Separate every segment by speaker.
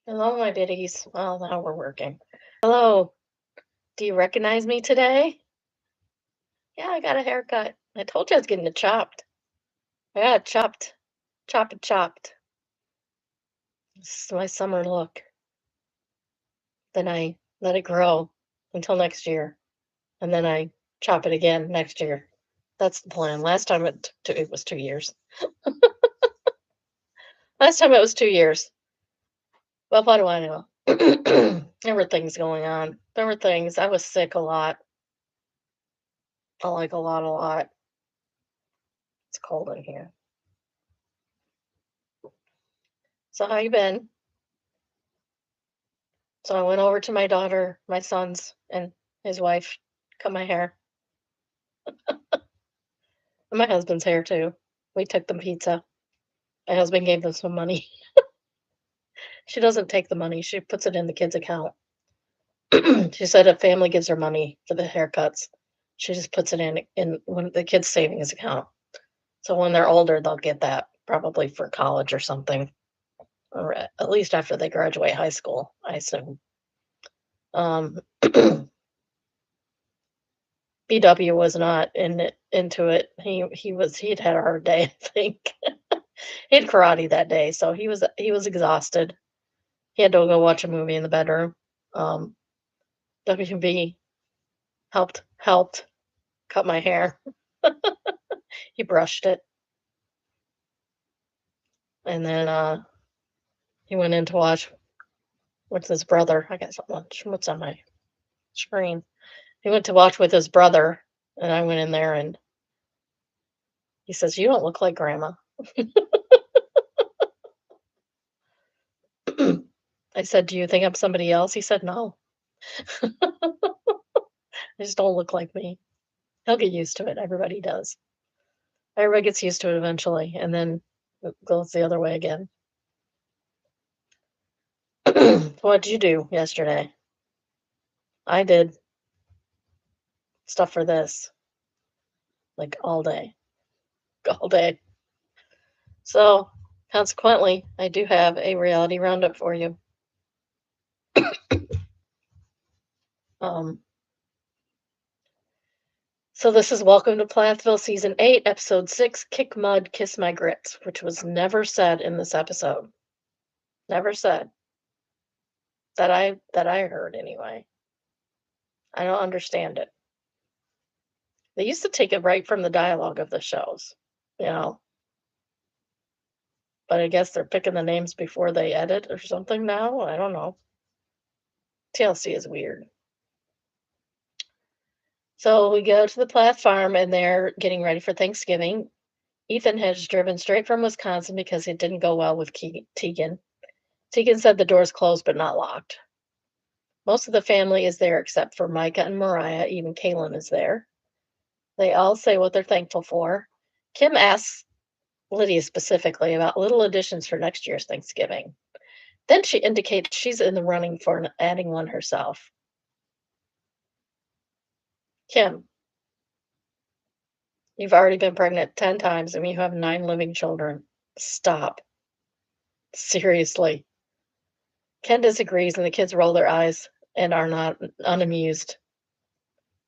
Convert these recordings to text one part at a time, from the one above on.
Speaker 1: Hello, my biddies. Well, now we're working. Hello. Do you recognize me today? Yeah, I got a haircut. I told you I was getting it chopped. I got it chopped. Chop it chopped. This is my summer look. Then I let it grow until next year. And then I chop it again next year. That's the plan. Last time it was 2 years. Last time it was 2 years. Well, what do I know? There were things going on. There were things. I was sick a lot. Like a lot, a lot. It's cold in here. So how you been? So I went over to my son's, and his wife cut my hair, and my husband's hair too. We took them pizza. My husband gave them some money. She doesn't take the money, she puts it in the kid's account. She said if family gives her money for the haircuts, she just puts it in one the kid's savings account. So when they're older, they'll get that probably for college or something, or at least after they graduate high school, I assume. Um, BW was not into it. He'd had a hard day, I think. He had karate that day, so he was exhausted. He had to go watch a movie in the bedroom. Um, WB helped cut my hair. He brushed it, and then he went in to watch with his brother. I got something. What's on my screen? He went to watch with his brother, and I went in there, and he says, "You don't look like Grandma." I said, "Do you think I'm somebody else?" He said, "No, I just don't look like me." He'll get used to it. Everybody does. Everybody gets used to it eventually, and then it goes the other way again. What'd you do yesterday? I did stuff for this, like, all day, all day. So, consequently, I do have a reality roundup for you. Um, so this is Welcome to Plathville Season 8, Episode 6, Kick Mud, Kiss My Grits, which was never said in this episode. Never said. That I heard anyway. I don't understand it. They used to take it right from the dialogue of the shows, you know, but I guess they're picking the names before they edit or something now. I don't know. TLC is weird. So we go to the Plath farm and they're getting ready for Thanksgiving. Ethan has driven straight from Wisconsin because it didn't go well with Tegan. Tegan said the door's closed but not locked. Most of the family is there except for Micah and Mariah. Even Kaylin is there. They all say what they're thankful for. Kim asks Lydia specifically about little additions for next year's Thanksgiving. Then she indicates she's in the running for adding one herself. Kim, you've already been pregnant 10 times and you have 9 living children. Stop. Seriously. Ken disagrees and the kids roll their eyes and are not unamused.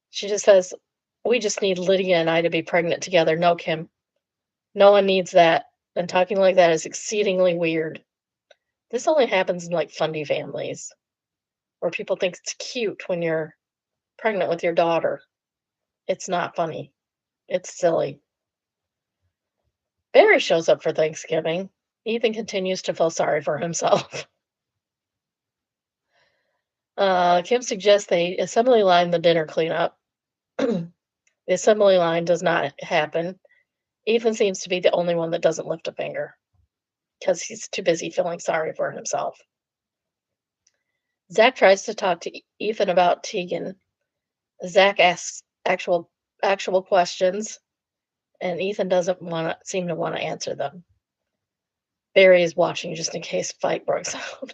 Speaker 1: She just says, "We just need Lydia and I to be pregnant together." No, Kim. No one needs that. And talking like that is exceedingly weird. This only happens in like fundy families where people think it's cute when you're pregnant with your daughter. It's not funny. It's silly. Barry shows up for Thanksgiving. Ethan continues to feel sorry for himself. Kim suggests they assembly line the dinner cleanup. The assembly line does not happen. Ethan seems to be the only one that doesn't lift a finger because he's too busy feeling sorry for himself. Zach tries to talk to Ethan about Tegan. Zach asks actual questions, and Ethan doesn't seem to want to answer them. Barry is watching just in case a fight breaks out.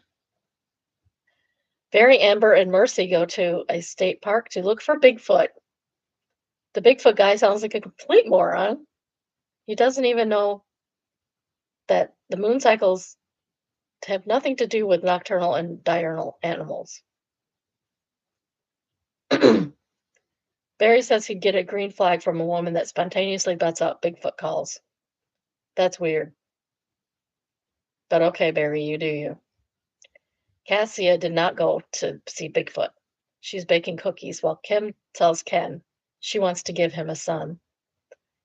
Speaker 1: Barry, Amber, and Mercy go to a state park to look for Bigfoot. The Bigfoot guy sounds like a complete moron. He doesn't even know that the moon cycles to have nothing to do with nocturnal and diurnal animals. Barry says he'd get a green flag from a woman that spontaneously butts out Bigfoot calls. That's weird. But okay, Barry, you do you. Cassia did not go to see Bigfoot. She's baking cookies while Kim tells Ken she wants to give him a son.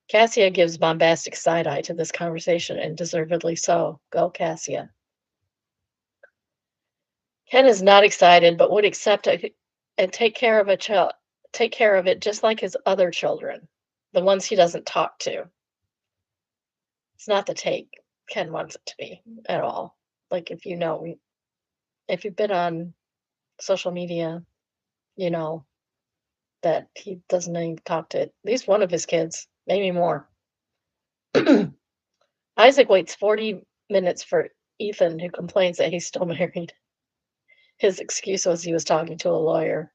Speaker 1: Cassia gives bombastic side eye to this conversation, and deservedly so. Go, Cassia. Ken is not excited, but would accept it and take care of it just like his other children, the ones he doesn't talk to. It's not the take Ken wants it to be at all. Like if you've been on social media, you know that he doesn't even talk to at least one of his kids, maybe more. Isaac waits 40 minutes for Ethan, who complains that he's still married. His excuse was he was talking to a lawyer.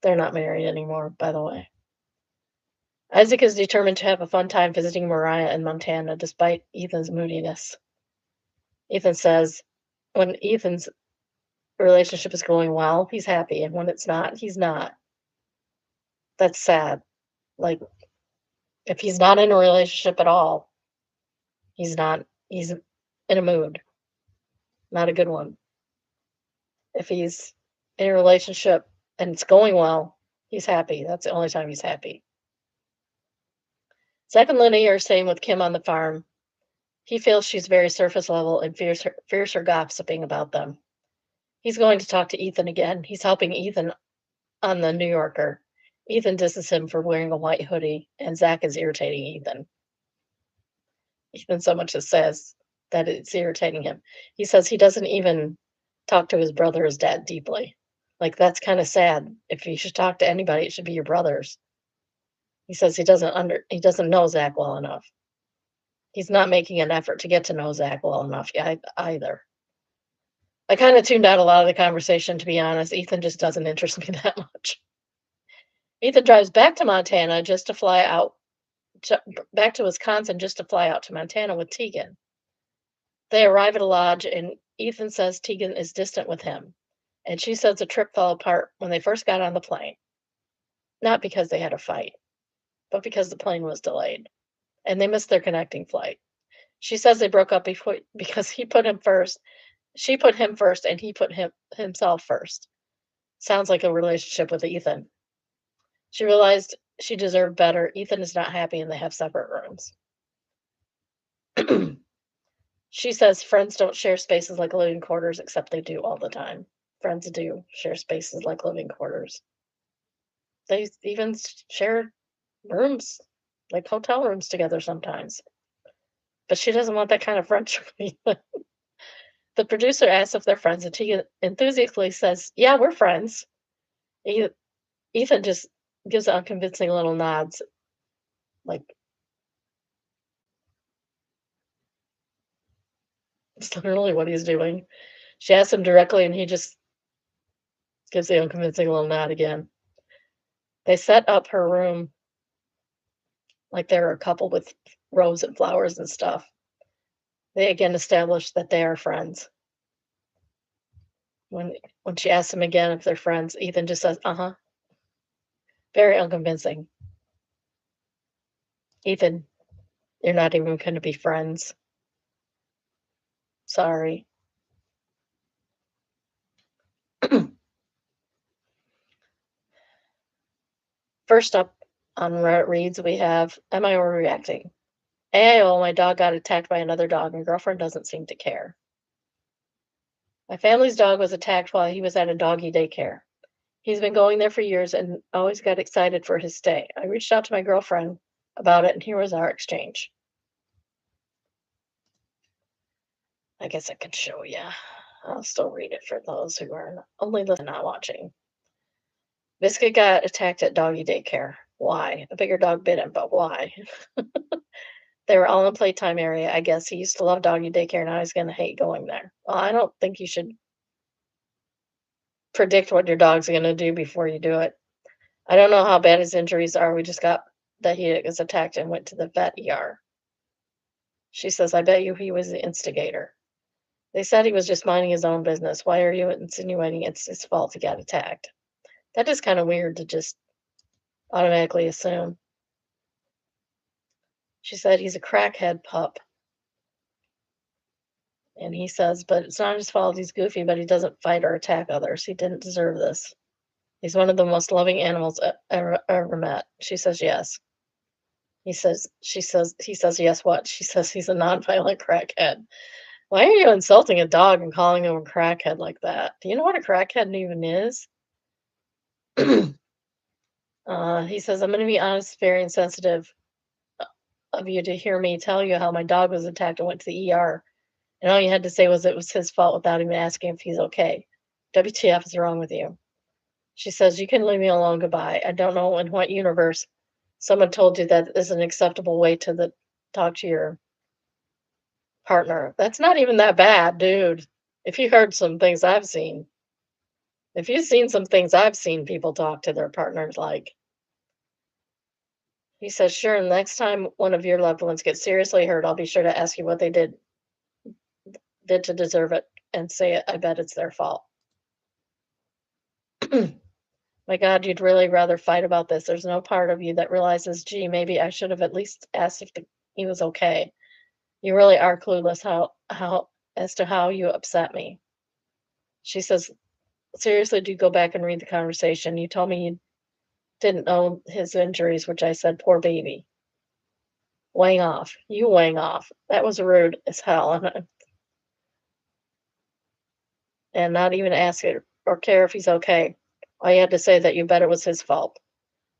Speaker 1: They're not married anymore, by the way. Isaac is determined to have a fun time visiting Mariah in Montana, despite Ethan's moodiness. Ethan says when Ethan's relationship is going well, he's happy, and when it's not, he's not. That's sad. Like, if he's not in a relationship at all, he's in a mood. Not a good one. If he's in a relationship and it's going well, he's happy. That's the only time he's happy. Zach and Lenny are staying with Kim on the farm. He feels she's very surface level and fears her gossiping about them. He's going to talk to Ethan again. He's helping Ethan on the New Yorker. Ethan disses him for wearing a white hoodie, and Zach is irritating Ethan. Ethan so much as says that it's irritating him. He says he doesn't even talk to his brother as dad deeply. Like, that's kind of sad. If you should talk to anybody, it should be your brothers. He says he doesn't know Zach well enough. He's not making an effort to get to know Zach well enough either. I kind of tuned out a lot of the conversation, to be honest. Ethan just doesn't interest me that much. Ethan drives back to Montana just to fly out, back to Wisconsin just to fly out to Montana with Tegan. They arrive at a lodge, and Ethan says Tegan is distant with him, and she says the trip fell apart when they first got on the plane. Not because they had a fight, but because the plane was delayed, and they missed their connecting flight. She says they broke up because he put him first. She put him first, and he put himself first. Sounds like a relationship with Ethan. She realized she deserved better. Ethan is not happy, and they have separate rooms. She says friends don't share spaces like living quarters, except they do all the time. Friends do share spaces like living quarters. They even share rooms, like hotel rooms together sometimes. But she doesn't want that kind of friendship. The producer asks if they're friends, and Tegan enthusiastically says, yeah, we're friends. Ethan just gives unconvincing little nods. Like, it's literally what he's doing. She asks him directly, and he just gives the unconvincing little nod again. They set up her room like they're a couple with roses and flowers and stuff. They again establish that they are friends. When she asks him again if they're friends, Ethan just says, uh-huh. Very unconvincing. Ethan, you're not even going to be friends. Sorry. First up on Reddit Reads, we have, am I overreacting? AIO, my dog got attacked by another dog, and girlfriend doesn't seem to care. My family's dog was attacked while he was at a doggy daycare. He's been going there for years and always got excited for his stay. I reached out to my girlfriend about it, and here was our exchange. I guess I can show you. I'll still read it for those who are only listening, not watching. Biscuit got attacked at doggy daycare. Why? A bigger dog bit him, but why? They were all in playtime area. I guess he used to love doggy daycare, now he's going to hate going there. Well, I don't think you should predict what your dog's going to do before you do it. I don't know how bad his injuries are. We just got that he was attacked and went to the vet ER. She says, I bet you he was the instigator. They said he was just minding his own business. Why are you insinuating it's his fault he got attacked? That is kind of weird to just automatically assume. She said he's a crackhead pup. And he says, but it's not his fault. He's goofy, but he doesn't fight or attack others. He didn't deserve this. He's one of the most loving animals ever met. She says, yes. He says, yes, what? She says he's a nonviolent crackhead. Why are you insulting a dog and calling him a crackhead like that? Do you know what a crackhead even is? He says, I'm going to be honest, very insensitive of you to hear me tell you how my dog was attacked and went to the ER. And all you had to say was it was his fault without even asking if he's okay. WTF is wrong with you? She says, you can leave me alone, goodbye. I don't know in what universe someone told you that is an acceptable way to talk to your partner. That's not even that bad, dude. If you heard some things I've seen, if you've seen some things I've seen people talk to their partners like, he says, sure, next time one of your loved ones gets seriously hurt, I'll be sure to ask you what they did to deserve it and say it. I bet it's their fault. My God, you'd really rather fight about this. There's no part of you that realizes, gee, maybe I should have at least asked if he was okay. You really are clueless how as to how you upset me. She says, seriously, do go back and read the conversation. You told me you didn't know his injuries, which I said, poor baby. Weighing off. You weighing off. That was rude as hell. And not even ask it or care if he's okay. All you had to say that you bet it was his fault.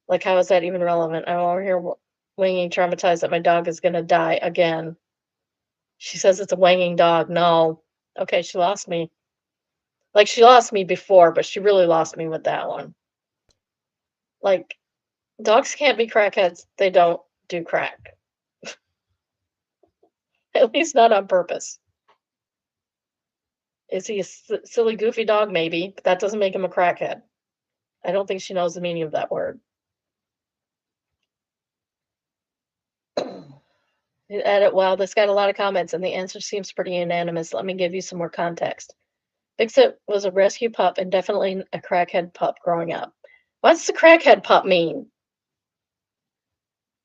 Speaker 1: Like, how is that even relevant? I'm over here winging traumatized that my dog is going to die again. She says it's a wanging dog. No. Okay, she lost me. Like, she lost me before, but she really lost me with that one. Like, dogs can't be crackheads. They don't do crack. At least not on purpose. Is he a silly, goofy dog? Maybe, but that doesn't make him a crackhead. I don't think she knows the meaning of that word. Edit, wow, this got a lot of comments, and the answer seems pretty unanimous. Let me give you some more context. Fix-It was a rescue pup and definitely a crackhead pup growing up. What's the crackhead pup mean?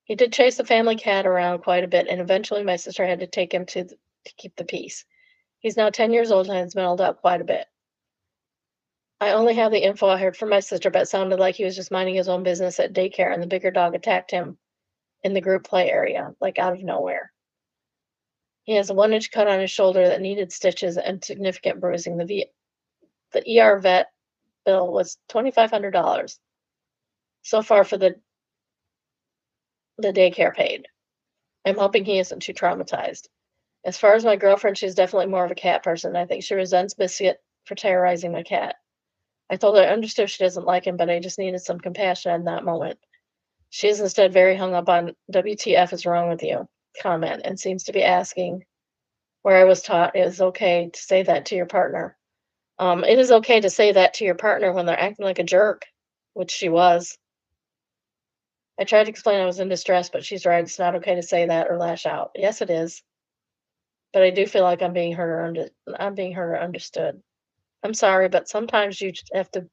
Speaker 1: He did chase the family cat around quite a bit, and eventually my sister had to take him to keep the peace. He's now 10 years old and has mellowed up quite a bit. I only have the info I heard from my sister, but it sounded like he was just minding his own business at daycare, and the bigger dog attacked him in the group play area, like out of nowhere. He has a 1-inch cut on his shoulder that needed stitches and significant bruising. The ER vet bill was $2,500 so far for the daycare paid. I'm hoping he isn't too traumatized. As far as my girlfriend, she's definitely more of a cat person. I think she resents Biscuit for terrorizing my cat. I told her I understood she doesn't like him, but I just needed some compassion in that moment. She is instead very hung up on WTF is wrong with you comment and seems to be asking where I was taught it is okay to say that to your partner. It is okay to say that to your partner when they're acting like a jerk, which she was. I tried to explain I was in distress, but she's right. It's not okay to say that or lash out. Yes, it is. But I do feel like I'm being heard or understood. I'm sorry, but sometimes you just have to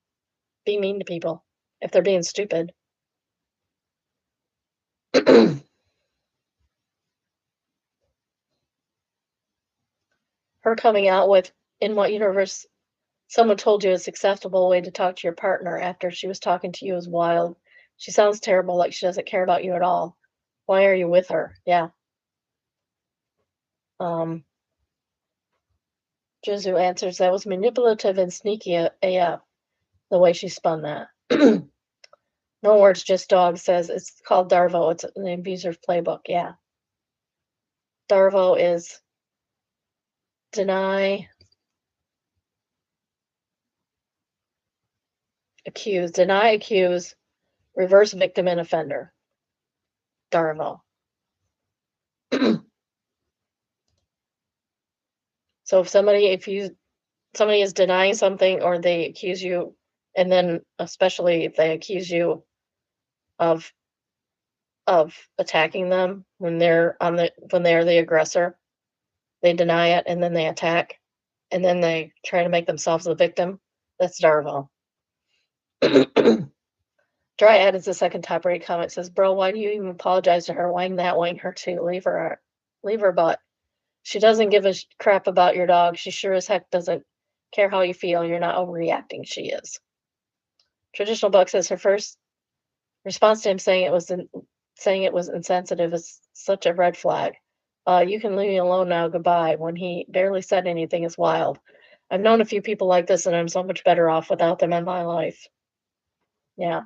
Speaker 1: be mean to people if they're being stupid. Her coming out with, in what universe someone told you it's acceptable way to talk to your partner after she was talking to you is wild. She sounds terrible, like she doesn't care about you at all. Why are you with her? Yeah. Jizu answers that was manipulative and sneaky AF, the way she spun that. No words, just dog says it's called Darvo. It's an abuser's playbook. Yeah. Darvo is deny, accuse, reverse victim and offender. Darvo. So if somebody is denying something or they accuse you, and then especially if they accuse you of attacking them when they're the aggressor, they deny it and then they attack. and then they try to make themselves the victim. That's Darvel. Dryad is the second top rated comment. Says, bro, why do you even apologize to her? Wang that, wang her too. Leave her butt. She doesn't give a crap about your dog. She sure as heck doesn't care how you feel. You're not overreacting. She is. Traditional Buck says her first response to him saying it was insensitive is such a red flag. You can leave me alone now. Goodbye. When he barely said anything is wild. I've known a few people like this, and I'm so much better off without them in my life. Yeah.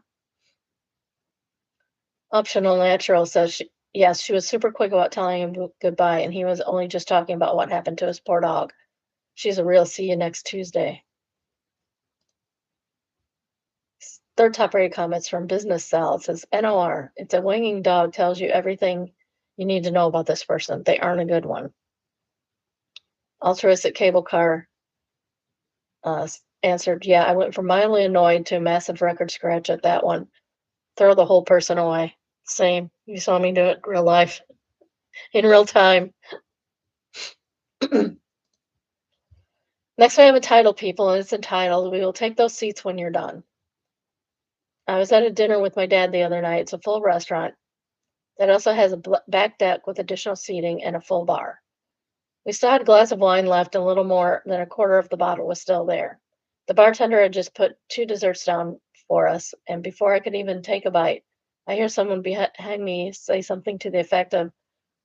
Speaker 1: Optional Natural says, yes, she was super quick about telling him goodbye, and he was only just talking about what happened to his poor dog. She's a real see you next Tuesday. Third top rated comments from Business Cell. It says, NOR, it's a winging dog tells you everything you need to know about this person. They aren't a good one. Altruistic Cable Car answered, yeah, I went from mildly annoyed to a massive record scratch at that one. Throw the whole person away. Same. You saw me do it in real life, in real time. Next, we have a title, people, and it's entitled, We Will Take Those Seats When You're Done. I was at a dinner with my dad the other night. It's a full restaurant that also has a back deck with additional seating and a full bar. We still had a glass of wine left, and a little more than a quarter of the bottle was still there. The bartender had just put 2 desserts down for us, and before I could even take a bite, I hear someone behind me say something to the effect of,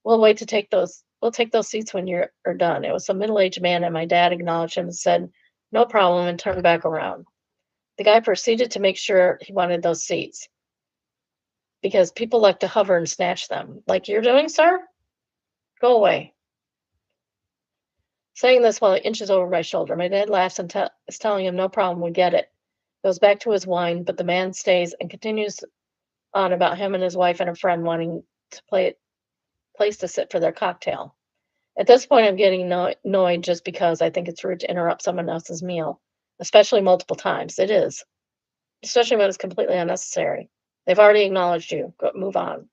Speaker 1: we'll take those seats when you're done. It was a middle-aged man, and my dad acknowledged him and said, no problem, and turned back around. The guy proceeded to make sure he wanted those seats because people like to hover and snatch them. Like you're doing, sir? Go away. Saying this while he inches over my shoulder. My dad laughs and is telling him, no problem, we get it. Goes back to his wine, but the man stays and continues on about him and his wife and a friend wanting to place to sit for their cocktail. At this point, I'm getting annoyed just because I think it's rude to interrupt someone else's meal, especially multiple times. It is, especially when it's completely unnecessary. They've already acknowledged you. Go, move on.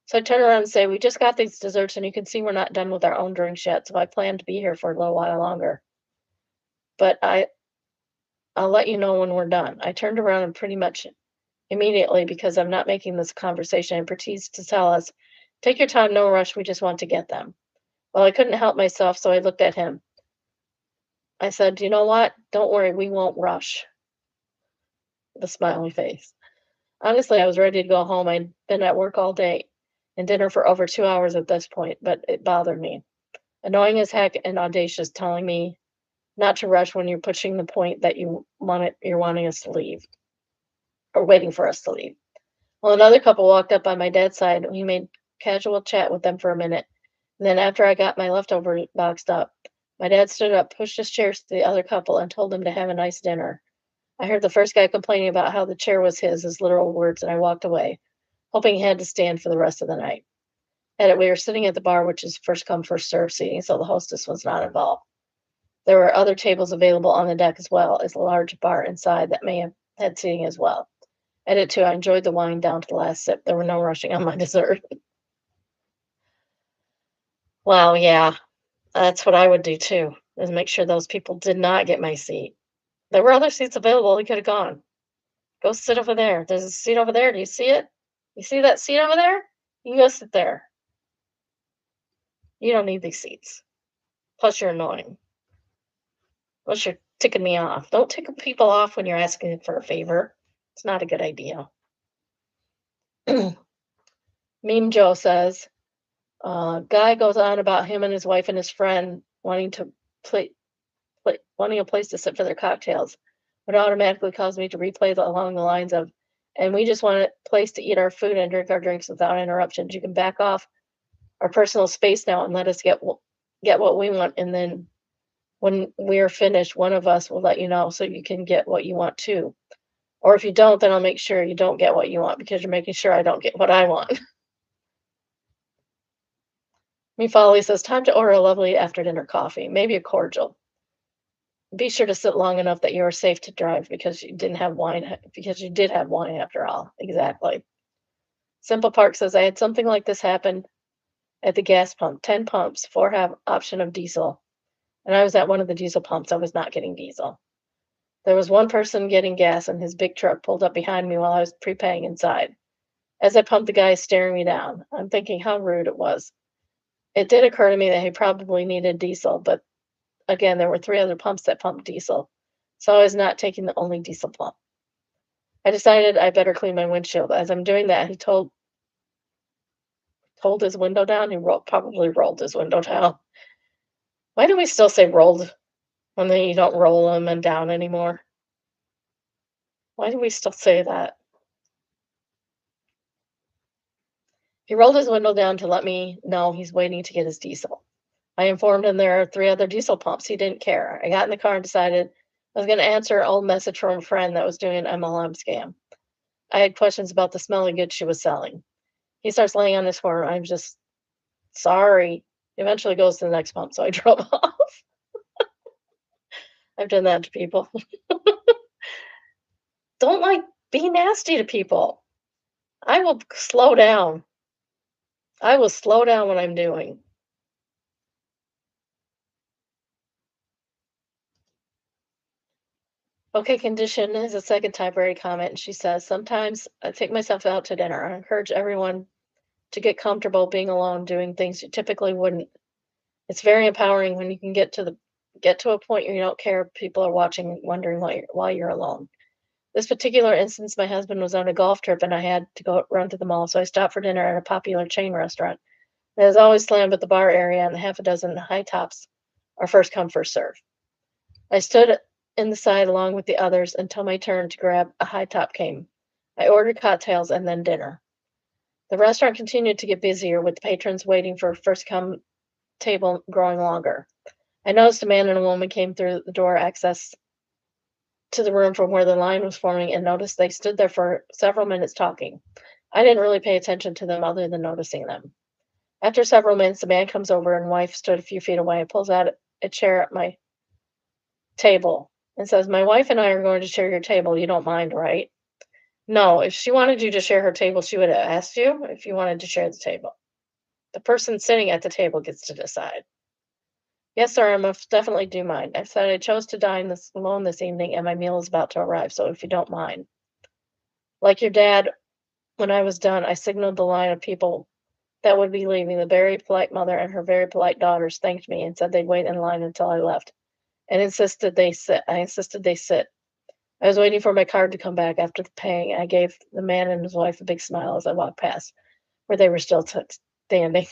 Speaker 1: So I turn around and say, we just got these desserts, and you can see we're not done with our own drinks yet, so I plan to be here for a little while longer. But I'll let you know when we're done. I turned around and pretty much immediately, because I'm not making this conversation, and proceeds to tell us, take your time, no rush, we just want to get them. Well, I couldn't help myself, so I looked at him. I said, you know what? Don't worry, we won't rush. With a smiley face. Honestly, I was ready to go home. I'd been at work all day and dinner for over 2 hours at this point, but it bothered me. Annoying as heck and audacious, telling me not to rush when you're pushing the point that you're wanting us to leave or waiting for us to leave. Well, another couple walked up on my dad's side. We made casual chat with them for a minute. And then after I got my leftovers boxed up, my dad stood up, pushed his chairs to the other couple, and told them to have a nice dinner. I heard the first guy complaining about how the chair was his literal words, and I walked away, hoping he had to stand for the rest of the night. We were sitting at the bar, which is first come, first served seating, so the hostess was not involved. There were other tables available on the deck as well as a large bar inside that may have had seating as well. Edit 2, I enjoyed the wine down to the last sip. There were no rushing on my dessert. Wow, yeah, that's what I would do too, is make sure those people did not get my seat. There were other seats available. He could have gone. Go sit over there. There's a seat over there. Do you see it? You see that seat over there? You can go sit there. You don't need these seats. Plus, you're annoying. Plus, you're ticking me off. Don't tick people off when you're asking for a favor. It's not a good idea. Meme Joe says, guy goes on about him and his wife and his friend wanting a place to sit for their cocktails. It automatically caused me to replay along the lines of, and we just want a place to eat our food and drink our drinks without interruptions. You can back off our personal space now and let us get what we want. And then when we're finished, one of us will let you know so you can get what you want too. Or if you don't, then I'll make sure you don't get what you want because you're making sure I don't get what I want. Me Folly says, time to order a lovely after dinner coffee, maybe a cordial. Be sure to sit long enough that you are safe to drive because you did have wine after all. Exactly. Simple Park says, I had something like this happen at the gas pump. 10 pumps, 4 have option of diesel. and I was at one of the diesel pumps. I was not getting diesel. There was one person getting gas, and his big truck pulled up behind me while I was prepaying inside. As I pumped, the guy is staring me down. I'm thinking how rude it was. It did occur to me that he probably needed diesel, but again, there were three other pumps that pumped diesel, so I was not taking the only diesel pump. I decided I better clean my windshield. As I'm doing that, he told his window down. He probably rolled his window down. Why do we still say rolled when you don't roll them and down anymore? Why do we still say that? He rolled his window down to let me know he's waiting to get his diesel. I informed him there are three other diesel pumps. He didn't care. I got in the car and decided I was going to answer an old message from a friend that was doing an MLM scam. I had questions about the smelly goods she was selling. He starts laying on his floor. I'm just sorry. Eventually goes to the next pump, so I drove off. I've done that to people. Don't like be nasty to people. I will slow down. I will slow down what I'm doing. Okay, condition is a second typewriter comment, and she says, sometimes I take myself out to dinner. I encourage everyone to get comfortable being alone, doing things you typically wouldn't. It's very empowering when you can get to a point where you don't care if people are watching, wondering why you're alone. This particular instance, my husband was on a golf trip and I had to go run to the mall, so I stopped for dinner at a popular chain restaurant. It is always slammed at the bar area, and half a dozen high tops are first come, first serve. I stood in the side along with the others until my turn to grab a high top came. I ordered cocktails and then dinner. The restaurant continued to get busier with patrons waiting for first come table growing longer. I noticed a man and a woman came through the door access to the room from where the line was forming and noticed they stood there for several minutes talking. I didn't really pay attention to them other than noticing them. After several minutes, the man comes over and wife stood a few feet away and pulls out a chair at my table and says, my wife and I are going to share your table. You don't mind, right? No, if she wanted you to share her table, she would have asked you if you wanted to share the table. The person sitting at the table gets to decide. Yes, sir, I most definitely do mind. I said I chose to dine alone this evening and my meal is about to arrive, so if you don't mind. Like your dad, when I was done, I signaled the line of people that would be leaving. The very polite mother and her very polite daughters thanked me and said they'd wait in line until I left and insisted they sit. I insisted they sit. I was waiting for my card to come back after paying. I gave the man and his wife a big smile as I walked past, where they were still standing.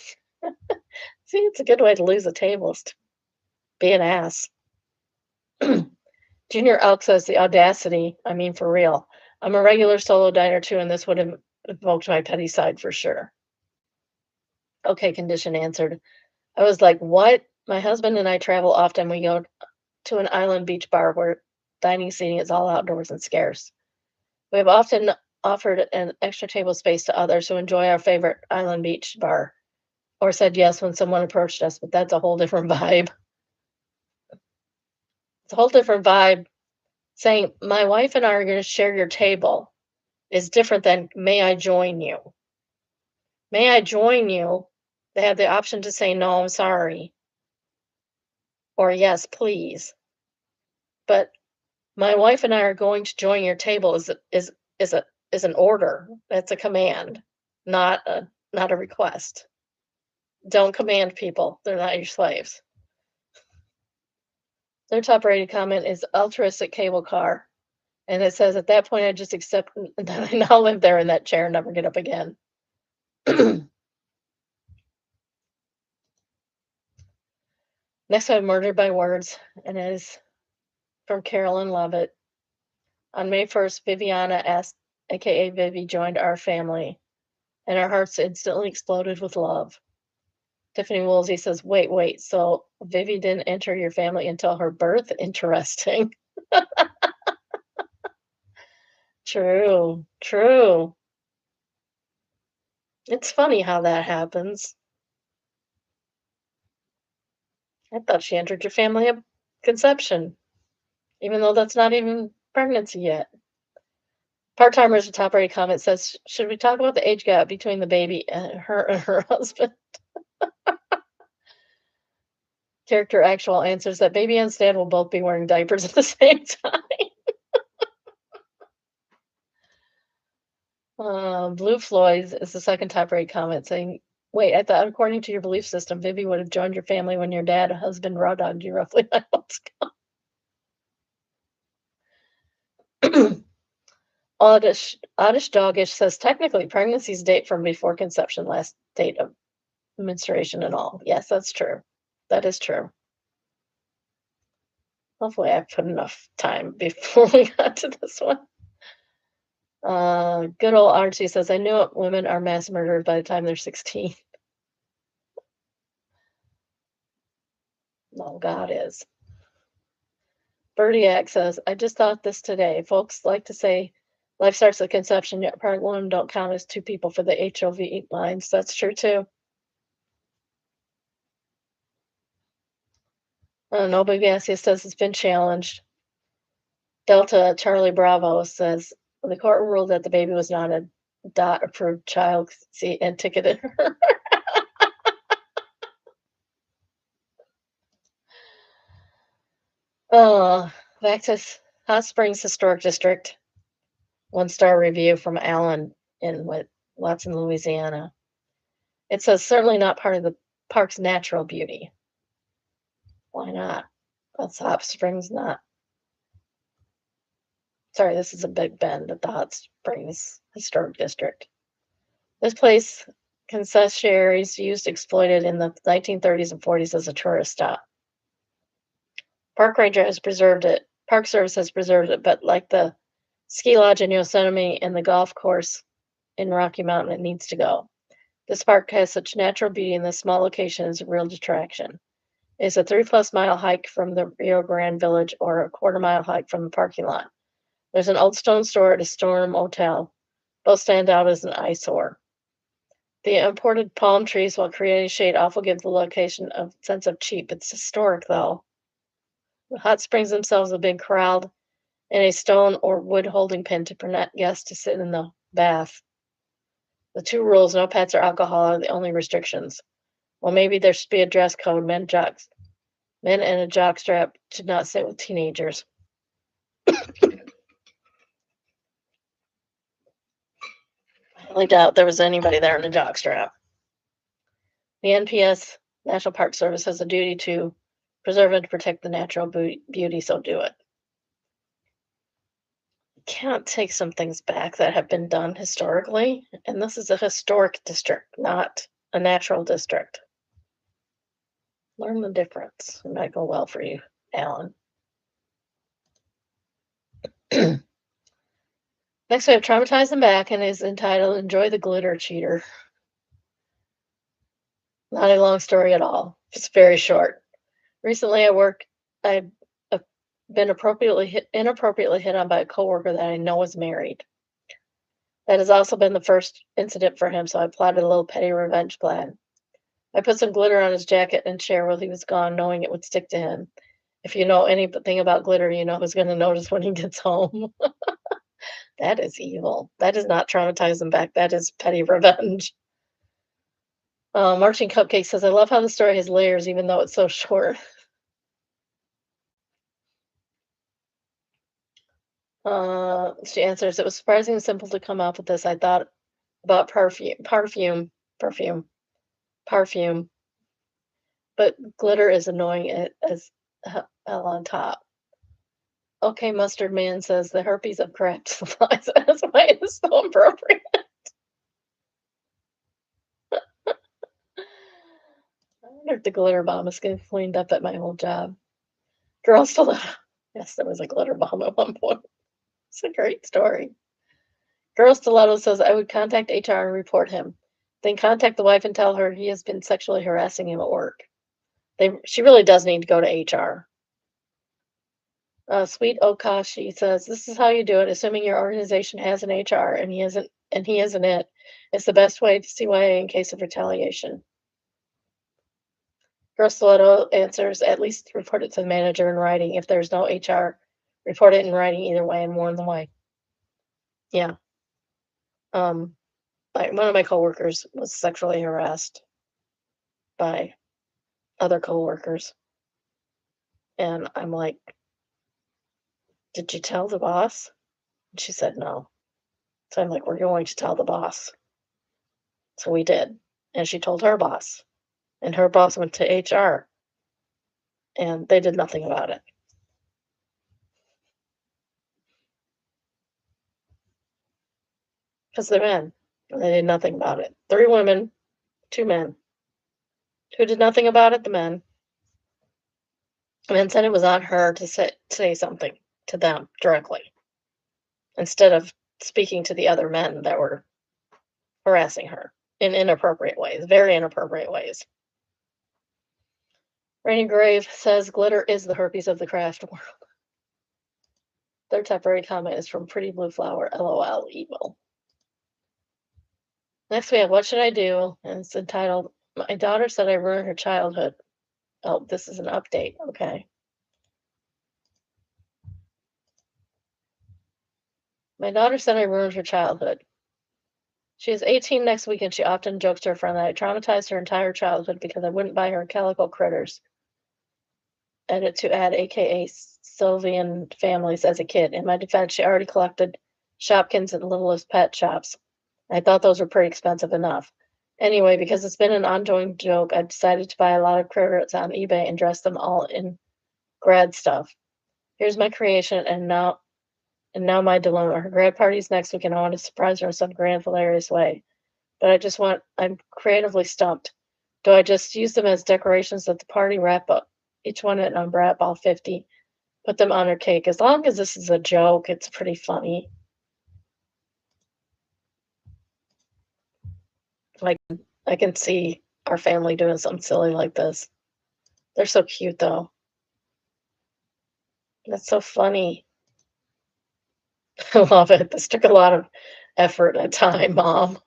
Speaker 1: See, it's a good way to lose a table, is to be an ass. Junior Elk says the audacity. I mean, for real. I'm a regular solo diner too, and this would have evoked my petty side for sure. Okay, condition answered. I was like, what? My husband and I travel often. We go to an island beach bar where dining seating is all outdoors and scarce. We have often offered an extra table space to others who enjoy our favorite island beach bar, or said yes when someone approached us, but that's a whole different vibe. It's a whole different vibe. Saying, my wife and I are going to share your table is different than, may I join you? May I join you? They have the option to say, no, I'm sorry, or yes, please. But my wife and I are going to join your table is a is an order. That's a command, not a request. Don't command people. They're not your slaves. Their top rated comment is altruistic cable car. And it says, at that point, I just accept that I now live there in that chair and never get up again. Next, I have Murdered by Words, and it is from Carolyn Lovett. On May 1st, Viviana S., aka Vivi, joined our family, and our hearts instantly exploded with love. Tiffany Woolsey says, wait, so Vivi didn't enter your family until her birth? Interesting. True. It's funny how that happens. I thought she entered your family at conception, even though that's not even pregnancy yet. Part-timers, top rated comment says, should we talk about the age gap between the baby and her husband? Character actual answers that baby and Stan will both be wearing diapers at the same time. Blue Floyd is the second top rated comment saying, wait, I thought according to your belief system, Vivi would have joined your family when your dad, husband, raw dogged you roughly 9 months ago. Oddish Doggish says, technically, pregnancies date from before conception, last date of menstruation and all. Yes, that's true. That is true. Hopefully, I put enough time before we got to this one. Good old Archie says, I knew women are mass murdered by the time they're 16. No, God is. Birdiac says, I just thought this today. Folks like to say life starts at conception, yet pregnant women don't count as two people for the HOV lines. That's true too. Nobody Gassius says it's been challenged. Delta Charlie Bravo says the court ruled that the baby was not a DOT approved child. See, and ticketed her. Vactus Hot Springs Historic District. 1-star review from Alan in Watson, Louisiana. It says certainly not part of the park's natural beauty. Why not? That's Hot Springs, not. Sorry, this is a Big Bend at the Hot Springs Historic District. This place, concessionaires used exploited in the 1930s and 40s as a tourist stop. Park Ranger has preserved it. Park Service has preserved it, but like the ski lodge in Yosemite and the golf course in Rocky Mountain, it needs to go. This park has such natural beauty in this small location is a real detraction. It's a 3+ mile hike from the Rio Grande Village or a 1/4 mile hike from the parking lot. There's an old stone store at a Storm Motel. Both stand out as an eyesore. The imported palm trees, while creating shade, also give the location a sense of cheap. It's historic, though. The hot springs themselves have been corralled in a stone or wood holding pen to prevent guests to sit in the bath. The 2 rules, no pets or alcohol, are the only restrictions. Well, maybe there should be a dress code. Men in a jockstrap should not sit with teenagers. I highly doubt there was anybody there in a jockstrap. The NPS, National Park Service, has a duty to preserve and protect the natural beauty, so do it. Can't take some things back that have been done historically, and this is a historic district, not a natural district. Learn the difference. It might go well for you, Alan. Next, we have Traumatized Them Back, and is entitled Enjoy the Glitter Cheater. Not a long story at all. It's very short. Recently at work, I've been inappropriately hit on by a coworker that I know is married. That has also been the first incident for him, so I plotted a little petty revenge plan. I put some glitter on his jacket and chair while he was gone, knowing it would stick to him. If you know anything about glitter, you know who's going to notice when he gets home. That is evil. That is not Traumatize Them Back. That is petty revenge. Marching Cupcake says, I love how the story has layers, even though it's so short. She answers, it was surprisingly simple to come up with this. I thought about perfume, but glitter is annoying as hell on top. Okay, Mustard Man says the herpes of craft supplies. That's why it's so appropriate. I wonder if the glitter bomb is getting cleaned up at my old job. Girl Stiletto. Yes, there was a glitter bomb at one point. It's a great story. Girl Stiletto says I would contact HR and report him. Then contact the wife and tell her he has been sexually harassing him at work. She really does need to go to HR. Sweet Okashi says, this is how you do it, assuming your organization has an HR and he isn't it. It's the best way to CYA in case of retaliation. Girl Stiletto answers, at least report it to the manager in writing. If there's no HR, report it in writing either way and warn the wife. Yeah. One of my coworkers was sexually harassed by other coworkers. And I'm like, "Did you tell the boss?" And she said, "No." So I'm like, "We're going to tell the boss." So we did. And she told her boss. And her boss went to HR, and they did nothing about it. Because they're men. And they did nothing about it. 3 women, 2 men. Who did nothing about it? The men. And then said it was on her to say something to them directly instead of speaking to the other men that were harassing her in inappropriate ways, very inappropriate ways. Rainy Grave says glitter is the herpes of the craft world. Their temporary comment is from Pretty Blue Flower, LOL, evil. Next we have What Should I Do? And it's entitled, My Daughter Said I Ruined Her Childhood. Oh, this is an update. Okay. My daughter said I ruined her childhood. She is 18 next week, and she often jokes to her friend that I traumatized her entire childhood because I wouldn't buy her calico critters. Edit to add AKA Sylvian families as a kid. In my defense, she already collected Shopkins and Littlest Pet Shops. I thought those were pretty expensive enough. Anyway, because it's been an ongoing joke, I've decided to buy a lot of critters on eBay and dress them all in grad stuff. Here's my creation, and now my dilemma. Her grad party's next week, and I want to surprise her in some grand, hilarious way. But I'm creatively stumped. Do I just use them as decorations at the party, wrap up each one and unwrap all 50, put them on her cake? As long as this is a joke, it's pretty funny. Like, I can see our family doing something silly like this. They're so cute, though. That's so funny. I love it. This took a lot of effort and time, Mom.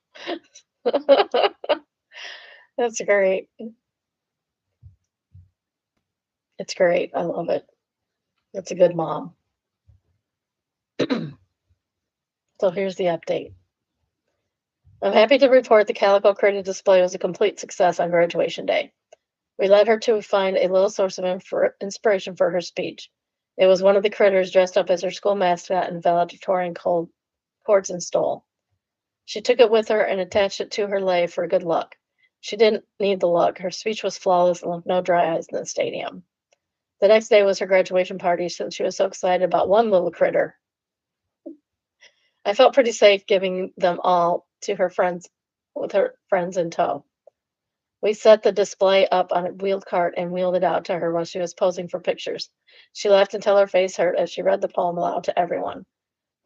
Speaker 1: That's great. It's great. I love it. That's a good mom. So here's the update. I'm happy to report the Calico Critter display was a complete success on graduation day. We led her to find a little source of inspiration for her speech. It was one of the critters dressed up as her school mascot in valedictorian cords and stole. She took it with her and attached it to her lei for good luck. She didn't need the luck. Her speech was flawless and left no dry eyes in the stadium. The next day was her graduation party, since she was so excited about one little critter. I felt pretty safe giving them all to her friends, with her friends in tow. We set the display up on a wheeled cart and wheeled it out to her while she was posing for pictures. She laughed until her face hurt as she read the poem aloud to everyone.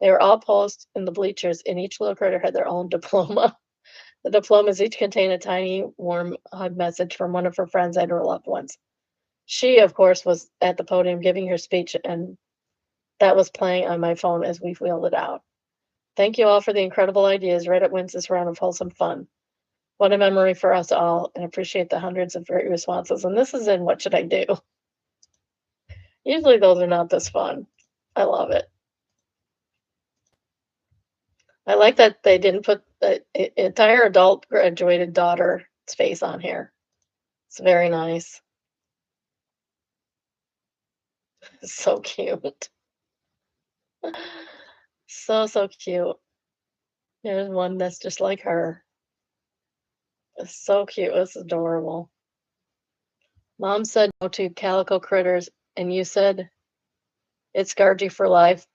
Speaker 1: They were all posed in the bleachers, and each little critter had their own diploma. The diplomas each contained a tiny, warm hug message from one of her friends and her loved ones. She, of course, was at the podium giving her speech, and that was playing on my phone as we wheeled it out. Thank you all for the incredible ideas. Reddit wins this round of wholesome fun. What a memory for us all, and appreciate the hundreds of great responses. And this is in What Should I Do? Usually those are not this fun. I love it. I like that they didn't put the entire adult graduated daughter's face on here. It's very nice. It's so cute. So cute. There's one that's just like her. It's so cute. It's adorable. Mom said no to calico critters, and you said it scarred you for life.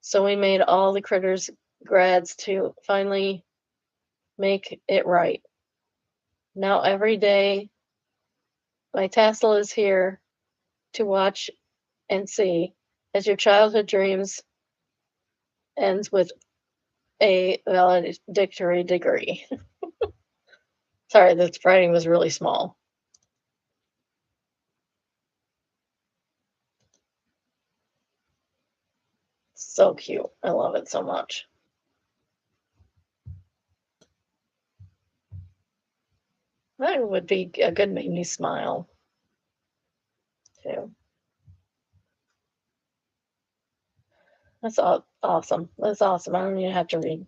Speaker 1: So we made all the critters grads to finally make it right. Now every day, my tassel is here to watch and see as your childhood dreams ends with a valedictory degree. Sorry, this writing was really small. So cute. I love it so much. That would be a good make me smile too. That's awesome. That's awesome. I don't even have to read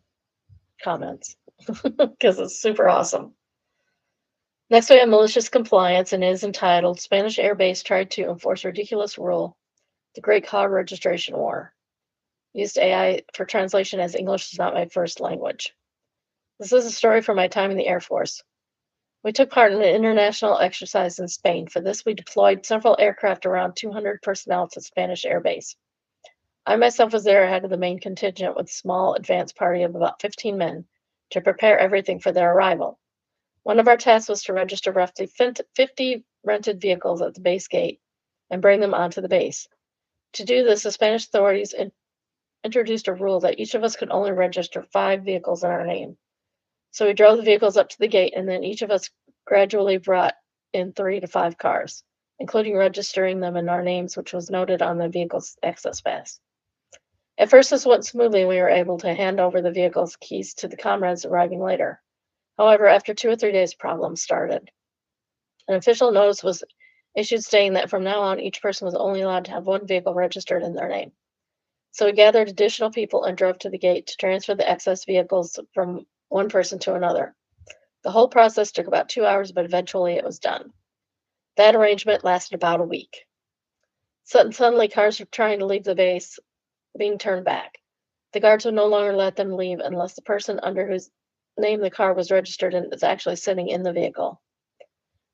Speaker 1: comments because it's super awesome. Next, we have malicious compliance, and it is entitled Spanish Airbase Tried to Enforce Ridiculous Rule, the Great Car Registration War. Used AI for translation as English is not my first language. This is a story from my time in the Air Force. We took part in an international exercise in Spain. For this, we deployed several aircraft around 200 personnel to Spanish Air Base. I myself was there ahead of the main contingent with a small advance party of about 15 men to prepare everything for their arrival. One of our tasks was to register roughly 50 rented vehicles at the base gate and bring them onto the base. To do this, the Spanish authorities introduced a rule that each of us could only register 5 vehicles in our name. So we drove the vehicles up to the gate, and then each of us gradually brought in 3 to 5 cars, including registering them in our names, which was noted on the vehicle's access pass. At first, this went smoothly, and we were able to hand over the vehicle's keys to the comrades arriving later. However, after 2 or 3 days, problems started. An official notice was issued stating that from now on, each person was only allowed to have 1 vehicle registered in their name. So we gathered additional people and drove to the gate to transfer the excess vehicles from one person to another. The whole process took about 2 hours, but eventually it was done. That arrangement lasted about a week. Suddenly, cars were trying to leave the base being turned back. The guards would no longer let them leave unless the person under whose name the car was registered and is actually sitting in the vehicle.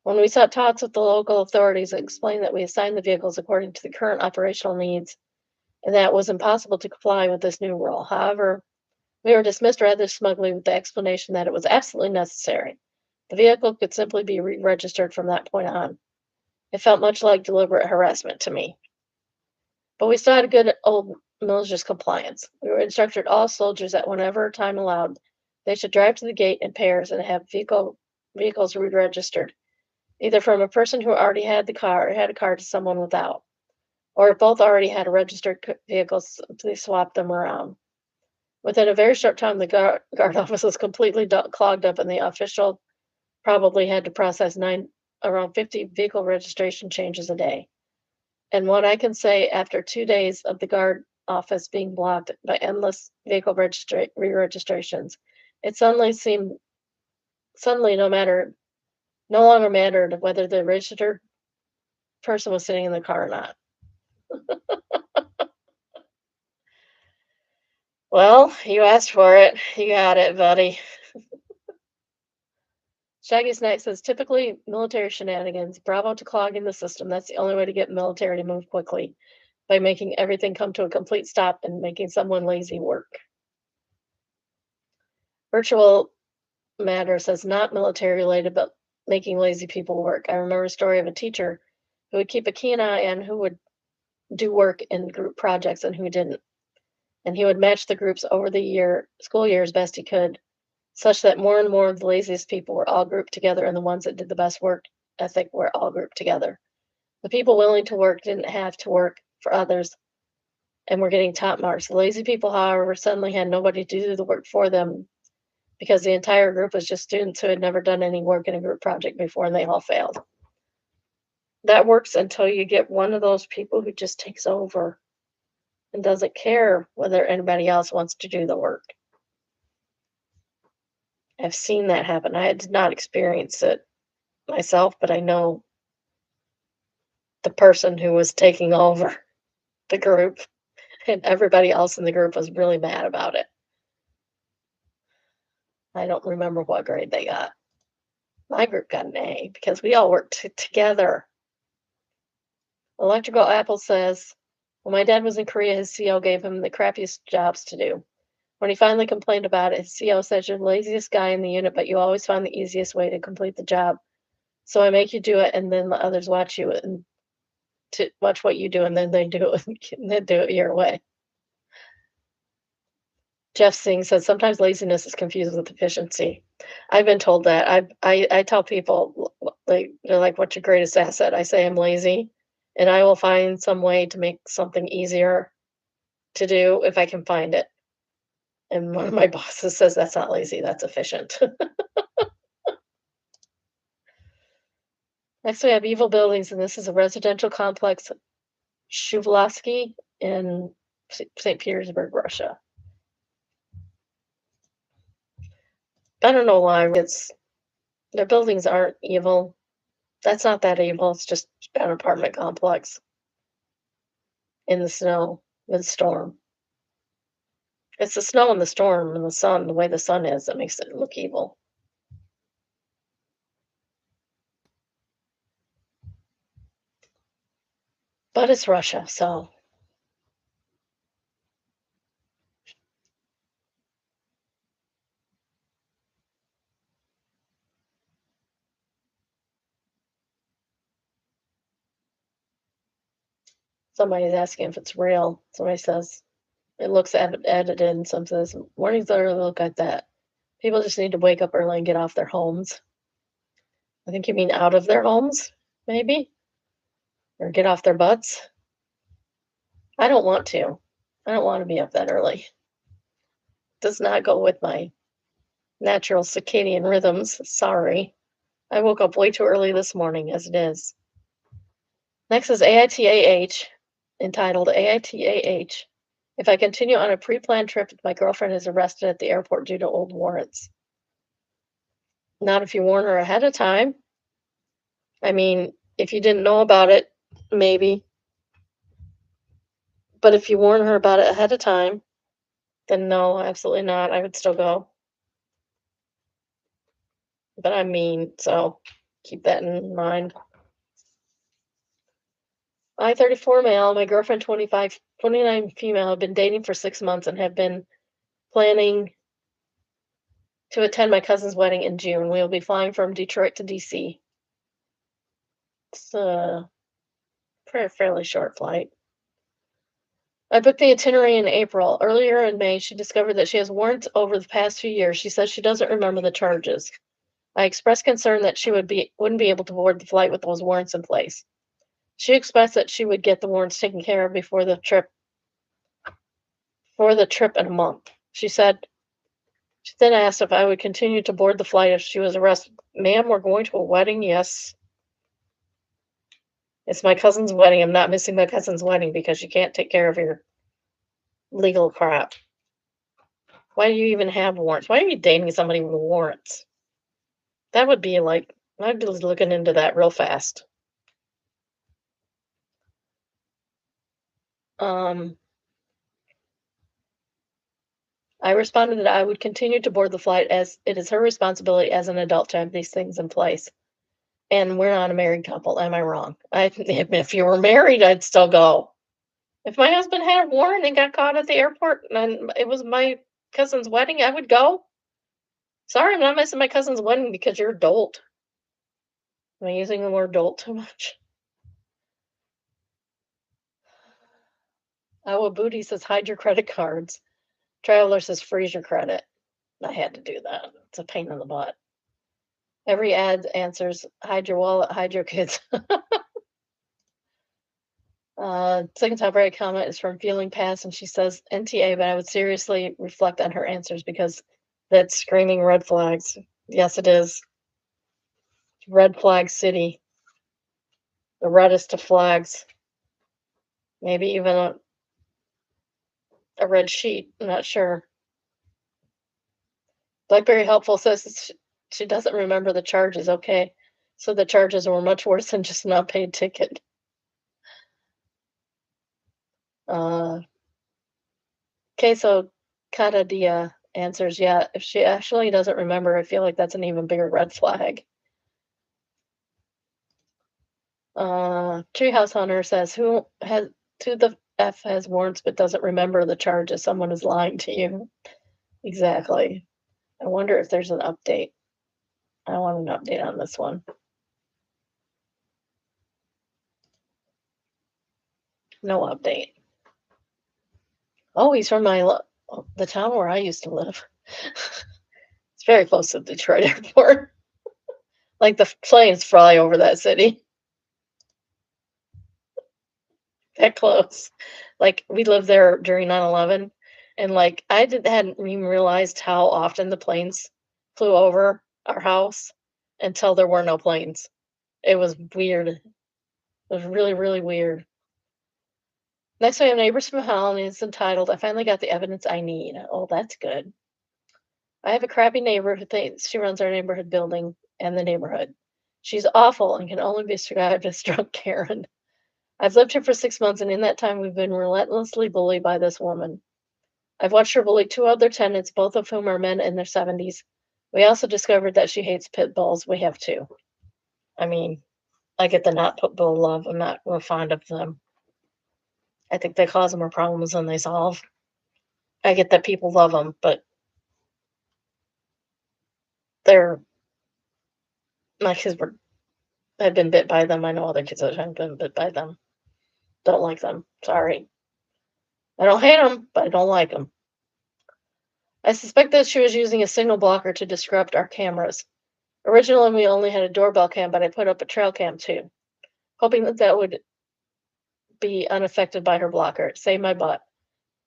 Speaker 1: When we sought talks with the local authorities, it explained that we assigned the vehicles according to the current operational needs and that it was impossible to comply with this new rule. However, we were dismissed rather smugly with the explanation that it was absolutely necessary. The vehicle could simply be re-registered from that point on. It felt much like deliberate harassment to me. But we still had a good old malicious compliance. We were instructed all soldiers that whenever time allowed, they should drive to the gate in pairs and have vehicles re-registered, either from a person who already had the car or had a car to someone without, or if both already had a registered vehicle, please swap them around. Within a very short time, the guard office was completely clogged up, and the official probably had to process around 50 vehicle registration changes a day. And what I can say, after 2 days of the guard office being blocked by endless vehicle re-registrations, it suddenly no longer mattered whether the registered person was sitting in the car or not. Well, you asked for it. You got it, buddy. Shaggy Snack says typically military shenanigans. Bravo to clogging the system. That's the only way to get military to move quickly, by making everything come to a complete stop and making someone lazy work. Virtual Matter says not military related, but making lazy people work. I remember a story of a teacher who would keep a keen eye on who would do work in group projects and who didn't. And he would match the groups over the school year as best he could, such that more and more of the laziest people were all grouped together, and the ones that did the best work ethic were all grouped together. The people willing to work didn't have to work for others and were getting top marks. The lazy people, however, suddenly had nobody to do the work for them because the entire group was just students who had never done any work in a group project before, and they all failed. That works until you get one of those people who just takes over and doesn't care whether anybody else wants to do the work. I've seen that happen. I did not experience it myself, but I know the person who was taking over the group, and everybody else in the group was really mad about it. I don't remember what grade they got. My group got an A because we all worked together. Electrical Apple says, when my dad was in Korea, his CO gave him the crappiest jobs to do. When he finally complained about it, his CO said, you're the laziest guy in the unit, but you always find the easiest way to complete the job. So I make you do it, and then the others watch you and to watch what you do, and then they do it, and then do it your way. Jeff Singh says sometimes laziness is confused with efficiency. I've been told that. I tell people, they're like, "What's your greatest asset?" I say I'm lazy, and I will find some way to make something easier to do if I can find it. And one of my bosses says that's not lazy, that's efficient. Next, we have Evil Buildings, and this is a residential complex, Shuvlovsky in St. Petersburg, Russia. I don't know why it's Their buildings aren't evil. That's not that evil. It's just an apartment complex in the snow with storm. It's the snow and the storm and the sun, the way the sun is, that makes it look evil. But it's Russia, so somebody's asking if it's real. Somebody says it looks edited, and some says mornings don't really look like that. People just need to wake up early and get off their homes. I think you mean out of their homes, maybe? Or get off their butts. I don't want to. I don't want to be up that early. Does not go with my natural circadian rhythms. Sorry. I woke up way too early this morning as it is. Next is AITAH, entitled AITAH. If I continue on a pre-planned trip, my girlfriend is arrested at the airport due to old warrants. Not if you warn her ahead of time. I mean, if you didn't know about it, maybe. But if you warn her about it ahead of time, then no, absolutely not. I would still go. But I'm mean, so keep that in mind. I-34 male, my girlfriend 29 female, have been dating for 6 months and have been planning to attend my cousin's wedding in June. We will be flying from Detroit to DC. It's a fairly short flight. I booked the itinerary in April. Earlier in May, she discovered that she has warrants over the past few years. She says she doesn't remember the charges. I expressed concern that she wouldn't be able to board the flight with those warrants in place. She expects that she would get the warrants taken care of before the trip in a month. She then asked if I would continue to board the flight if she was arrested. Ma'am, we're going to a wedding, yes. It's my cousin's wedding. I'm not missing my cousin's wedding because you can't take care of your legal crap. Why do you even have warrants? Why are you dating somebody with warrants? That would be like, I'd be looking into that real fast. I responded that I would continue to board the flight as it is her responsibility as an adult to have these things in place. And we're not a married couple, am I wrong? If you were married, I'd still go. If my husband had a warrant and got caught at the airport and it was my cousin's wedding, I would go. Sorry, I'm not missing my cousin's wedding because you're a dolt. Am I using the word dolt too much? Our Booty says hide your credit cards. Traveler says freeze your credit. I had to do that. It's a pain in the butt. Every ad answers hide your wallet, hide your kids. Second top right comment is from Feeling Pass, and she says NTA, but I would seriously reflect on her answers because that's screaming red flags. Yes, it is. Red flag city. The reddest of flags. Maybe even a red sheet. I'm not sure. Blackberry Helpful says she doesn't remember the charges. Okay. So the charges were much worse than just an unpaid ticket. Okay, so Katadia answers, yeah, if she actually doesn't remember, I feel like that's an even bigger red flag. Treehouse Hunter says, who the F has warrants but doesn't remember the charges? Someone is lying to you. Exactly. I wonder if there's an update. I want an update on this one. No update. Oh, he's from the town where I used to live. It's very close to the Detroit airport. Like the planes fly over that city. That close. Like we lived there during 9/11, and like hadn't even realized how often the planes flew over our house until there were no planes. It was weird. It was really, really weird. Next, we have Neighbors from Hell, and it's entitled "I Finally Got the Evidence I Need." Oh, that's good. I have a crappy neighbor who thinks she runs our neighborhood building. and the neighborhood. She's awful and can only be described as drunk Karen. I've lived here for 6 months, and in that time, we've been relentlessly bullied by this woman. I've watched her bully two other tenants, both of whom are men in their 70s. We also discovered that she hates pit bulls. We have two. I mean, I get the not pit bull love. I'm not real fond of them. I think they cause more problems than they solve. I get that people love them, but they're my kids were have been bit by them. I know other kids that have been bit by them. Don't like them. Sorry. I don't hate them, but I don't like them. I suspect that she was using a signal blocker to disrupt our cameras. Originally, we only had a doorbell cam, but I put up a trail cam too, hoping that that would be unaffected by her blocker. Save my butt.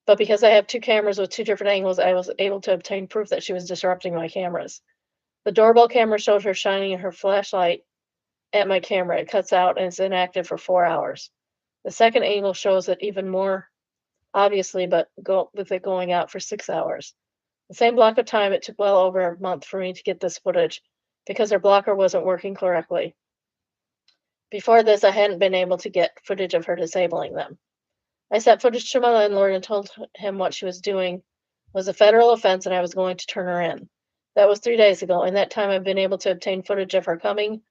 Speaker 1: But because I have two cameras with two different angles, I was able to obtain proof that she was disrupting my cameras. The doorbell camera showed her shining her flashlight at my camera. It cuts out and is inactive for 4 hours. The second angle shows it even more obviously, but with it going out for 6 hours. The same block of time, it took well over a month for me to get this footage because her blocker wasn't working correctly. Before this, I hadn't been able to get footage of her disabling them. I sent footage to my landlord and told him what she was doing was a federal offense and I was going to turn her in. That was 3 days ago. In that time, I've been able to obtain footage of her coming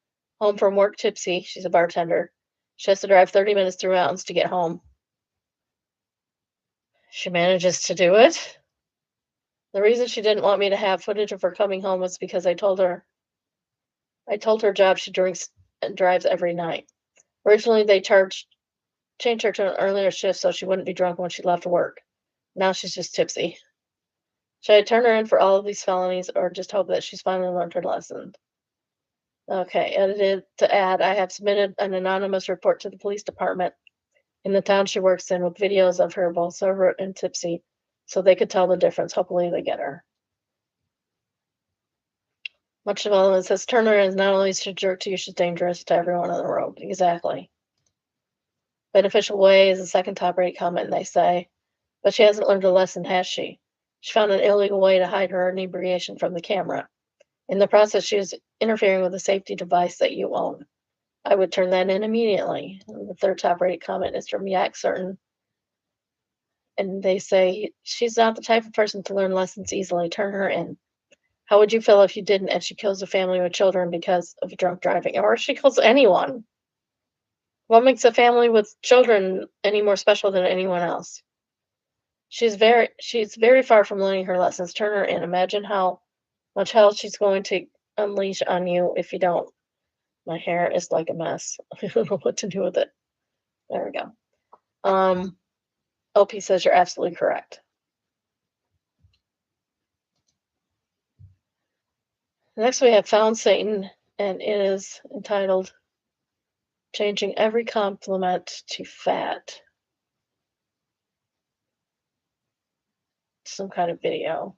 Speaker 1: home from work tipsy. She's a bartender. She has to drive 30 minutes through mountains to get home. She manages to do it. The reason she didn't want me to have footage of her coming home was because I told her job she drinks and drives every night. Originally, they changed her to an earlier shift so she wouldn't be drunk when she left work. Now she's just tipsy. Should I turn her in for all of these felonies or just hope that she's finally learned her lesson? Okay, edited to add, I have submitted an anonymous report to the police department in the town she works in with videos of her both sober and tipsy so they could tell the difference. Hopefully they get her. Much development says Turner is not only a jerk to you, she's dangerous to everyone on the road. Exactly. Beneficial way is the second top rate comment, they say. But she hasn't learned a lesson, has she? She found an illegal way to hide her inebriation from the camera. In the process, she is interfering with a safety device that you own. I would turn that in immediately. And the third top rated comment is from Yak Certain. And they say, she's not the type of person to learn lessons easily. Turn her in. How would you feel if you didn't and she kills a family with children because of drunk driving? Or if she kills anyone? What makes a family with children any more special than anyone else? She's very far from learning her lessons. Turn her in. Imagine how much hell she's going to unleash on you if you don't. My hair is like a mess. I don't know what to do with it. There we go. OP says you're absolutely correct. Next we have Found Satan, and it is entitled Changing Every Compliment to Fat. Some kind of video.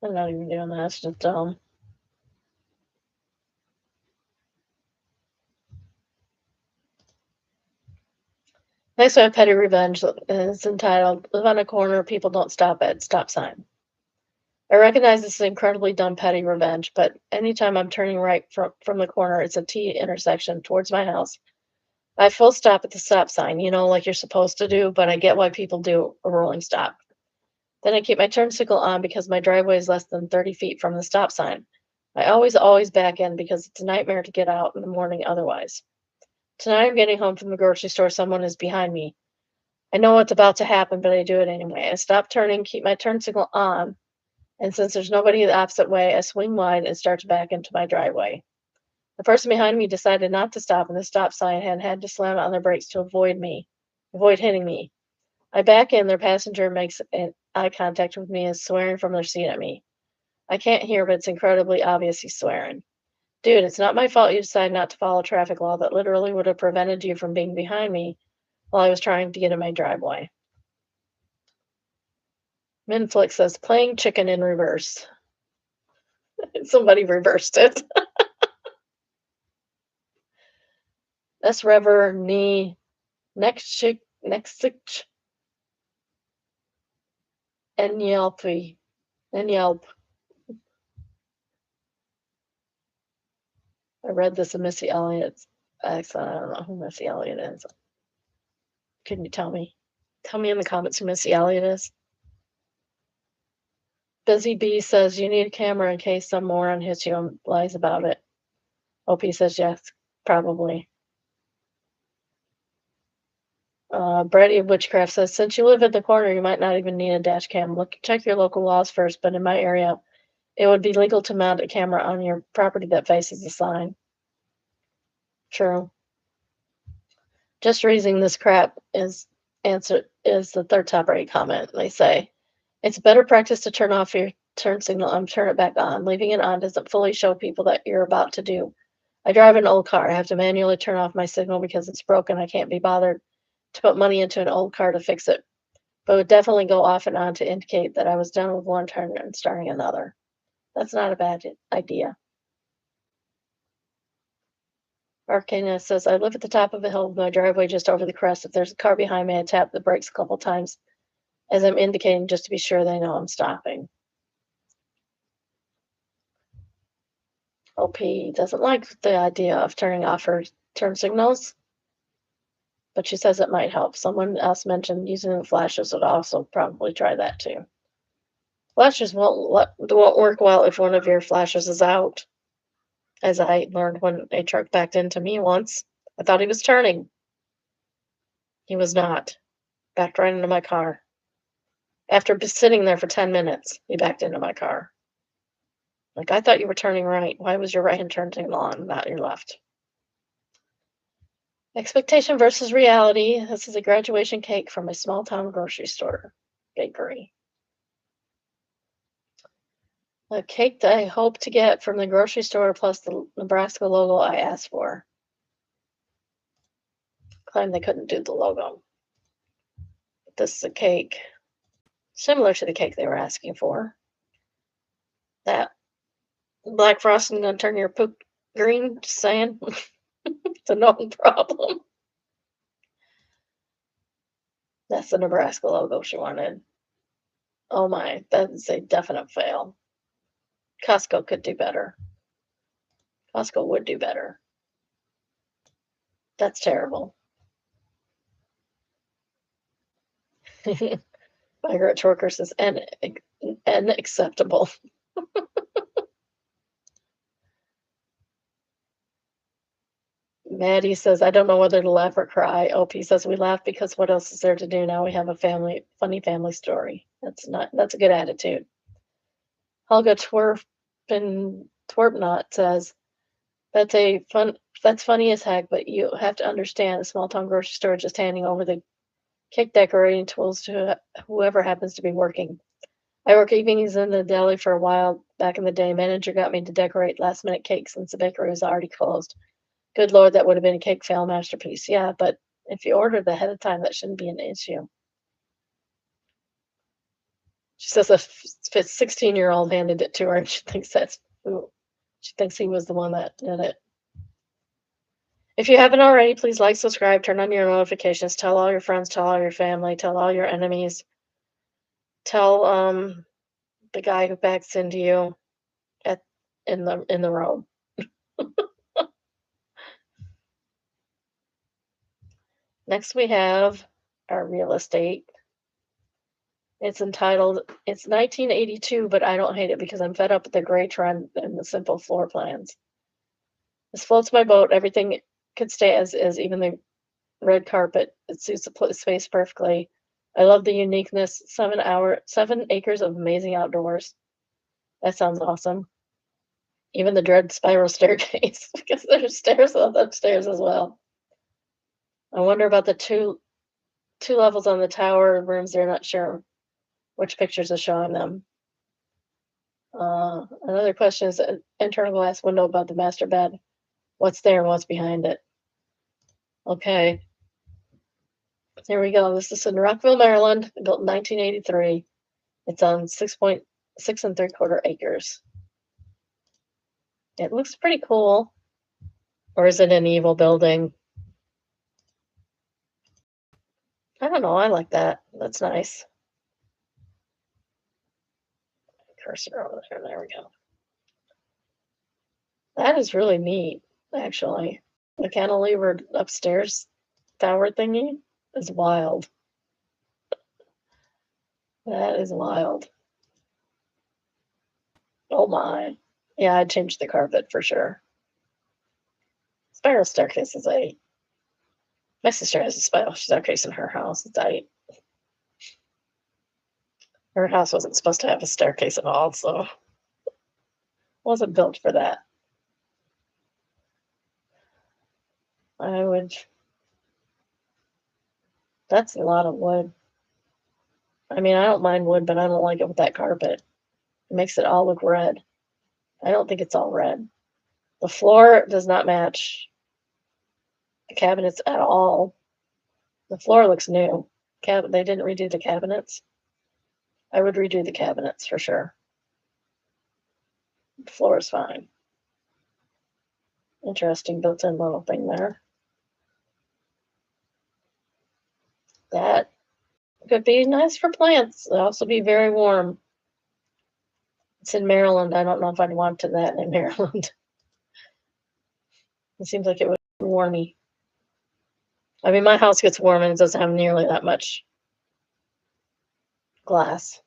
Speaker 1: I'm not even doing that. It's just dumb. Next, we have Petty Revenge. It's entitled Live on a Corner, People Don't Stop at Stop Sign. I recognize this is incredibly dumb petty revenge, but anytime I'm turning right from the corner, it's a T intersection towards my house. I full stop at the stop sign, like you're supposed to do, but I get why people do a rolling stop. Then I keep my turn signal on because my driveway is less than 30 feet from the stop sign. I always back in because it's a nightmare to get out in the morning otherwise. Tonight I'm getting home from the grocery store. Someone is behind me. I know what's about to happen, but I do it anyway. I stop turning, keep my turn signal on, and since there's nobody the opposite way, I swing wide and start to back into my driveway. The person behind me decided not to stop, and the stop sign had to slam on their brakes to avoid hitting me. I back in, their passenger makes eye contact with me and is swearing from their seat at me. I can't hear, but it's incredibly obvious he's swearing. Dude, it's not my fault you decided not to follow traffic law that literally would have prevented you from being behind me while I was trying to get in my driveway. Minflix says, playing chicken in reverse. Somebody reversed it. S. Rever Ni Nextich Enyalpi. Enyalp. I read this in Missy Elliott's accent. I don't know who Missy Elliott is. Can you tell me? Tell me in the comments who Missy Elliott is. Busy Bee says you need a camera in case some moron hits you and lies about it. OP says yes, probably. Brady Witchcraft says since you live at the corner, you might not even need a dash cam. Check your local laws first, but in my area, it would be legal to mount a camera on your property that faces the sign. True. Just raising this crap is the third top rate comment. They say it's better practice to turn off your turn signal and turn it back on. Leaving it on doesn't fully show people that you're about to do. I drive an old car. I have to manually turn off my signal because it's broken. I can't be bothered to put money into an old car to fix it. But it would definitely go off and on to indicate that I was done with one turn and starting another. That's not a bad idea. Arcana says, I live at the top of a hill with my driveway just over the crest. If there's a car behind me, I tap the brakes a couple times as I'm indicating just to be sure they know I'm stopping. OP doesn't like the idea of turning off her turn signals, but she says it might help. Someone else mentioned using the flashes would also probably try that too. Flashes won't work well if one of your flashes is out, as I learned when a truck backed into me once. I thought he was turning. He was not. Backed right into my car. After sitting there for 10 minutes, he backed into my car. Like, I thought you were turning right. Why was your right-hand turn signal on, not your left? Expectation versus reality. This is a graduation cake from a small-town grocery store bakery. A cake that I hope to get from the grocery store plus the Nebraska logo I asked for. Claimed they couldn't do the logo. But this is a cake similar to the cake they were asking for. That black frosting gonna turn your poop green, just saying. It's a known problem. That's the Nebraska logo she wanted. Oh my, that's a definite fail. Costco could do better. Costco would do better. That's terrible. Migrant workers is unacceptable. Maddie says, I don't know whether to laugh or cry. OP says, we laugh because what else is there to do now? We have a funny family story. That's a good attitude. Helga Twerpnot says, that's funny as heck, but you have to understand a small town grocery store just handing over the cake decorating tools to whoever happens to be working. I worked evenings in the deli for a while back in the day. Manager got me to decorate last minute cakes since the bakery was already closed. Good Lord, that would have been a cake fail masterpiece. Yeah, but if you ordered ahead of time, that shouldn't be an issue. She says a 16-year-old handed it to her and she thinks he was the one that did it. If you haven't already, please like, subscribe, turn on your notifications, tell all your friends, tell all your family, tell all your enemies, tell the guy who backs into you in the road. Next we have our real estate. It's entitled, it's 1982, but I don't hate it because I'm fed up with the gray trend and the simple floor plans. This floats my boat. Everything could stay as is, even the red carpet. It suits the space perfectly. I love the uniqueness. 7 acres of amazing outdoors. That sounds awesome. Even the dread spiral staircase, because there's stairs upstairs as well. I wonder about the two levels on the tower rooms. They're not sure which pictures are showing them. Another question is an internal glass window above the master bed. What's there and what's behind it? Okay. Here we go. This is in Rockville, Maryland, built in 1983. It's on 6.6 3/4 acres. It looks pretty cool. Or is it an evil building? I don't know. I like that. That's nice. Cursor over there. There we go. That is really neat, actually. The cantilever upstairs tower thingy is wild. That is wild. Oh my. Yeah, I'd change the carpet for sure. Spiral staircase is a. My sister has a spiral staircase in her house. It's a. Her house wasn't supposed to have a staircase at all, so wasn't built for that. I would. That's a lot of wood. I mean, I don't mind wood, but I don't like it with that carpet. It makes it all look red. I don't think it's all red. The floor does not match the cabinets at all. The floor looks new. They didn't redo the cabinets. I would redo the cabinets for sure. The floor is fine. Interesting built-in little thing there. That could be nice for plants. It'll also be very warm. It's in Maryland. I don't know if I'd want to that in Maryland. It seems like it would be warmy. I mean, my house gets warm and it doesn't have nearly that much glass.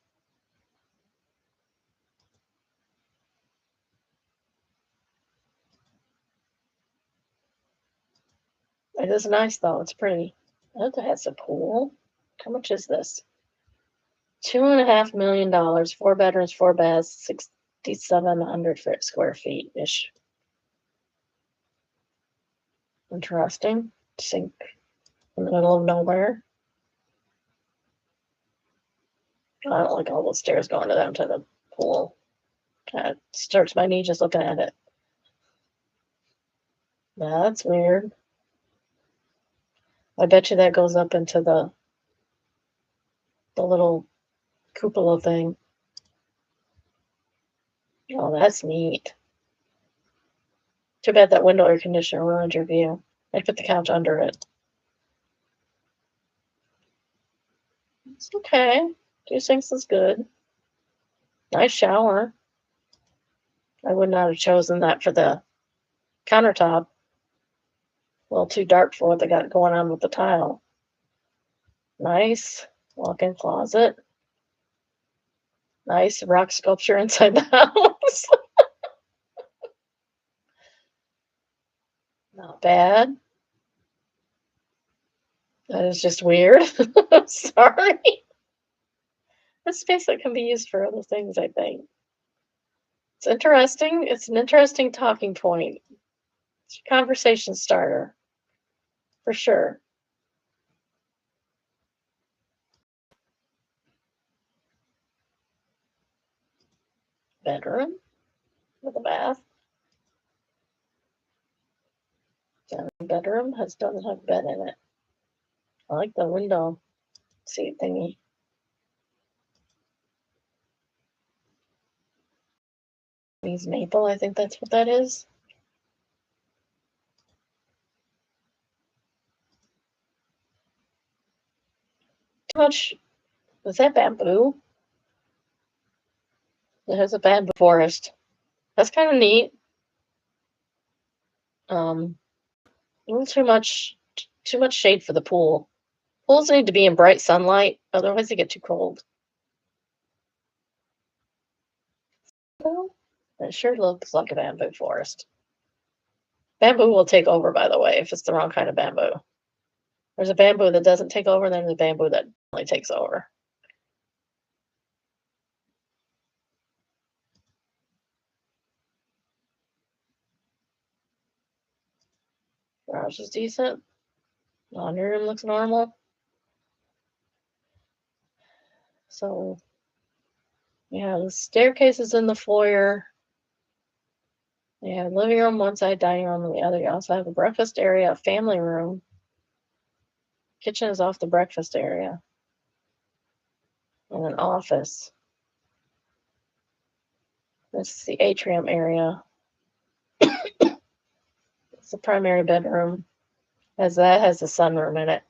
Speaker 1: It is nice though. It's pretty. It has a pool. How much is this? $2.5 million, 4 bedrooms, 4 baths, 6,700 square feet ish. Interesting. Sink in the middle of nowhere. I don't like all those stairs going to them to the pool. Kind of starts my knee just looking at it. That's weird. I bet you that goes up into the little cupola thing. Oh, that's neat. Too bad that window air conditioner ruined your view. I'd put the couch under it. It's okay. 2 sinks is good. Nice shower. I would not have chosen that for the countertop. A little too dark for what they got going on with the tile. Nice walk-in closet. Nice rock sculpture inside the house. Not bad. That is just weird. I'm sorry. This space that can be used for other things, I think. It's interesting. It's an interesting talking point. It's a conversation starter. For sure. Bedroom with a bath. Bedroom doesn't have a bed in it. I like the window seat thingy. These maple, I think that's what that is. Too much. Is that bamboo? It has a bamboo forest. That's kind of neat. A little too much shade for the pool. Pools need to be in bright sunlight, otherwise they get too cold. Well, it sure looks like a bamboo forest. Bamboo will take over, by the way, if it's the wrong kind of bamboo. There's a bamboo that doesn't take over, and then there's a bamboo that only takes over. Garage is decent. Laundry room looks normal. So, yeah, the staircase is in the foyer. You have living room one side, dining room on the other. You also have a breakfast area, a family room. Kitchen is off the breakfast area. And an office. This is the atrium area. It's the primary bedroom. That has a sunroom in it.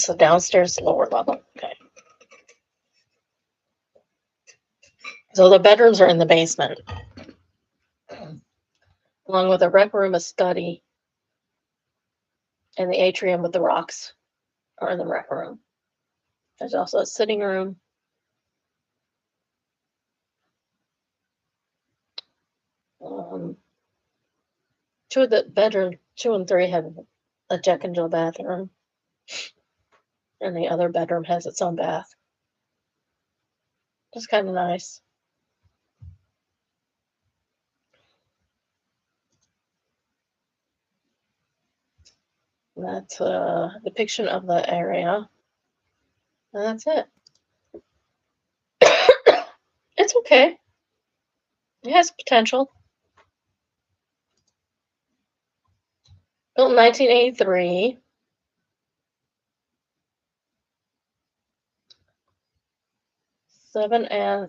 Speaker 1: So downstairs, lower level. Okay. So the bedrooms are in the basement, along with a rec room, a study, and the atrium with the rocks are in the rec room. There's also a sitting room. Two of the bedroom, 2 and 3 have a Jack and Jill bathroom, and the other bedroom has its own bath. It's kind of nice. And that's a depiction of the area, and that's it. It's okay. It has potential. Built in 1983. 7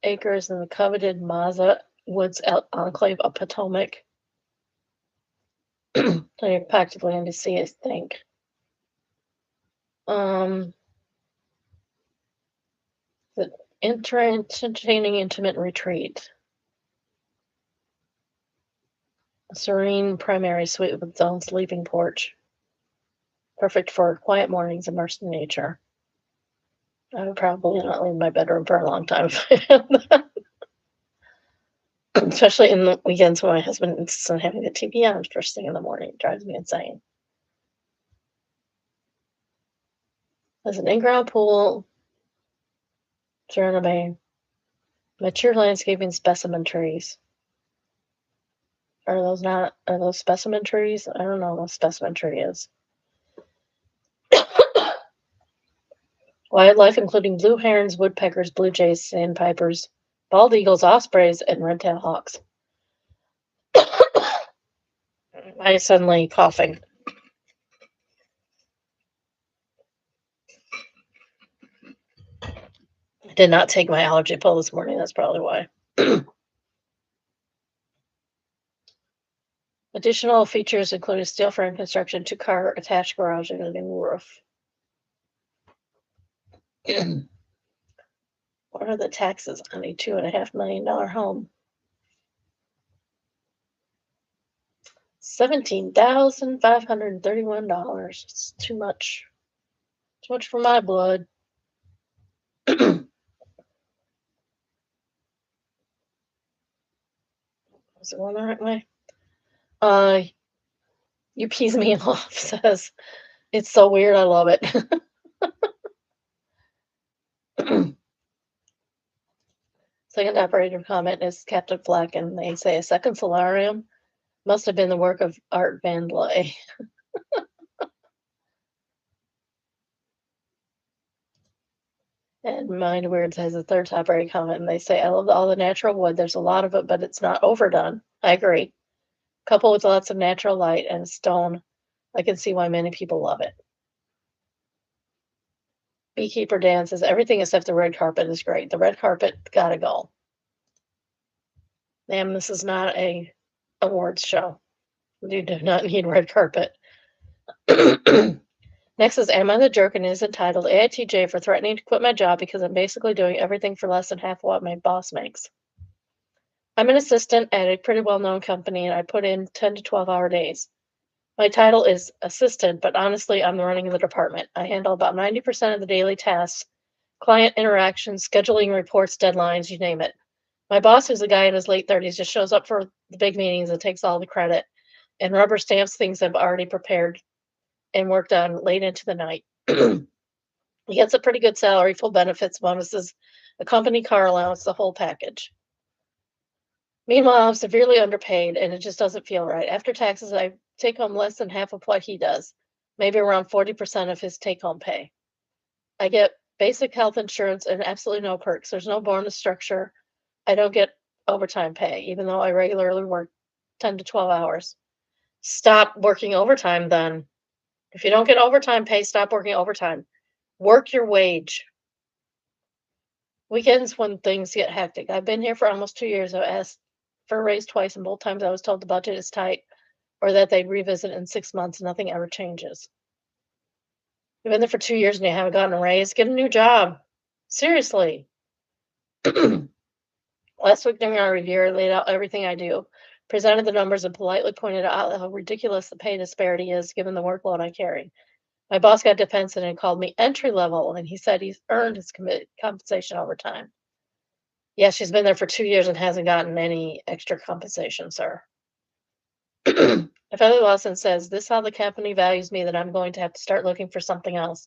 Speaker 1: acres in the coveted Mazza Woods enclave of Potomac. Plenty of packed land to see, I think. The entertaining intimate retreat. A serene primary suite with its own sleeping porch. Perfect for quiet mornings immersed in nature. I would probably not leave my bedroom for a long time. Especially in the weekends when my husband insists on having the TV on first thing in the morning. It drives me insane. There's an in-ground pool, surrounded by mature landscaping specimen trees. Are those specimen trees? I don't know what a specimen tree is. Wildlife including blue herons, woodpeckers, blue jays, sandpipers, bald eagles, ospreys, and red-tailed hawks. I suddenly coughing. I did not take my allergy pill this morning. That's probably why. Additional features include a steel frame construction, 2-car attached garage, and a new roof. What are the taxes on a $2.5 million home? $17,531. It's too much. Too much for my blood. Was it going the right way? You pees me off, says. It's so weird, I love it. Second operator comment is Captain Fleck, and they say a second solarium must have been the work of Art Van Lay. And Mind Weirds has a third operator comment, and they say, I love all the natural wood. There's a lot of it, but it's not overdone. I agree. Coupled with lots of natural light and stone, I can see why many people love it. Beekeeper Dan says everything except the red carpet is great. The red carpet gotta go. Ma'am, this is not a awards show. You do not need red carpet. Next is Am I the Jerk, and is entitled AITJ for threatening to quit my job because I'm basically doing everything for less than half what my boss makes. I'm an assistant at a pretty well-known company, and I put in 10 to 12-hour days. My title is assistant, but honestly, I'm running the department. I handle about 90% of the daily tasks, client interactions, scheduling reports, deadlines, you name it. My boss, who's a guy in his late 30s, just shows up for the big meetings and takes all the credit and rubber stamps things I've already prepared and worked on late into the night. He gets a pretty good salary, full benefits, bonuses, a company car allowance, the whole package. Meanwhile, I'm severely underpaid, and it just doesn't feel right. After taxes, I take home less than half of what he does, maybe around 40% of his take-home pay. I get basic health insurance and absolutely no perks. There's no bonus structure. I don't get overtime pay, even though I regularly work 10 to 12 hours. Stop working overtime then. If you don't get overtime pay, stop working overtime. Work your wage. Weekends when things get hectic. I've been here for almost 2 years. I've asked for a raise twice, and both times I was told the budget is tight or that they'd revisit in 6 months. Nothing ever changes. You've been there for 2 years and you haven't gotten a raise. Get a new job. Seriously. Last week during our review, I laid out everything I do, presented the numbers, and politely pointed out how ridiculous the pay disparity is given the workload I carry. My boss got defensive and called me entry level, and he said he's earned his compensation over time. Yeah, she's been there for 2 years and hasn't gotten any extra compensation, sir. If Ellie Lawson says, "This is how the company values me, then I'm going to have to start looking for something else.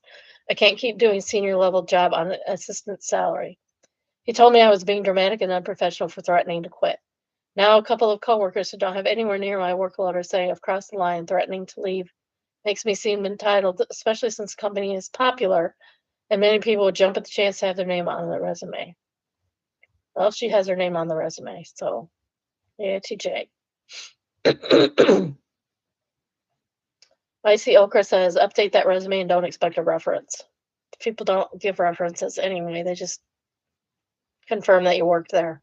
Speaker 1: I can't keep doing senior level job on an assistant salary." He told me I was being dramatic and unprofessional for threatening to quit. Now a couple of coworkers who don't have anywhere near my workload are saying I've crossed the line, threatening to leave. Makes me seem entitled, especially since the company is popular and many people would jump at the chance to have their name on their resume. Well, she has her name on the resume, so yeah, TJ. Icy Okra says, update that resume and don't expect a reference. People don't give references anyway. They just confirm that you worked there.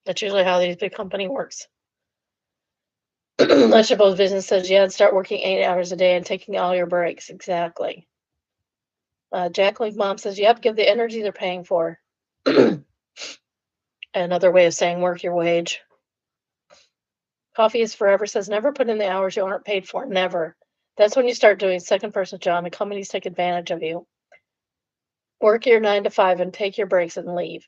Speaker 1: That's usually how these big company works. Lunchables business says, yeah, and start working 8 hours a day and taking all your breaks. Exactly. Jacqueline's mom says, yep, give the energy they're paying for. Another way of saying work your wage. Coffee is Forever says, never put in the hours you aren't paid for. Never. That's when you start doing second person job and companies take advantage of you. Work your 9 to 5 and take your breaks and leave.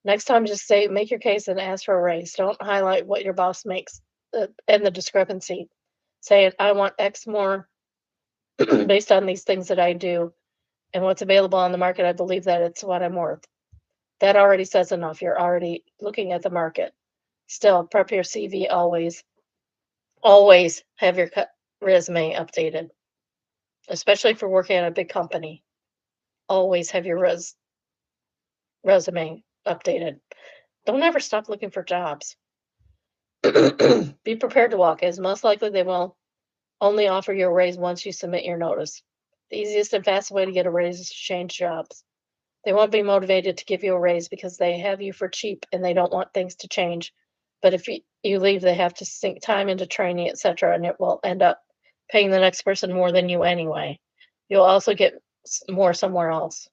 Speaker 1: Next time, just say, make your case and ask for a raise. Don't highlight what your boss makes and the discrepancy. Say, I want X more based on these things that I do and what's available on the market. I believe that it's what I'm worth. That already says enough. You're already looking at the market. Still, prep your CV always. Always have your resume updated, especially if you're working at a big company. Always have your resume updated. Don't ever stop looking for jobs. Be prepared to walk, as most likely they will only offer you a raise once you submit your notice. The easiest and fastest way to get a raise is to change jobs. They won't be motivated to give you a raise because they have you for cheap and they don't want things to change. But if you leave, they have to sink time into training, etc., and it will end up paying the next person more than you anyway. You'll also get more somewhere else.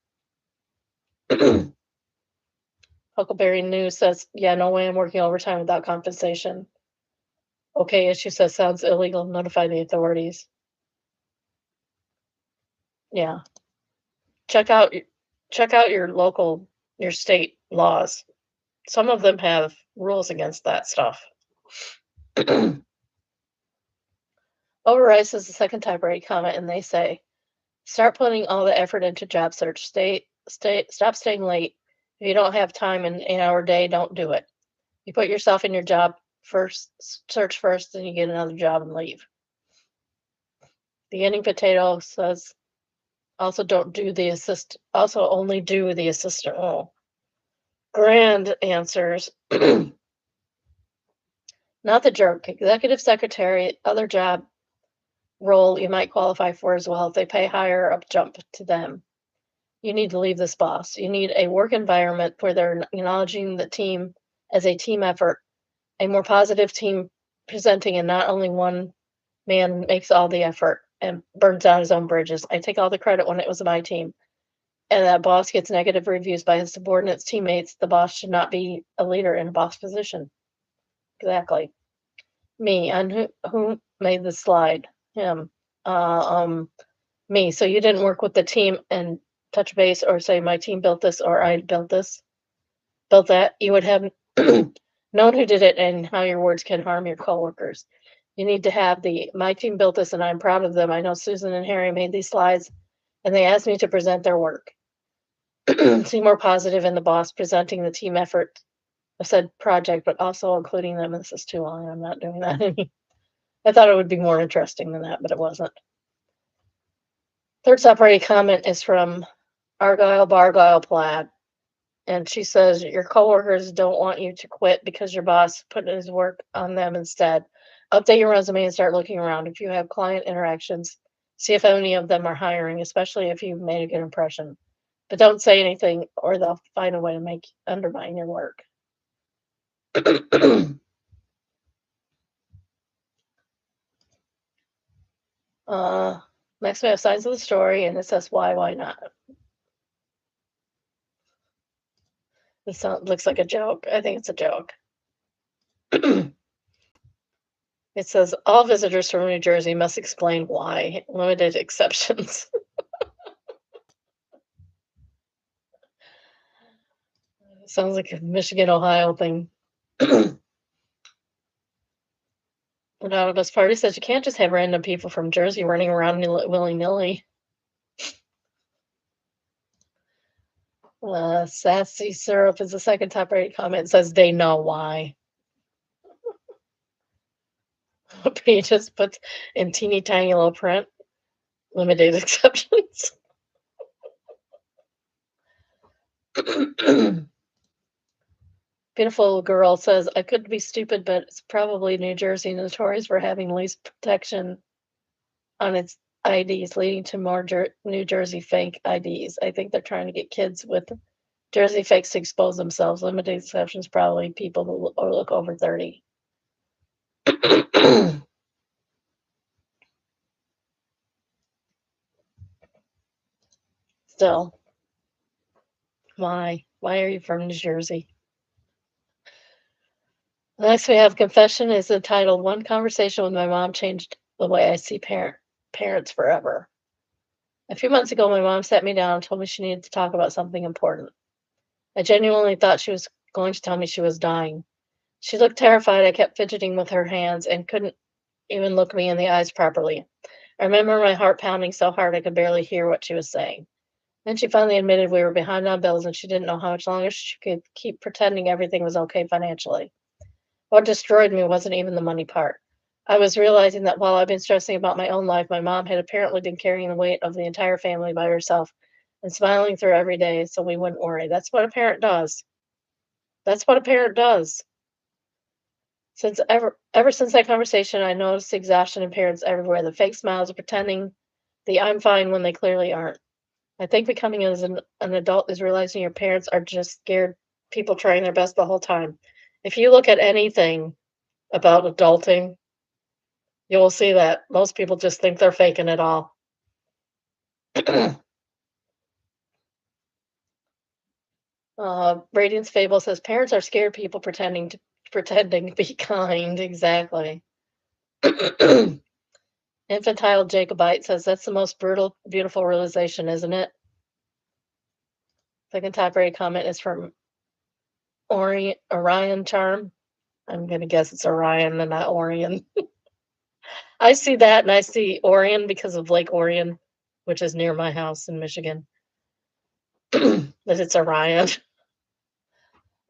Speaker 1: Huckleberry News says, yeah, no way I'm working overtime without compensation. Okay, issue says, sounds illegal. Notify the authorities. Yeah. Check out your state laws. Some of them have rules against that stuff. Overrice is the second type rate comment, and they say, start putting all the effort into job search. Stop staying late. If you don't have time in an 8-hour day, don't do it. You put yourself in your job first, search first, then you get another job and leave. Beginning Potato says, also don't do the assist. Also only do the assistant role. Grand answers. Not the jerk. Executive secretary, other job role you might qualify for as well. If they pay higher, up jump to them. You need to leave this boss. You need a work environment where they're acknowledging the team as a team effort, a more positive team presenting, and not only one man makes all the effort and burns down his own bridges. I take all the credit when it was my team. And that boss gets negative reviews by his subordinates, teammates. The boss should not be a leader in a boss position. Exactly. Me. And who made the slide? Him. Me. So you didn't work with the team and touch base or say my team built this or I built that. You would have known who did it and how your words can harm your coworkers. You need to have my team built this and I'm proud of them. I know Susan and Harry made these slides and they asked me to present their work. Seem more positive in the boss presenting the team effort of said project, but also including them. This is too long. I'm not doing that. I thought it would be more interesting than that, but it wasn't. Third separated comment is from Argyle Bargyle Plaid. And she says, your coworkers don't want you to quit because your boss put his work on them instead. Update your resume and start looking around. If you have client interactions, see if any of them are hiring, especially if you've made a good impression. But don't say anything or they'll find a way to undermine your work. Next, we have sides of the story, and it says why not. This looks like a joke. I think it's a joke. It says all visitors from New Jersey must explain why. Limited exceptions. Sounds like a Michigan, Ohio thing. Anonymous Party says you can't just have random people from Jersey running around willy-nilly. Sassy Syrup is the second top rated comment. It says they know why. He just puts in teeny tiny little print. Limited exceptions. Beautiful girl says, I could be stupid, but it's probably New Jersey notorious for having least protection on its IDs, leading to more New Jersey fake IDs. I think they're trying to get kids with Jersey fakes to expose themselves. Limited exceptions, probably people who look over 30. Still, why? Why are you from New Jersey? Next, we have confession is entitled "One Conversation with My Mom Changed the Way I See Parents Forever." A few months ago, my mom sat me down and told me she needed to talk about something important. I genuinely thought she was going to tell me she was dying. She looked terrified. I kept fidgeting with her hands and couldn't even look me in the eyes properly. I remember my heart pounding so hard I could barely hear what she was saying. Then she finally admitted we were behind on bills and she didn't know how much longer she could keep pretending everything was okay financially. What destroyed me wasn't even the money part. I was realizing that while I've been stressing about my own life, my mom had apparently been carrying the weight of the entire family by herself and smiling through every day so we wouldn't worry. That's what a parent does. That's what a parent does. Ever since that conversation, I noticed the exhaustion in parents everywhere. The fake smiles of pretending the I'm fine when they clearly aren't. I think becoming as an adult is realizing your parents are just scared people trying their best the whole time. If you look at anything about adulting, you will see that most people just think they're faking it all. Radiance Fable says parents are scared people pretending to be kind. Exactly. Infantile Jacobite says that's the most brutal, beautiful realization, isn't it? Second top rated comment is from Orion Charm. I'm gonna guess it's Orion and not Orion. I see that and I see Orion because of Lake Orion, which is near my house in Michigan. But it's Orion.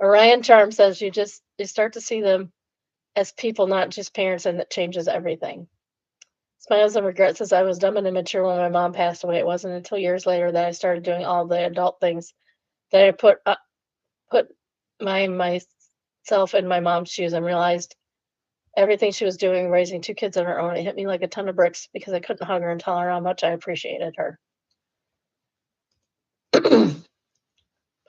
Speaker 1: Orion Charm says you start to see them as people, not just parents, and that changes everything. Smiles and Regret says I was dumb and immature when my mom passed away. It wasn't until years later that I started doing all the adult things that I put myself in my mom's shoes and realized everything she was doing, raising two kids on her own. It hit me like a ton of bricks because I couldn't hug her and tell her how much I appreciated her.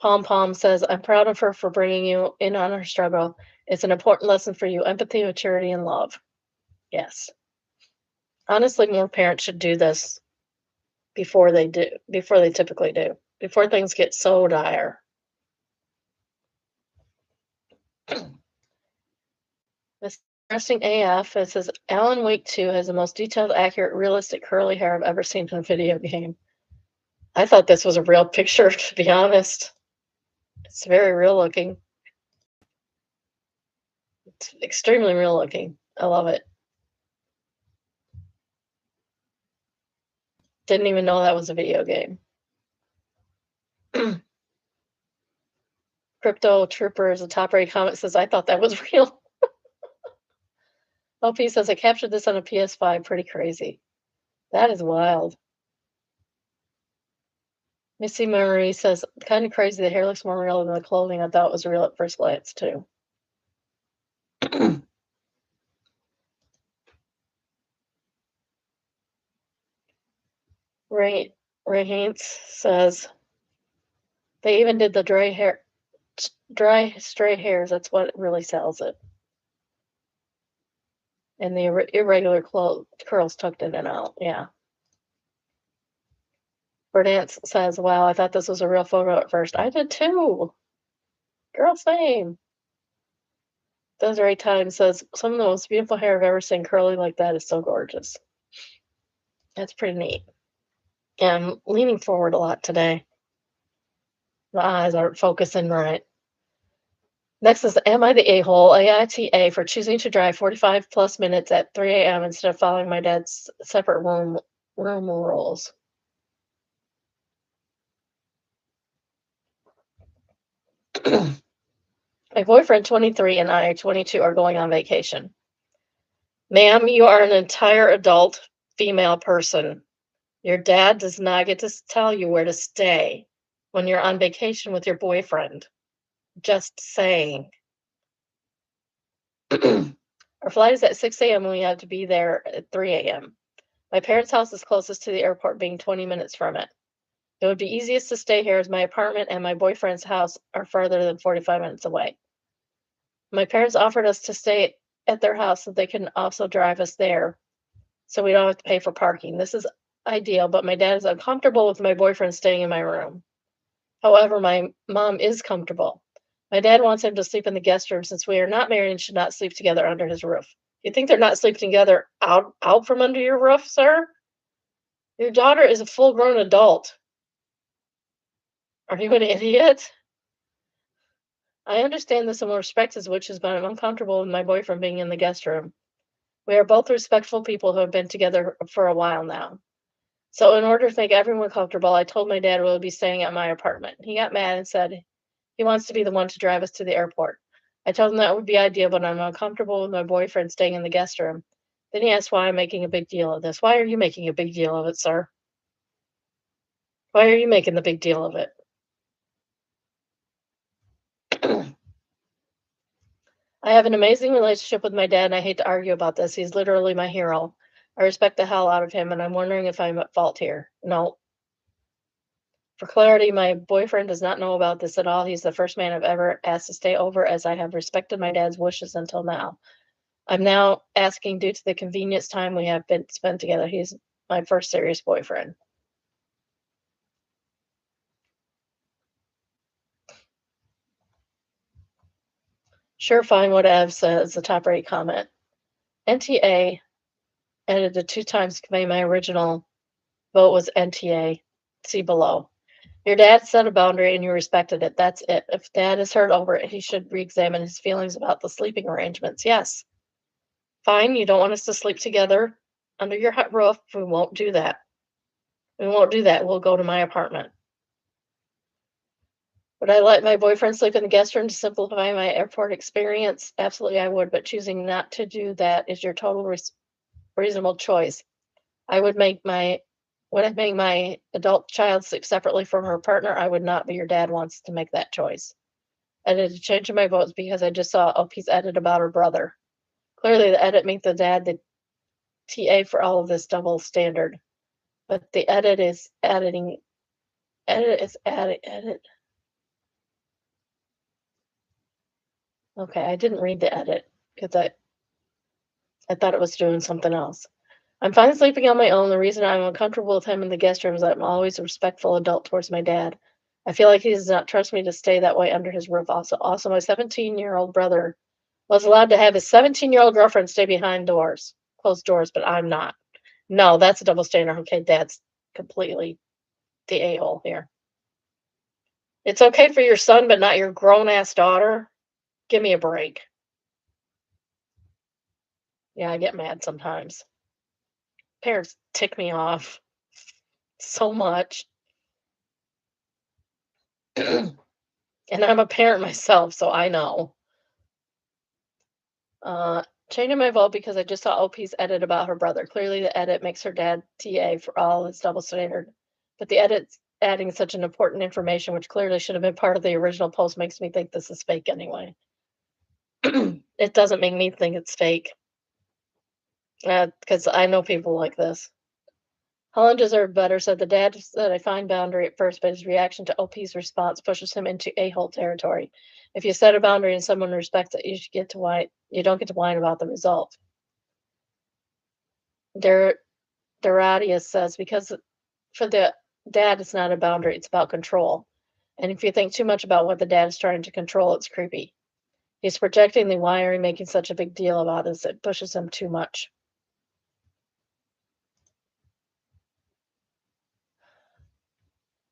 Speaker 1: Pom Pom says, I'm proud of her for bringing you in on her struggle. It's an important lesson for you, empathy, maturity, and love. Yes. Honestly, more parents should do this before they typically do, before things get so dire. This interesting AF. It says Alan Wake 2 has the most detailed, accurate, realistic curly hair I've ever seen in a video game. I thought this was a real picture, to be honest. It's very real looking. It's extremely real looking. I love it. Didn't even know that was a video game. Crypto Trooper is a top rated comment, says, I thought that was real. LP says, I captured this on a PS5. Pretty crazy. That is wild. Missy Marie says, kind of crazy. The hair looks more real than the clothing. I thought was real at first glance, too. Ray Haynes says, they even did the dry stray hairs. That's what really sells it. And the irregular curls tucked in and out. Yeah. Berdance says, wow, I thought this was a real photo at first. I did too. Girl, same. Desiree Time says, some of the most beautiful hair I've ever seen curly like that is so gorgeous. That's pretty neat. Yeah, I'm leaning forward a lot today. The eyes aren't focusing right. Next is, am I the a-hole, AITA, for choosing to drive 45 plus minutes at 3 a.m. instead of following my dad's separate room rules? My boyfriend, 23, and I, 22, are going on vacation. Ma'am, you are an entire adult female person. Your dad does not get to tell you where to stay when you're on vacation with your boyfriend. Just saying. Our flight is at 6 a.m. and we have to be there at 3 a.m. My parents' house is closest to the airport, being 20 minutes from it. It would be easiest to stay here as my apartment and my boyfriend's house are further than 45 minutes away. My parents offered us to stay at their house so they can also drive us there so we don't have to pay for parking. This is ideal, but my dad is uncomfortable with my boyfriend staying in my room. However, my mom is comfortable. My dad wants him to sleep in the guest room since we are not married and should not sleep together under his roof. You think they're not sleeping together out from under your roof, sir? Your daughter is a full-grown adult. Are you an idiot? I understand this and will respect his wishes, but I'm uncomfortable with my boyfriend being in the guest room. We are both respectful people who have been together for a while now. So in order to make everyone comfortable, I told my dad we'll be staying at my apartment. He got mad and said he wants to be the one to drive us to the airport. I told him that would be ideal, but I'm uncomfortable with my boyfriend staying in the guest room. Then he asked why I'm making a big deal of this. Why are you making a big deal of it, sir? Why are you making the big deal of it? I have an amazing relationship with my dad, and I hate to argue about this. He's literally my hero. I respect the hell out of him, and I'm wondering if I'm at fault here. No. For clarity, my boyfriend does not know about this at all. He's the first man I've ever asked to stay over, as I have respected my dad's wishes until now. I'm now asking due to the convenience time we have been spent together. He's my first serious boyfriend. Sure, fine, whatever, says the top rate comment. NTA edited 2 times to convey my original vote was NTA. See below. Your dad set a boundary and you respected it. That's it. If dad is hurt over it, he should re-examine his feelings about the sleeping arrangements. Yes. Fine, you don't want us to sleep together under your hot roof. We won't do that. We won't do that. We'll go to my apartment. Would I let my boyfriend sleep in the guest room to simplify my airport experience? Absolutely, I would, but choosing not to do that is your total reasonable choice. I would make my Would I make my adult child sleep separately from her partner? I would not, but your dad wants to make that choice. I did a change in my votes because I just saw OP's edit about her brother. Clearly, the edit makes the dad the TA for all of this double standard. But the edit is editing. Edit is adding. Edit. Okay, I didn't read the edit because I thought it was doing something else. I'm fine sleeping on my own. The reason I'm uncomfortable with him in the guest room is that I'm always a respectful adult towards my dad. I feel like he does not trust me to stay that way under his roof. Also, my 17-year-old brother was allowed to have his 17-year-old girlfriend stay behind closed doors, but I'm not. No, that's a double standard. Okay, dad's completely the a-hole here. It's okay for your son, but not your grown-ass daughter? Give me a break. Yeah, I get mad sometimes. Parents tick me off so much. And I'm a parent myself, so I know. Uh, Changing my vote because I just saw OP's edit about her brother. Clearly, the edit makes her dad TA for all its double standard. But the edit's adding such an important information, which clearly should have been part of the original post, makes me think this is fake anyway. It doesn't make me think it's fake. Because I know people like this. Holland deserved better, said the dad said a fine boundary at first, but his reaction to OP's response pushes him into a-hole territory. If you set a boundary and someone respects it, you don't get to whine about the result. Doradius says, because for the dad, it's not a boundary, it's about control. And if you think too much about what the dad is trying to control, it's creepy. He's projecting the why are you making such a big deal about this? It pushes him too much.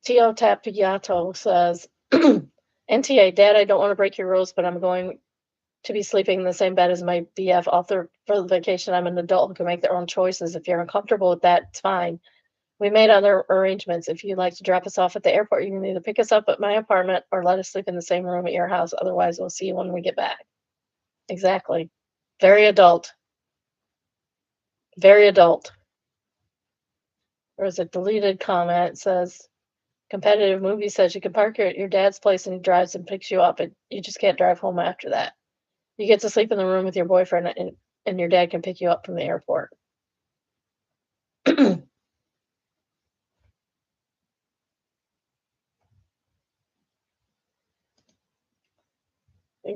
Speaker 1: Tio Tapiato says, NTA, Dad, I don't want to break your rules, but I'm going to be sleeping in the same bed as my BF all through for the vacation. I'm an adult who can make their own choices. If you're uncomfortable with that, it's fine. We made other arrangements. If you'd like to drop us off at the airport, you can either pick us up at my apartment or let us sleep in the same room at your house. Otherwise, we'll see you when we get back. Exactly. Very adult. Very adult. There's a deleted comment. It says, competitive movie says you can park at your dad's place and he drives and picks you up, and you just can't drive home after that. You get to sleep in the room with your boyfriend, and your dad can pick you up from the airport.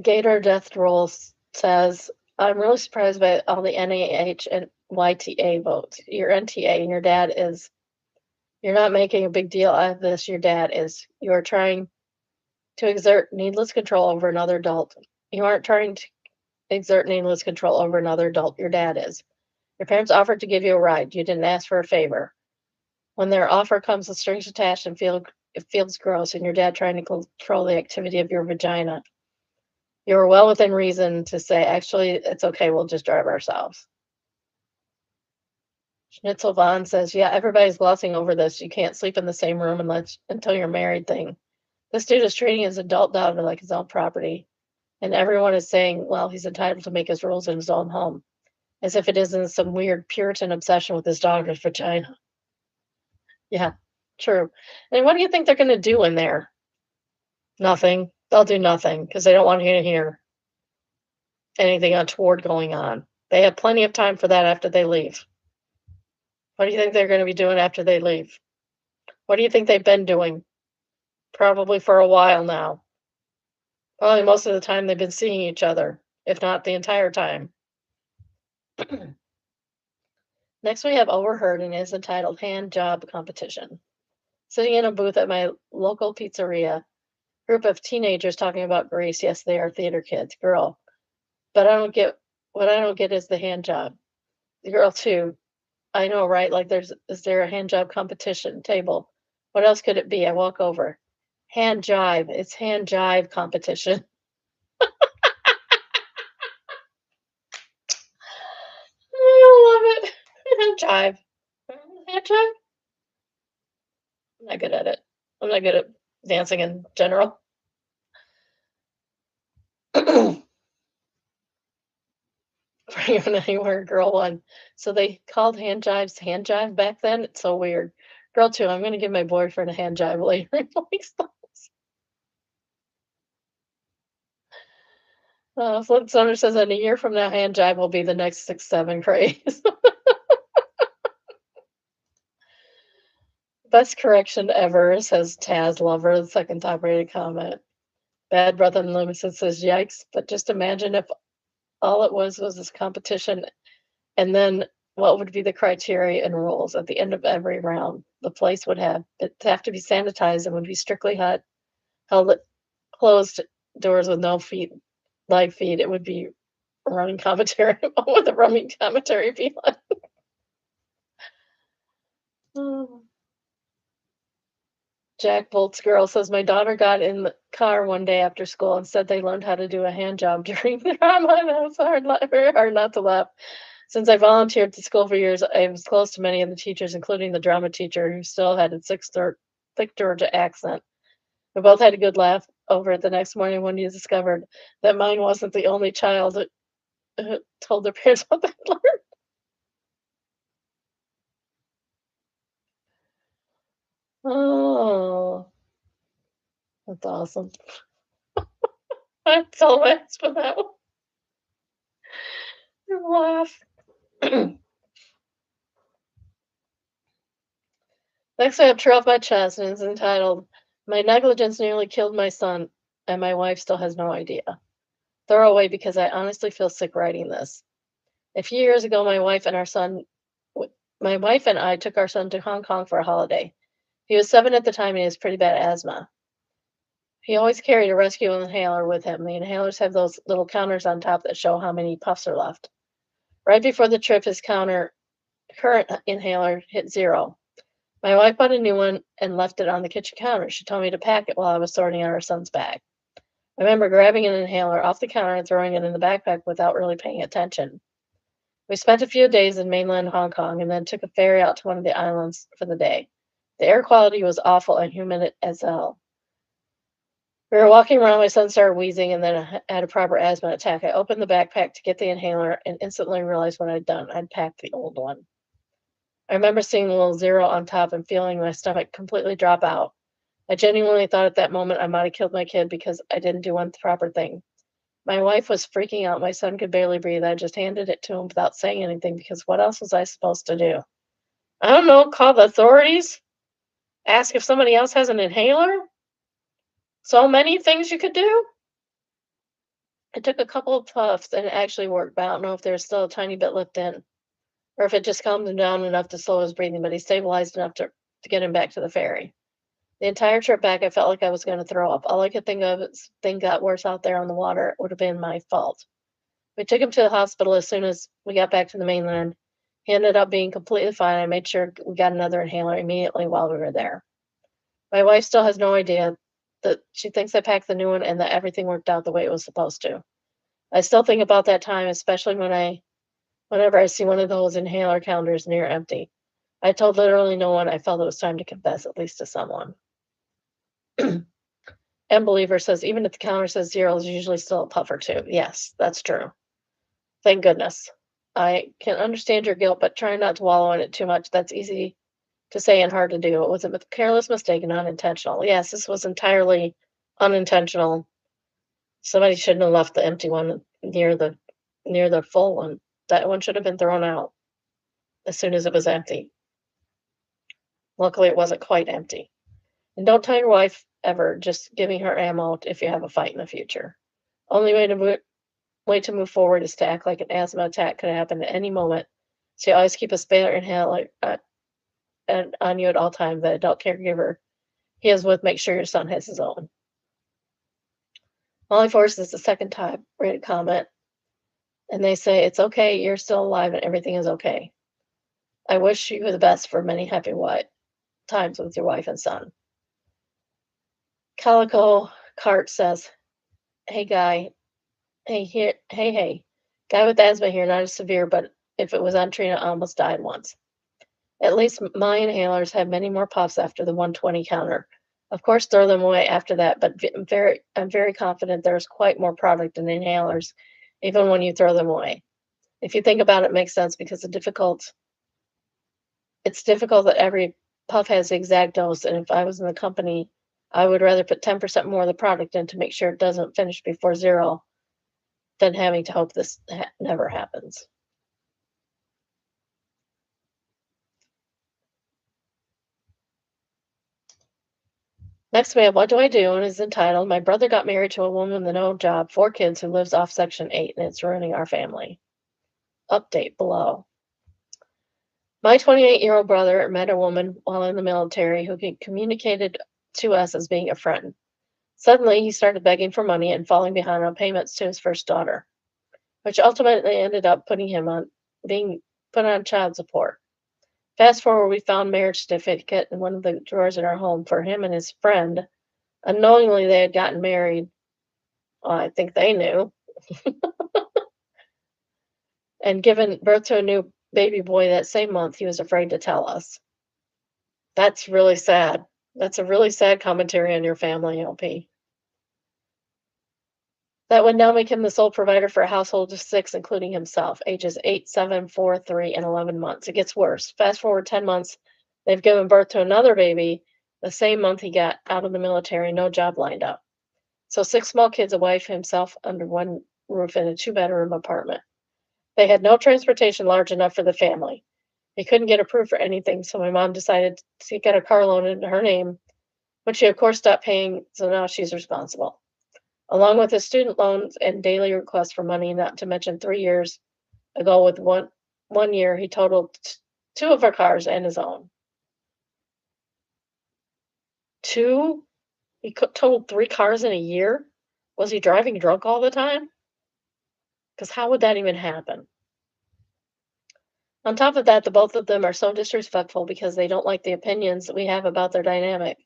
Speaker 1: Gator Death Rolls says, I'm really surprised by all the NAH and YTA votes. Your NTA and your dad is, you're not making a big deal out of this. Your dad is. You are trying to exert needless control over another adult. You aren't trying to exert needless control over another adult. Your dad is. Your parents offered to give you a ride. You didn't ask for a favor. When their offer comes with strings attached and it feels gross, and your dad trying to control the activity of your vagina, you're well within reason to say, actually, it's okay, we'll just drive ourselves. Schnitzel Vaughn says, yeah, everybody's glossing over this. You can't sleep in the same room until you're married thing. This dude is treating his adult daughter like his own property. And everyone is saying, well, he's entitled to make his rules in his own home, as if it isn't some weird Puritan obsession with his daughter's vagina. Yeah, true. And what do you think they're going to do in there? Nothing. They'll do nothing because they don't want you to hear anything untoward going on. They have plenty of time for that after they leave. What do you think they're going to be doing after they leave? What do you think they've been doing? Probably for a while now. Probably most of the time they've been seeing each other, if not the entire time. Next, we have Overheard and is entitled Hand Job Competition. Sitting in a booth at my local pizzeria, group of teenagers talking about Grace. Yes, they are theater kids. Girl. But what I don't get is the hand job. The girl too. I know, right? Like is there a hand job competition table? What else could it be? I walk over. Hand jive. It's hand jive competition. I love it. Hand jive. Hand jive? I'm not good at it. I'm not good at dancing in general. For even anywhere, girl one. So they called hand jives hand jive back then. It's so weird. Girl two, I'm gonna give my boyfriend a hand jive later. Flip Summer says in a year from now, hand jive will be the next 6-7 craze. Best correction ever, says Taz Lover, the second top rated comment. Bad Breath Unlimited says, yikes, but just imagine if all it was this competition, and then what would be the criteria and rules at the end of every round? The place would have to be sanitized and would be strictly held at closed doors with no live feed. It would be running commentary. What would the running commentary be like? Oh. Jack Bolt's girl says, my daughter got in the car one day after school and said they learned how to do a hand job during the drama. And it was very hard not to laugh. Since I volunteered to school for years, I was close to many of the teachers, including the drama teacher, who still had a thick Georgia accent. We both had a good laugh over it the next morning when you discovered that mine wasn't the only child that told their parents what they learned. Oh, that's awesome. I told my husband that one. Laugh. Next, I have True Off My Chest, and it's entitled, My Negligence Nearly Killed My Son, and My Wife Still Has No Idea. Throw away because I honestly feel sick writing this. A few years ago, my wife and I took our son to Hong Kong for a holiday. He was 7 at the time and he has pretty bad asthma. He always carried a rescue inhaler with him. The inhalers have those little counters on top that show how many puffs are left. Right before the trip, his current inhaler hit 0. My wife bought a new one and left it on the kitchen counter. She told me to pack it while I was sorting out our son's bag. I remember grabbing an inhaler off the counter and throwing it in the backpack without really paying attention. We spent a few days in mainland Hong Kong and then took a ferry out to one of the islands for the day. The air quality was awful and humid as hell. We were walking around, my son started wheezing and then had a proper asthma attack. I opened the backpack to get the inhaler and instantly realized what I'd done. I'd packed the old one. I remember seeing the little 0 on top and feeling my stomach completely drop out. I genuinely thought at that moment I might have killed my kid because I didn't do one proper thing. My wife was freaking out. My son could barely breathe. I just handed it to him without saying anything because what else was I supposed to do? I don't know, call the authorities? Ask if somebody else has an inhaler? So many things you could do? I took a couple of puffs and it actually worked, but I don't know if there's still a tiny bit left in or if it just calmed him down enough to slow his breathing, but he stabilized enough to get him back to the ferry. The entire trip back, I felt like I was going to throw up. All I could think of is things got worse out there on the water. It would have been my fault. We took him to the hospital as soon as we got back to the mainland. He ended up being completely fine. I made sure we got another inhaler immediately while we were there. My wife still has no idea that she thinks I packed the new one and that everything worked out the way it was supposed to. I still think about that time, especially whenever I see one of those inhaler counters near empty. I told literally no one. I felt it was time to confess, at least to someone. M Believer says, even if the counter says 0, there's usually still a puff or two. Yes, that's true. Thank goodness. I can understand your guilt, but try not to wallow in it too much. That's easy to say and hard to do. It was a careless mistake and unintentional. Yes, this was entirely unintentional. Somebody shouldn't have left the empty one near the full one. That one should have been thrown out as soon as it was empty. Luckily, it wasn't quite empty. And don't tell your wife ever, just giving her ammo if you have a fight in the future. Only way to move forward is to act like an asthma attack could happen at any moment. So you always keep a spare inhaler on you at all times. The adult caregiver he is with, make sure your son has his own. Molly Force is the second time rated comment, and they say, it's okay, you're still alive and everything is okay. I wish you the best for many happy times with your wife and son. Calico Cart says, hey guy, hey, guy with asthma here, not as severe, but if it was on Trina, I almost died once. At least my inhalers have many more puffs after the 120 counter. Of course, throw them away after that, but I'm very confident there's quite more product in inhalers, even when you throw them away. If you think about it, it makes sense because it's difficult that every puff has the exact dose, and if I was in the company, I would rather put 10% more of the product in to make sure it doesn't finish before 0 than having to hope this never happens. Next we have What Do I Do? And is entitled, My Brother Got Married to a Woman with no job, 4 kids, who lives off Section 8, and it's ruining our family. Update below. My 28-year-old brother met a woman while in the military who communicated to us as being a friend. Suddenly, he started begging for money and falling behind on payments to his first daughter, which ultimately ended up being put on child support. Fast forward, we found marriage certificate in one of the drawers in our home for him and his friend. Unknowingly, they had gotten married. Well, I think they knew. And given birth to a new baby boy that same month, he was afraid to tell us. That's really sad. That's a really sad commentary on your family, LP. That would now make him the sole provider for a household of 6, including himself, ages 8, 7, 4, 3, and 11 months. It gets worse. Fast forward 10 months, they've given birth to another baby the same month he got out of the military, no job lined up. So 6 small kids, a wife, himself under one roof in a 2-bedroom apartment. They had no transportation large enough for the family. He couldn't get approved for anything, so my mom decided to get a car loan in her name, which she, of course, stopped paying, so now she's responsible. Along with his student loans and daily requests for money, not to mention 3 years ago with one year, he totaled 2 of our cars and his own. 2? He totaled 3 cars in a year? Was he driving drunk all the time? Because how would that even happen? On top of that, the both of them are so disrespectful because they don't like the opinions that we have about their dynamic.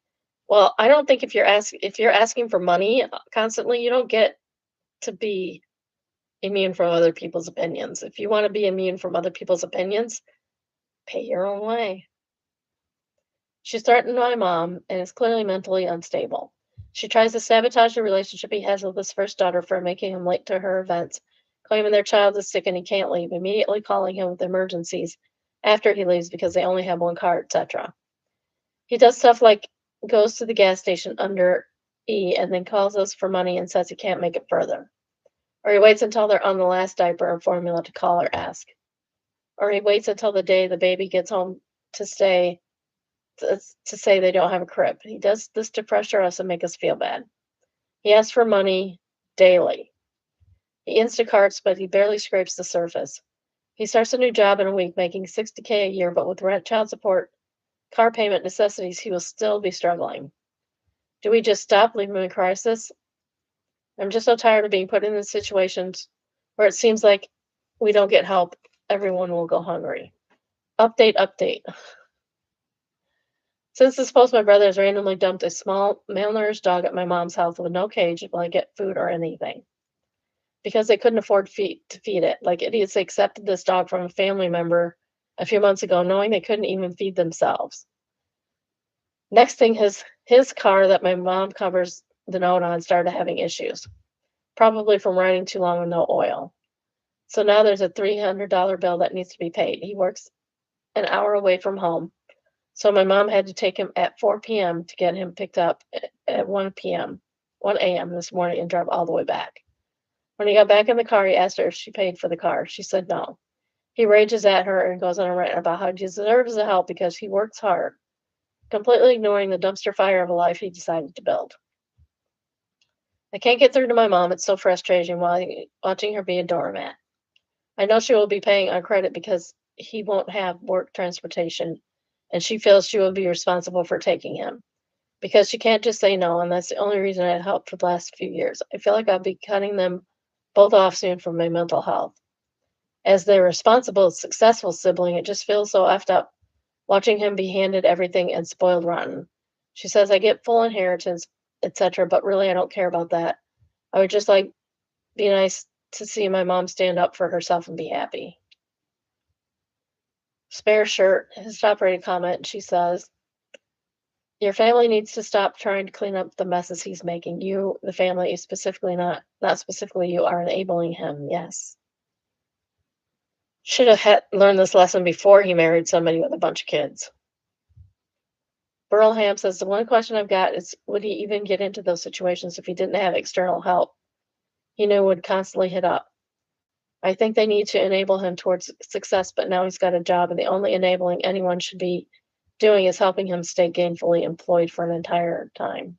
Speaker 1: Well, I don't think if you're asking for money constantly, you don't get to be immune from other people's opinions. If you want to be immune from other people's opinions, pay your own way. She's threatened my mom and is clearly mentally unstable. She tries to sabotage the relationship he has with his first daughter for making him late to her events, claiming their child is sick and he can't leave, immediately calling him with emergencies after he leaves because they only have one car, etc. He does stuff like goes to the gas station under E and then calls us for money and says he can't make it further. Or he waits until they're on the last diaper or formula to call or ask. Or he waits until the day the baby gets home to stay to say they don't have a crib. He does this to pressure us and make us feel bad. He asks for money daily. He Instacarts, but he barely scrapes the surface. He starts a new job in a week, making $60K a year, but with rent, child support, car payment, necessities, he will still be struggling. Do we just stop, leave him in crisis? I'm just so tired of being put in these situations where it seems like we don't get help. Everyone will go hungry. Update, update. Since this post, my brother has randomly dumped a small, malnourished dog at my mom's house with no cage, blanket, food, or anything. Because they couldn't afford to feed it. Like idiots, they accepted this dog from a family member a few months ago, knowing they couldn't even feed themselves. Next thing, his car that my mom covers the note on started having issues, probably from riding too long with no oil. So now there's a $300 bill that needs to be paid. He works an hour away from home. So my mom had to take him at 4 p.m. to get him picked up at 1 a.m. this morning and drive all the way back. When he got back in the car, he asked her if she paid for the car. She said no. He rages at her and goes on a rant about how he deserves the help because he works hard, completely ignoring the dumpster fire of a life he decided to build. I can't get through to my mom. It's so frustrating watching her be a doormat. I know she will be paying on credit because he won't have work transportation, and she feels she will be responsible for taking him because she can't just say no, and that's the only reason I helped for the last few years. I feel like I'll be cutting them both off soon for my mental health. As their responsible, successful sibling, it just feels so effed up watching him be handed everything and spoiled rotten. She says I get full inheritance, etc., but really I don't care about that. I would just like be nice to see my mom stand up for herself and be happy. Spare shirt, his top rated comment, she says, your family needs to stop trying to clean up the messes he's making. You, the family, is specifically not specifically you, are enabling him. Yes. Should have learned this lesson before he married somebody with a bunch of kids. Burlham says the one question I've got is would he even get into those situations if he didn't have external help he knew would constantly hit up? I think they need to enable him towards success, but now he's got a job, and the only enabling anyone should be doing is helping him stay gainfully employed for an entire time.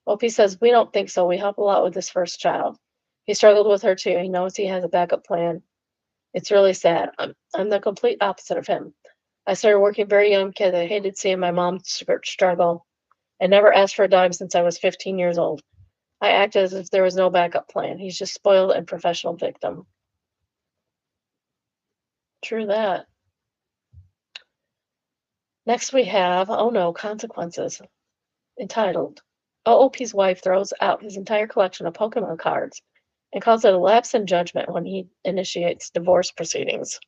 Speaker 1: Opie says, we don't think so. We help a lot with his first child. He struggled with her too. He knows he has a backup plan. It's really sad. I'm the complete opposite of him. I started working very young kid. I hated seeing my mom struggle. I never asked for a dime since I was 15 years old. I acted as if there was no backup plan. He's just spoiled and professional victim. True that. Next we have, oh no, consequences. Entitled, OOP's wife throws out his entire collection of Pokemon cards and calls it a lapse in judgment when he initiates divorce proceedings.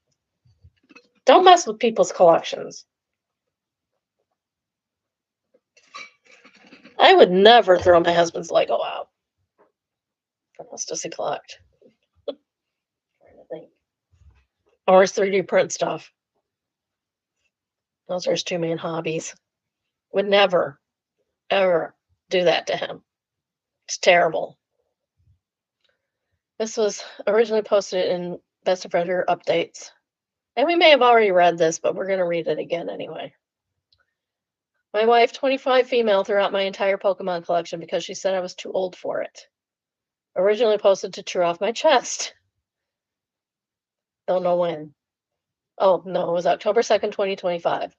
Speaker 1: Don't mess with people's collections. I would never throw my husband's Lego out. What else does he collect? Trying to think. Or his 3D print stuff. Those are his two main hobbies. Would never, ever do that to him. It's terrible. This was originally posted in Best of Redder Updates. And we may have already read this, but we're going to read it again anyway. My wife, 25 female, threw out my entire Pokemon collection because she said I was too old for it. Originally posted to cheer off my chest. Don't know when. Oh, no, it was October 2nd, 2025.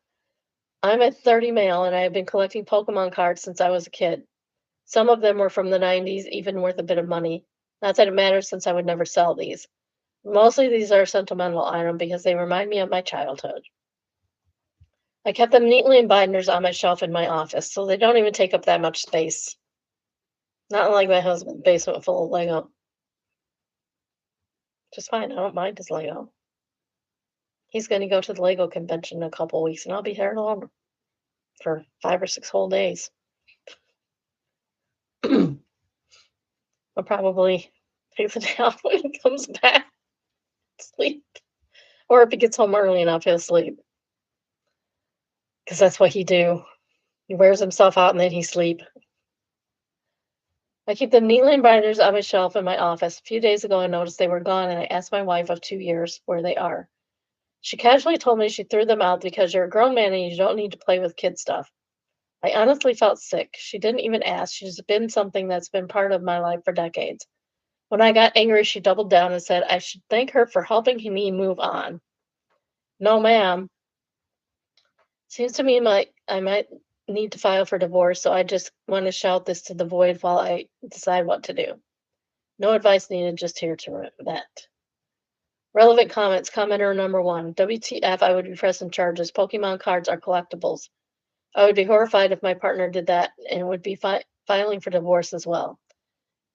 Speaker 1: I'm a 30 male and I have been collecting Pokemon cards since I was a kid. Some of them were from the 90s, even worth a bit of money. Not that it matters since I would never sell these. Mostly these are a sentimental item because they remind me of my childhood. I kept them neatly in binders on my shelf in my office, so they don't even take up that much space. Not like my husband's basement full of Lego. Just fine, I don't mind his Lego. He's gonna go to the Lego convention in a couple weeks, and I'll be here alone for 5 or 6 whole days. I'll probably take the day off when he comes back, sleep. Or if he gets home early enough, he'll sleep. Because that's what he do. He wears himself out and then he sleep. I keep them neatly in binders on my shelf in my office. A few days ago, I noticed they were gone, and I asked my wife of 2 years where they are. She casually told me she threw them out because you're a grown man and you don't need to play with kid stuff. I honestly felt sick. She didn't even ask. She's been something that's been part of my life for decades. When I got angry, she doubled down and said I should thank her for helping me move on. No, ma'am. Seems to me I might need to file for divorce, so I just want to shout this to the void while I decide what to do. No advice needed, just here to vent. Relevant comments. Commenter number 1. WTF, I would be pressing charges. Pokemon cards are collectibles. I would be horrified if my partner did that and would be filing for divorce as well.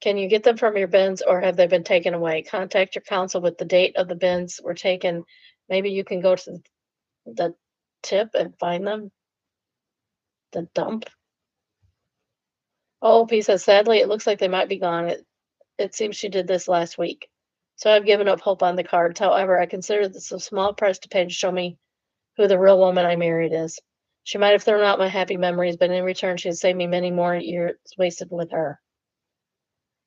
Speaker 1: Can you get them from your bins or have they been taken away? Contact your counsel with the date of the bins were taken. Maybe you can go to the tip and find them. The dump. OOP says, sadly, it looks like they might be gone. It seems she did this last week. So I've given up hope on the cards. However, I consider this a small price to pay to show me who the real woman I married is. She might have thrown out my happy memories, but in return, she has saved me many more years wasted with her.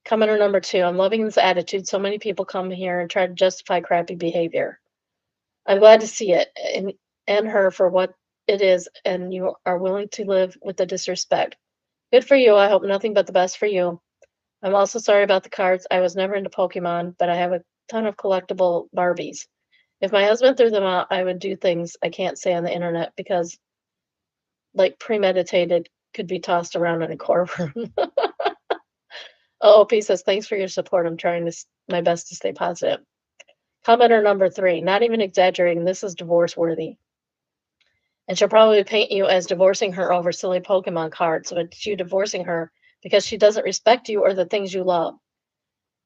Speaker 1: Commenter number 2. I'm loving this attitude. So many people come here and try to justify crappy behavior. I'm glad to see it and her for what it is, and you are willing to live with the disrespect. Good for you. I hope nothing but the best for you. I'm also sorry about the cards. I was never into Pokemon, but I have a ton of collectible Barbies. If my husband threw them out, I would do things I can't say on the internet because, like, premeditated could be tossed around in a courtroom. OOP says, thanks for your support. I'm trying my best to stay positive. Commenter number 3. Not even exaggerating. This is divorce worthy. And she'll probably paint you as divorcing her over silly Pokemon cards, but it's you divorcing her because she doesn't respect you or the things you love.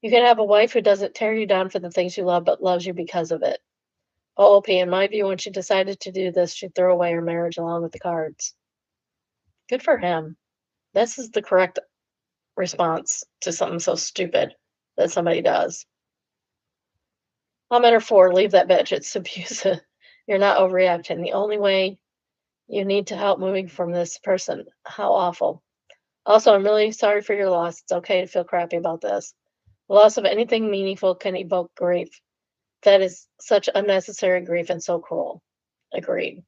Speaker 1: You can have a wife who doesn't tear you down for the things you love, but loves you because of it. OOP, in my view, when she decided to do this, she'd throw away her marriage along with the cards. Good for him. This is the correct response to something so stupid that somebody does. Commenter 4, leave that bitch. It's abusive. You're not overreacting. The only way you need to help moving from this person. How awful. Also, I'm really sorry for your loss. It's okay to feel crappy about this. The loss of anything meaningful can evoke grief. That is such unnecessary grief and so cruel. Agreed.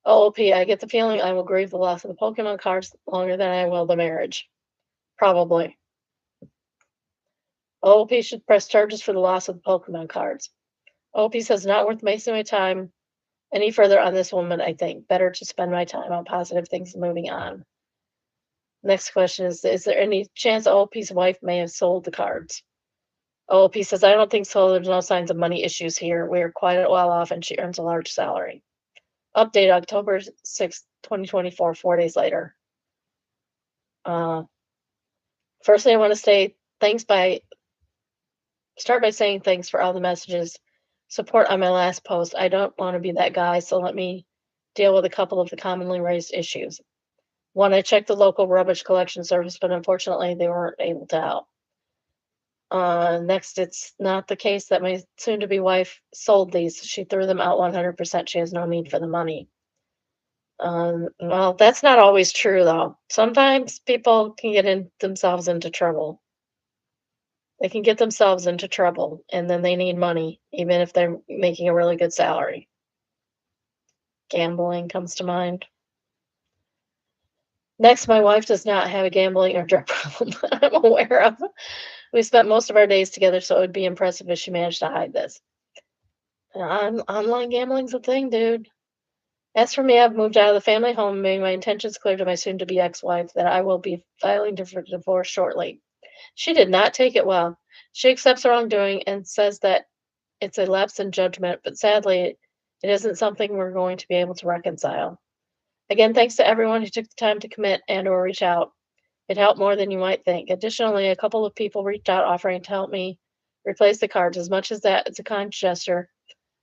Speaker 1: OOP, I get the feeling I will grieve the loss of the Pokemon cards longer than I will the marriage. Probably. OOP should press charges for the loss of the Pokemon cards. OOP says not worth wasting my time any further on this woman, I think. Better to spend my time on positive things and moving on. Next question is there any chance OOP's wife may have sold the cards? OOP says, I don't think so. There's no signs of money issues here. We are quite well off and she earns a large salary. Update October 6th, 2024, 4 days later. Firstly, I want to start by saying thanks for all the messages, support on my last post. I don't want to be that guy, so let me deal with a couple of the commonly raised issues. 1, I checked the local rubbish collection service, but unfortunately they weren't able to help. Next, it's not the case that my soon-to-be wife sold these. She threw them out 100%. She has no need for the money. Well, that's not always true, though. Sometimes people can get themselves into trouble. They can get themselves into trouble, and then they need money, even if they're making a really good salary. Gambling comes to mind. Next, my wife does not have a gambling or drug problem that I'm aware of. We spent most of our days together, so it would be impressive if she managed to hide this. Online gambling's a thing, dude. As for me, I've moved out of the family home, making my intentions clear to my soon-to-be ex-wife that I will be filing for divorce shortly. She did not take it well. She accepts her wrongdoing and says that it's a lapse in judgment, but sadly, it isn't something we're going to be able to reconcile. Again, thanks to everyone who took the time to commit and or reach out. It helped more than you might think. Additionally, a couple of people reached out offering to help me replace the cards. As much as that, it's a kind gesture.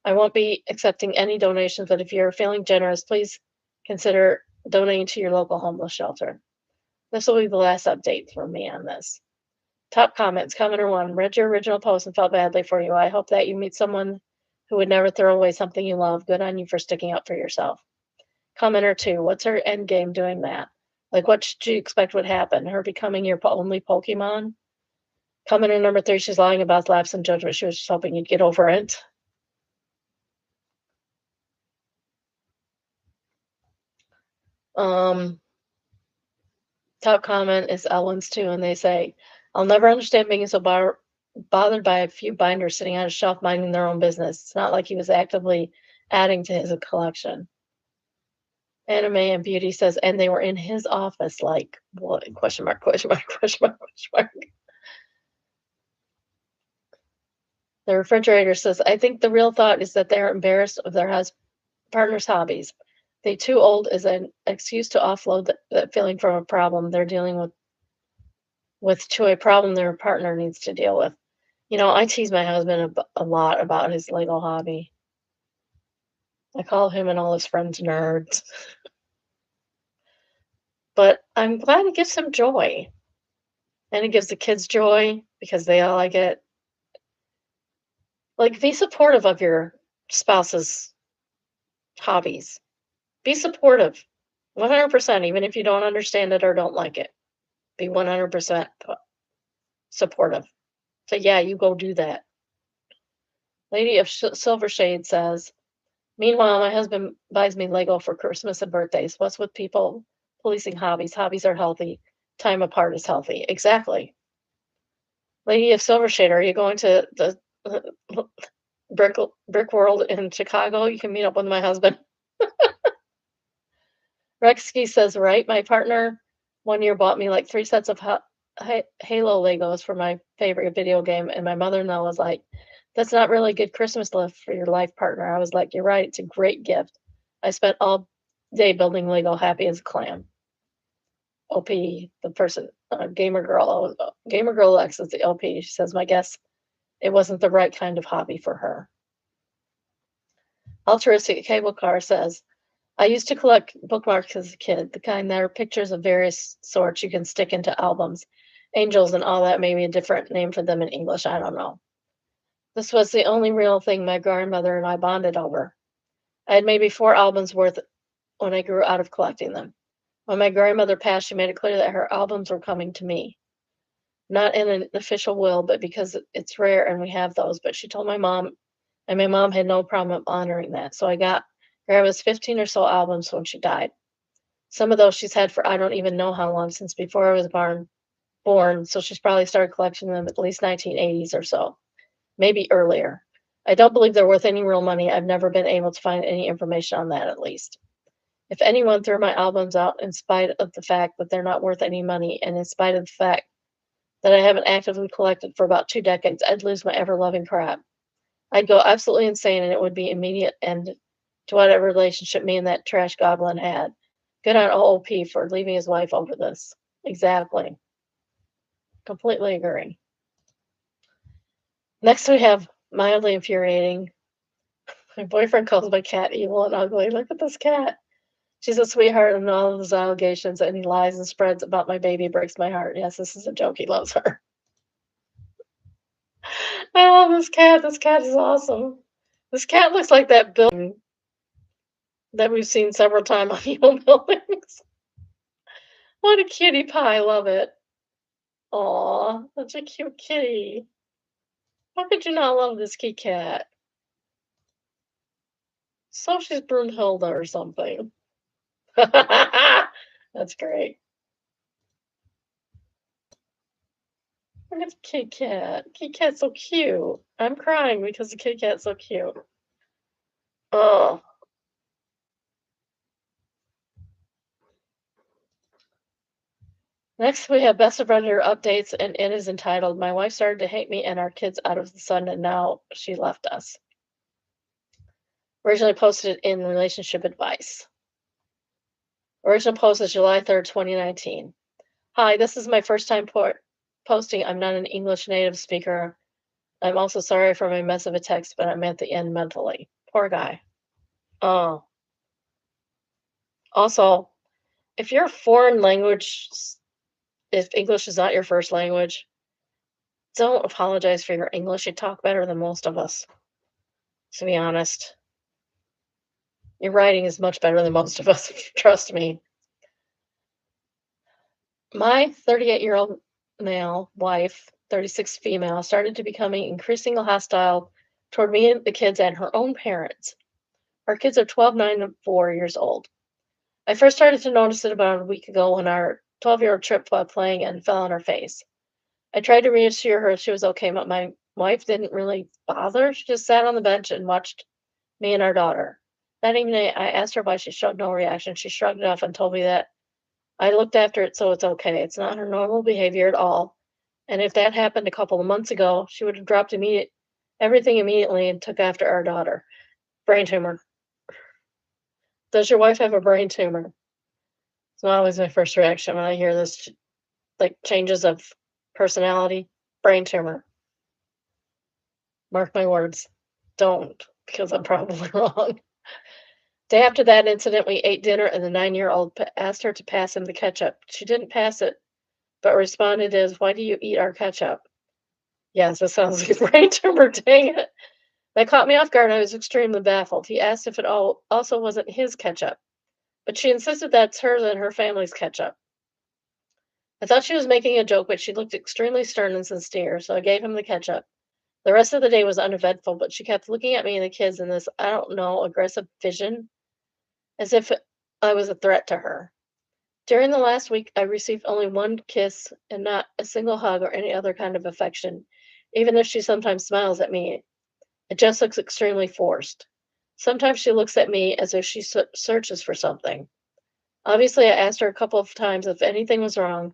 Speaker 1: I won't be accepting any donations, but if you're feeling generous, please consider donating to your local homeless shelter. This will be the last update from me on this. Top comments. Commenter one, read your original post and felt badly for you. I hope that you meet someone who would never throw away something you love. Good on you for sticking up for yourself. Commenter two, what's her end game doing that? Like, what should you expect would happen? Her becoming your only Pokemon? Commenter number three, she's lying about lapse in judgment. She was just hoping you'd get over it. Um, Top comment is Ellen's too, and they say, I'll never understand being so bothered by a few binders sitting on a shelf minding their own business. It's not like he was actively adding to his collection. Anime and Beauty says, and they were in his office, like, what? Question mark, question mark, question mark, question mark. The refrigerator says, I think the real thought is that they're embarrassed of their partner's hobbies. They too old is an excuse to offload that feeling from a problem they're dealing with to a problem their partner needs to deal with. You know, I tease my husband a lot about his Lego hobby. I call him and all his friends nerds, but I'm glad it gives him joy. And it gives the kids joy because they all like it. Like, be supportive of your spouse's hobbies. Be supportive 100%, even if you don't understand it or don't like it. Be 100% supportive. So, yeah, you go do that. Lady of Silver Shade says, meanwhile, my husband buys me Lego for Christmas and birthdays. What's with people policing hobbies? Hobbies are healthy. Time apart is healthy. Exactly. Lady of Silver Shade, are you going to the brick world in Chicago? You can meet up with my husband. Rexky says, right, my partner one year bought me like 3 sets of Halo Legos for my favorite video game, and my mother-in-law was like, that's not really a good Christmas gift for your life partner. I was like, you're right, it's a great gift. I spent all day building Lego happy as a clam. OP, the person, Gamer Girl X is the LP. She says, my guess, it wasn't the right kind of hobby for her. Altruistic Cable Car says, I used to collect bookmarks as a kid, the kind that are pictures of various sorts you can stick into albums. Angels and all that, maybe a different name for them in English, I don't know. This was the only real thing my grandmother and I bonded over. I had maybe 4 albums worth when I grew out of collecting them. When my grandmother passed, she made it clear that her albums were coming to me. Not in an official will, but because it's rare and we have those. But she told my mom, and my mom had no problem honoring that. So I got grandma's 15 or so albums when she died. Some of those she's had for I don't even know how long, since before I was born, so she's probably started collecting them at least 1980s or so, maybe earlier. I don't believe they're worth any real money. I've never been able to find any information on that, at least. If anyone threw my albums out in spite of the fact that they're not worth any money, and in spite of the fact that I haven't actively collected for about 2 decades, I'd lose my ever-loving crap. I'd go absolutely insane, and it would be immediate end to whatever relationship me and that trash goblin had. Good on OOP for leaving his wife over this. Exactly. Completely agree. Next, we have mildly infuriating. My boyfriend calls my cat evil and ugly. Look at this cat. She's a sweetheart, and all of his allegations and he lies and spreads about my baby breaks my heart. Yes, this is a joke. He loves her. I love this cat. This cat is awesome. This cat looks like that building that we've seen several times on evil buildings. What a cutie pie. Love it. Aw, such a cute kitty. How could you not love this kitty cat? So she's Brunhilde or something. That's great. Look at the kitty cat. Kitty cat's so cute. I'm crying because the kitty cat's so cute. Oh, Next, we have Best of Brother updates, and it is entitled, My Wife Started to Hate Me and Our Kids Out of the Sun, and Now She Left Us. Originally posted in Relationship Advice. Original post is July 3rd, 2019. Hi, this is my first time posting. I'm not an English native speaker. I'm also sorry for my mess of a text, but I'm at the end mentally. Poor guy. Oh, also, if you're a foreign language, if English is not your first language, don't apologize for your English. You talk better than most of us, to be honest. Your writing is much better than most of us, trust me. My 38-year-old male wife, 36 female, started to becoming increasingly hostile toward me and the kids and her own parents. Our kids are 12, 9, and 4 years old. I first started to notice it about a week ago when our 12-year-old tripped while playing and fell on her face. I tried to reassure her she was okay, but my wife didn't really bother. She just sat on the bench and watched me and our daughter. That evening, I asked her why she showed no reaction. She shrugged it off and told me that I looked after it, so it's okay. It's not her normal behavior at all. And if that happened a couple of months ago, she would have dropped everything immediately and took after our daughter. Brain tumor. Does your wife have a brain tumor? It's not always my first reaction when I hear this, like changes of personality. Brain tumor. Mark my words. Don't, because I'm probably wrong. Day after that incident, we ate dinner, and the 9-year-old asked her to pass him the ketchup. She didn't pass it, but responded as, Why do you eat our ketchup? Yes, that sounds like a brain tumor, dang it. That caught me off guard, and I was extremely baffled. He asked if it also wasn't his ketchup, but she insisted that's hers and her family's ketchup. I thought she was making a joke, but she looked extremely stern and sincere, so I gave him the ketchup. The rest of the day was uneventful, but she kept looking at me and the kids in this, I don't know, aggressive vision, as if I was a threat to her. During the last week, I received only one kiss and not a single hug or any other kind of affection, even if she sometimes smiles at me. It just looks extremely forced. Sometimes she looks at me as if she searches for something. Obviously, I asked her a couple of times if anything was wrong,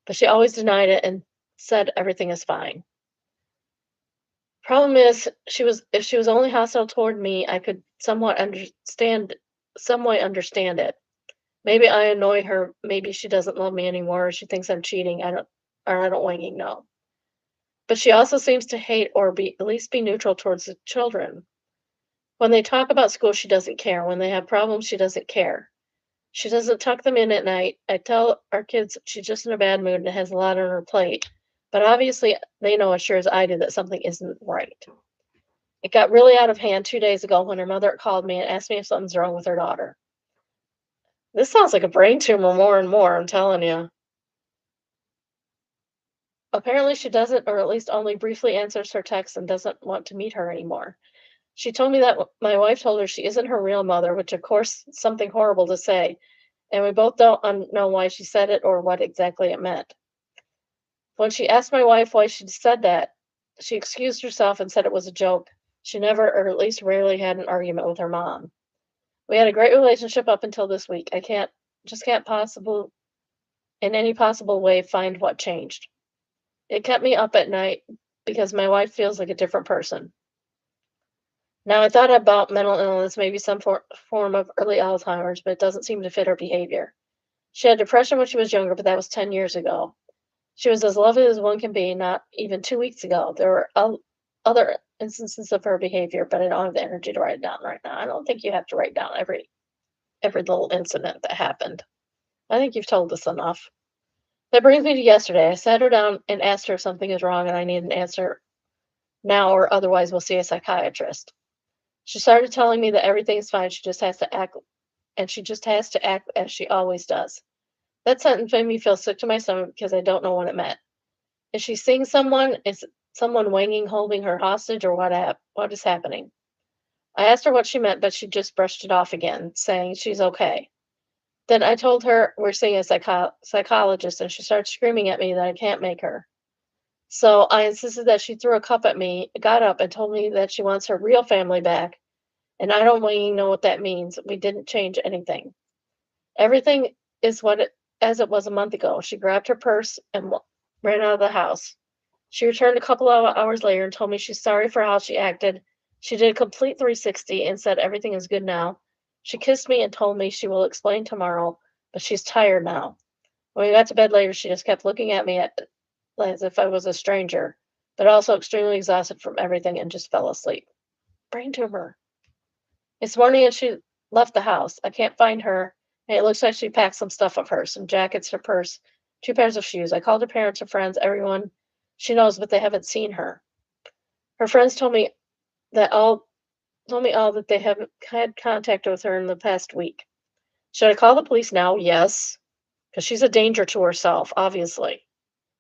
Speaker 1: but she always denied it and said everything is fine. Problem is, if she was only hostile toward me, I could some way understand it. Maybe I annoy her, maybe she doesn't love me anymore, or she thinks I'm cheating. I don't winging know. But she also seems to hate or at least be neutral towards the children. When they talk about school, she doesn't care. When they have problems, she doesn't care. She doesn't tuck them in at night. I tell our kids she's just in a bad mood and has a lot on her plate. But obviously, they know as sure as I do that something isn't right. It got really out of hand 2 days ago when her mother called me and asked me if something's wrong with her daughter. This sounds like a brain tumor more and more, I'm telling you. Apparently, she doesn't, or at least only briefly answers her texts and doesn't want to meet her anymore. She told me that my wife told her she isn't her real mother, which, of course, is something horrible to say, and we both don't know why she said it or what exactly it meant. When she asked my wife why she said that, she excused herself and said it was a joke. She never, or at least rarely, had an argument with her mom. We had a great relationship up until this week. I can't possible, in any possible way, find what changed. It kept me up at night because my wife feels like a different person. Now, I thought about mental illness, maybe some form of early Alzheimer's, but it doesn't seem to fit her behavior. She had depression when she was younger, but that was 10 years ago. She was as lovely as one can be not even 2 weeks ago. There were other instances of her behavior, but I don't have the energy to write it down right now. I don't think you have to write down every little incident that happened. I think you've told us enough. That brings me to yesterday. I sat her down and asked her if something is wrong and I need an answer now or otherwise we'll see a psychiatrist. She started telling me that everything's fine. She just has to act as she always does. That sentence made me feel sick to my stomach because I don't know what it meant. Is she seeing someone? Is someone holding her hostage, or what is happening? I asked her what she meant, but she just brushed it off again, saying she's okay. Then I told her we're seeing a psychologist, and she started screaming at me that I can't make her. So I insisted that she threw a cup at me, got up, and told me that she wants her real family back, and I don't really know what that means. We didn't change anything. Everything is what it as it was a month ago. She grabbed her purse and ran out of the house. She returned a couple of hours later and told me she's sorry for how she acted. She did a complete 360 and said everything is good now. She kissed me and told me she will explain tomorrow, but she's tired now. When we got to bed later, she just kept looking at me as if I was a stranger, but also extremely exhausted from everything and just fell asleep. Brain tumor. It's morning and she left the house. I can't find her, and it looks like she packed some stuff of hers, some jackets, her purse, 2 pairs of shoes. I called her parents, her friends, everyone she knows, but they haven't seen her. Her friends that all told me all that they haven't had contact with her in the past week. Should I call the police now? Yes, because she's a danger to herself, obviously.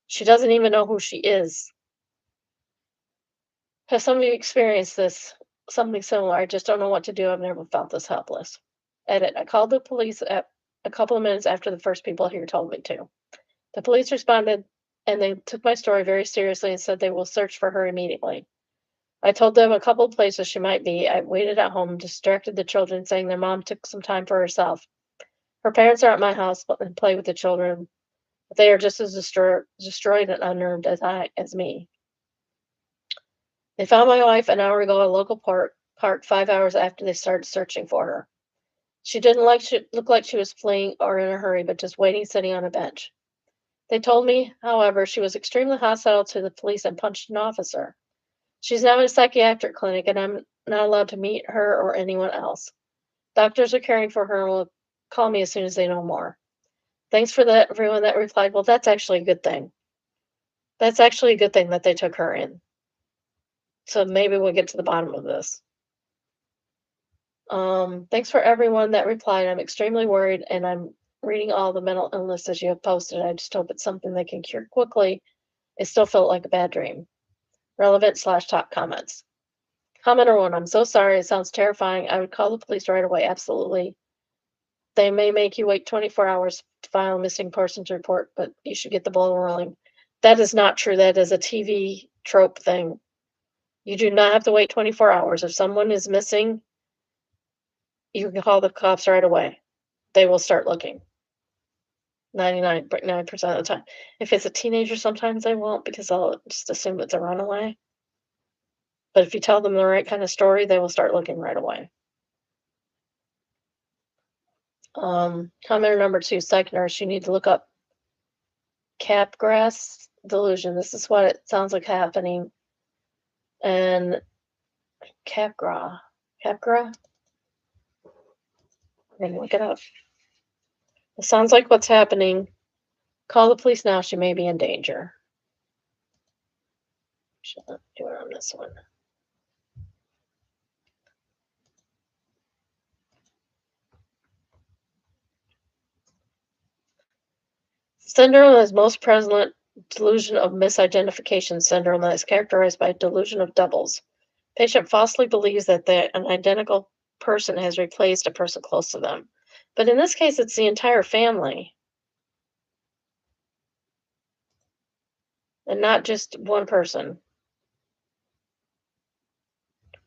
Speaker 1: She doesn't even know who she is. Have some of you experienced this? Something similar. I just don't know what to do. I've never felt this helpless. Edit. I called the police at a couple of minutes after the first people here told me to. The police responded and they took my story very seriously and said they will search for her immediately. I told them a couple of places she might be. I waited at home, distracted the children, saying their mom took some time for herself. Her parents are at my house and play with the children, but they are just as destroyed and unnerved as me. They found my wife an hour ago at a local park 5 hours after they started searching for her. She didn't look like she was fleeing or in a hurry, but just waiting, sitting on a bench. They told me, however, she was extremely hostile to the police and punched an officer. She's now in a psychiatric clinic, and I'm not allowed to meet her or anyone else. Doctors are caring for her and will call me as soon as they know more. Thanks for that, everyone that replied, well, that's actually a good thing. That's actually a good thing that they took her in. So maybe we'll get to the bottom of this. Thanks for everyone that replied. I'm extremely worried, and I'm reading all the mental illnesses you have posted. I just hope it's something they can cure quickly. It still felt like a bad dream. Relevant/top comments. Commenter 1, I'm so sorry. It sounds terrifying. I would call the police right away. Absolutely. They may make you wait 24 hours to file a missing persons report, but you should get the ball rolling. That is not true. That is a TV trope thing. You do not have to wait 24 hours. If someone is missing, you can call the cops right away. They will start looking. 99.9% of the time. If it's a teenager, sometimes they won't because they'll just assume it's a runaway. But if you tell them the right kind of story, they will start looking right away. Commenter number 2, psych nurse, you need to look up Capgras delusion. This is what it sounds like happening. And Capgra. I'm gonna look it up. It sounds like what's happening. Call the police now. She may be in danger. Should not do it on this one. Syndrome is most prevalent delusion of misidentification syndrome that is characterized by delusion of doubles. Patient falsely believes that an identical person has replaced a person close to them. But in this case, it's the entire family and not just one person.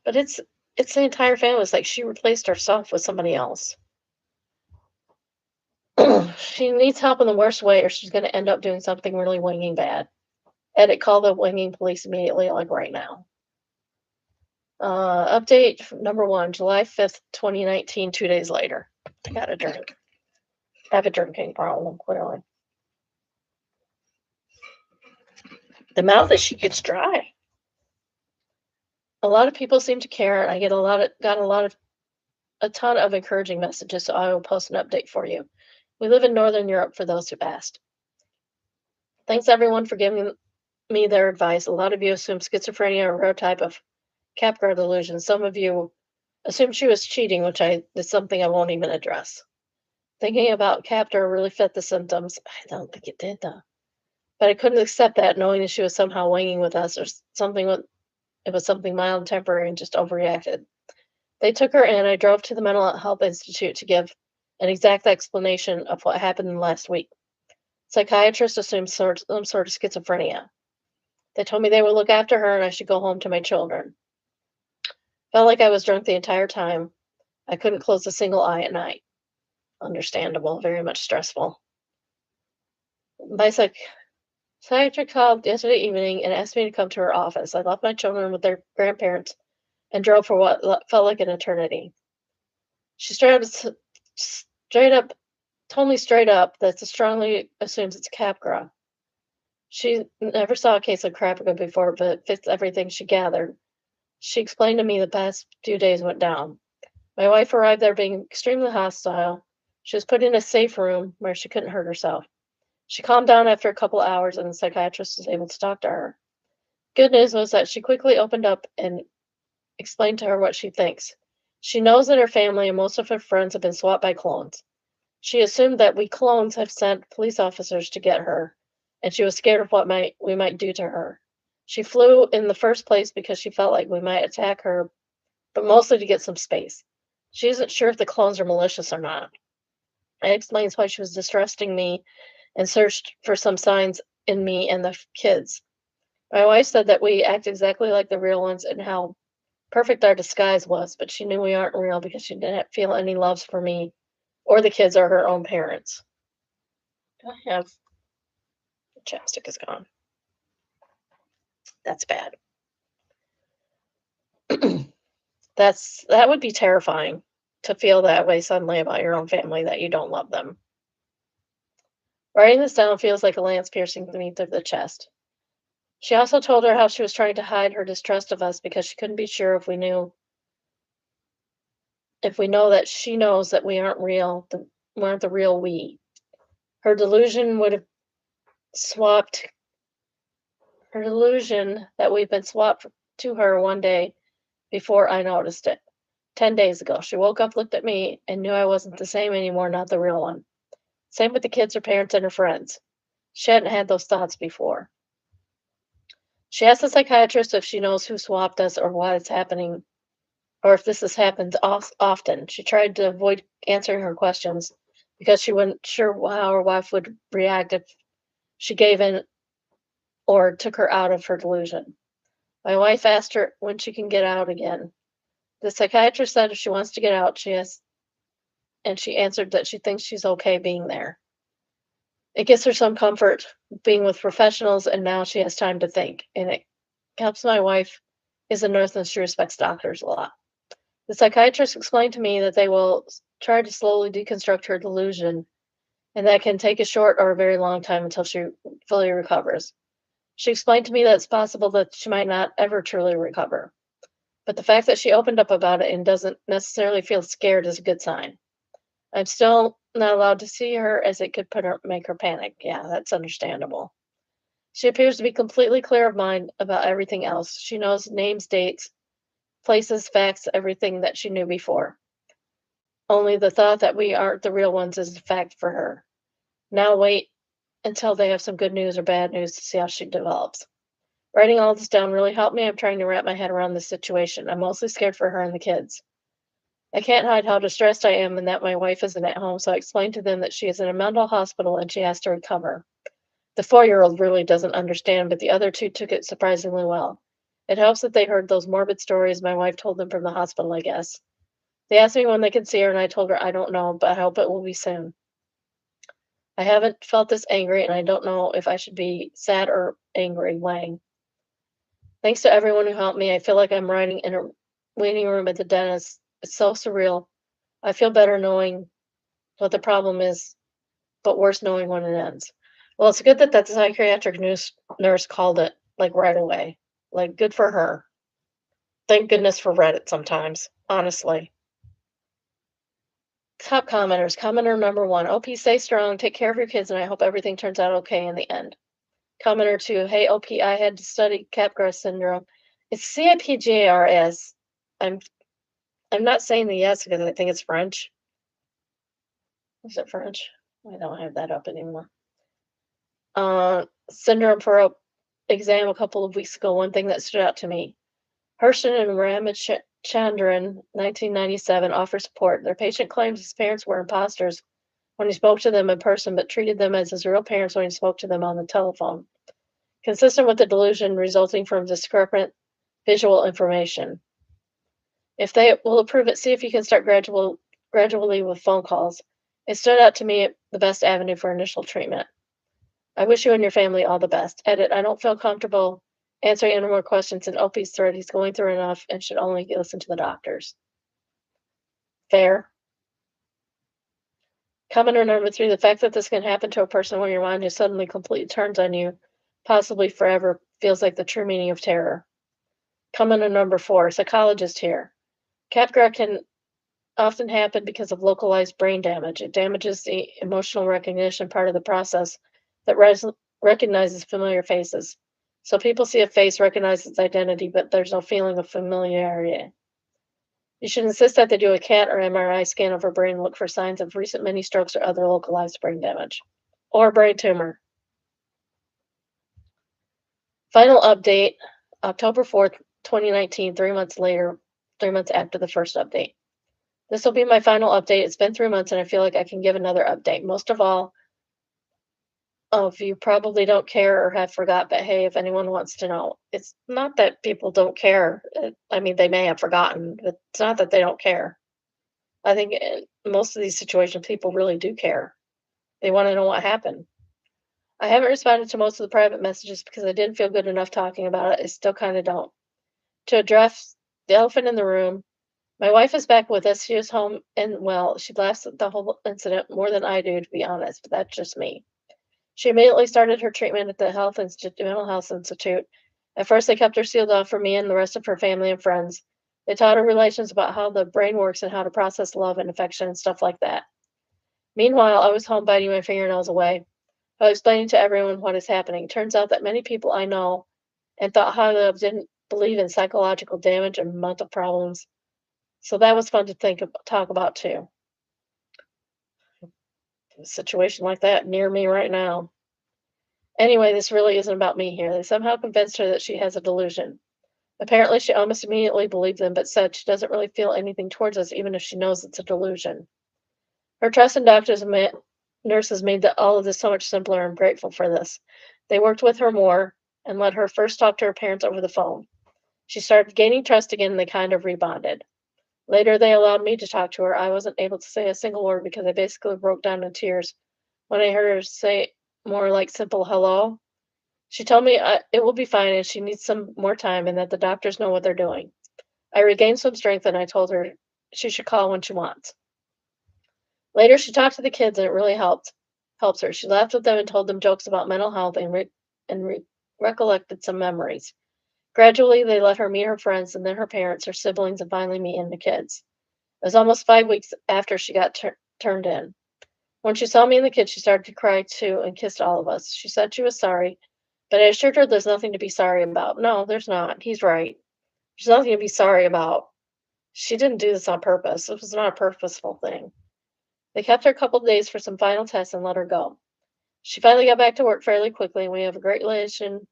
Speaker 1: But it's the entire family. It's like she replaced herself with somebody else. She needs help in the worst way, or she's going to end up doing something really winging bad. Edit, call the winging police immediately, like right now. Update number 1, July 5th, 2019, 2 days later. I got a drink. I have a drinking problem, clearly. The mouth issue gets dry. A lot of people seem to care, and I got a ton of encouraging messages, so I will post an update for you. We live in Northern Europe, for those who asked. Thanks everyone for giving me their advice. A lot of you assume schizophrenia or a rare type of Capgras delusion. Some of you assumed she was cheating, which is something I won't even address. Thinking about Capgras really fit the symptoms. I don't think it did though. But I couldn't accept that, knowing that she was somehow winging with us or something. It was something mild and temporary and just overreacted. They took her in. I drove to the Mental Health Institute to give an exact explanation of what happened last week. Psychiatrists assumed some sort of schizophrenia. They told me they would look after her and I should go home to my children. Felt like I was drunk the entire time. I couldn't close a single eye at night. Understandable, very much stressful. My psychiatrist called yesterday evening and asked me to come to her office. I left my children with their grandparents and drove for what felt like an eternity. She straight up told me straight up that she strongly assumes it's Capgras. She never saw a case of Capgras before, but fits everything she gathered. She explained to me the past few days went down. My wife arrived there being extremely hostile. She was put in a safe room where she couldn't hurt herself. She calmed down after a couple hours and the psychiatrist was able to talk to her. Good news was that she quickly opened up and explained to her what she thinks. She knows that her family and most of her friends have been swapped by clones. She assumed that we clones have sent police officers to get her, and she was scared of what we might do to her. She flew in the first place because she felt like we might attack her, but mostly to get some space. She isn't sure if the clones are malicious or not. It explains why she was distrusting me and searched for some signs in me and the kids. My wife said that we act exactly like the real ones and how perfect our disguise was, but she knew we aren't real because she didn't feel any loves for me or the kids or her own parents. I have the chapstick is gone. That's bad. That would be terrifying to feel that way suddenly about your own family that you don't love them. Writing this down feels like a lance piercing beneath the chest. She also told her how she was trying to hide her distrust of us because she couldn't be sure if we know that she knows that we aren't real, we aren't the real we. Her delusion would have swapped her delusion that we've been swapped to her one day before I noticed it. 10 days ago, she woke up, looked at me, and knew I wasn't the same anymore, not the real one. Same with the kids, her parents, and her friends. She hadn't had those thoughts before. She asked the psychiatrist if she knows who swapped us or why it's happening, or if this has happened often. She tried to avoid answering her questions because she wasn't sure how her wife would react if she gave in or took her out of her delusion. My wife asked her when she can get out again. The psychiatrist said if she wants to get out, and she answered that she thinks she's okay being there. It gives her some comfort being with professionals, and now she has time to think. And it helps. My wife is a nurse and she respects doctors a lot. The psychiatrist explained to me that they will try to slowly deconstruct her delusion, and that can take a short or a very long time until she fully recovers. She explained to me that it's possible that she might not ever truly recover. But the fact that she opened up about it and doesn't necessarily feel scared is a good sign. I'm still not allowed to see her as it could make her panic. Yeah, that's understandable. She appears to be completely clear of mind about everything else. She knows names, dates, places, facts, everything that she knew before. Only the thought that we aren't the real ones is a fact for her. Now wait until they have some good news or bad news to see how she develops. Writing all this down really helped me. I'm trying to wrap my head around this situation. I'm mostly scared for her and the kids. I can't hide how distressed I am and that my wife isn't at home, so I explained to them that she is in a mental hospital and she has to recover. The 4-year-old really doesn't understand, but the other two took it surprisingly well. It helps that they heard those morbid stories my wife told them from the hospital, I guess. They asked me when they could see her, and I told her I don't know, but I hope it will be soon. I haven't felt this angry, and I don't know if I should be sad or angry, Wang. Thanks to everyone who helped me. I feel like I'm riding in a waiting room at the dentist. It's so surreal. I feel better knowing what the problem is, but worse knowing when it ends. Well, it's good that psychiatric nurse called it like right away. Like, good for her. Thank goodness for Reddit sometimes, honestly. Top commenters. Commenter number 1. OP, stay strong. Take care of your kids, and I hope everything turns out okay in the end. Commenter 2. Hey, OP, I had to study Capgras syndrome. It's CIPGARS. I'm I'm not saying the yes because I think it's French. Is it French? I don't have that up anymore. Syndrome for a exam a couple of weeks ago. One thing that stood out to me. Hershen and Ramachandran, 1997, offer support. Their patient claims his parents were imposters when he spoke to them in person, but treated them as his real parents when he spoke to them on the telephone. Consistent with the delusion resulting from discrepant visual information. If they will approve it, see if you can start gradually with phone calls. It stood out to me the best avenue for initial treatment. I wish you and your family all the best. Edit, I don't feel comfortable answering any more questions in Opie's thread. He's going through enough and should only listen to the doctors. Fair. Commenter number 3, the fact that this can happen to a person when your mind just suddenly completely turns on you, possibly forever, feels like the true meaning of terror. Commenter number 4, psychologist here. Capgras can often happen because of localized brain damage. It damages the emotional recognition part of the process that recognizes familiar faces. So people see a face, recognize its identity, but there's no feeling of familiarity. You should insist that they do a CAT or MRI scan of her brain and look for signs of recent mini strokes or other localized brain damage or brain tumor. Final update, October 4th, 2019, 3 months later, 3 months after the first update. This will be my final update. It's been 3 months and I feel like I can give another update. Most of all, of you probably don't care or have forgot, but hey, if anyone wants to know, it's not that people don't care. I mean, they may have forgotten, but it's not that they don't care. I think in most of these situations, people really do care. They want to know what happened. I haven't responded to most of the private messages because I didn't feel good enough talking about it. I still kind of don't. To address the elephant in the room, my wife is back with us. She was home and well, she laughs at the whole incident more than I do, to be honest, but that's just me. She immediately started her treatment at the mental health institute. At first, they kept her sealed off from me and the rest of her family and friends. They taught her relations about how the brain works and how to process love and affection and stuff like that. Meanwhile, I was home biting my fingernails away while explaining to everyone what is happening. Turns out that many people I know and thought highly of didn't believe in psychological damage and mental problems. So that was fun to talk about too. A situation like that near me right now. Anyway, this really isn't about me here. They somehow convinced her that she has a delusion. Apparently, she almost immediately believed them, but said she doesn't really feel anything towards us, even if she knows it's a delusion. Her trust in doctors and nurses made all of this so much simpler. I'm grateful for this. They worked with her more and let her first talk to her parents over the phone. She started gaining trust again, and they kind of rebonded. Later, they allowed me to talk to her. I wasn't able to say a single word because I basically broke down in tears when I heard her say more like simple hello. She told me it will be fine and she needs some more time and that the doctors know what they're doing. I regained some strength and I told her she should call when she wants. Later, she talked to the kids and it really helps her. She laughed with them and told them jokes about mental health and recollected some memories. Gradually, they let her meet her friends and then her parents, her siblings, and finally me and the kids. It was almost 5 weeks after she got turned in. When she saw me and the kids, she started to cry too and kissed all of us. She said she was sorry, but I assured her there's nothing to be sorry about. No, there's not. He's right. There's nothing to be sorry about. She didn't do this on purpose. It was not a purposeful thing. They kept her a couple of days for some final tests and let her go. She finally got back to work fairly quickly, and we have a great relation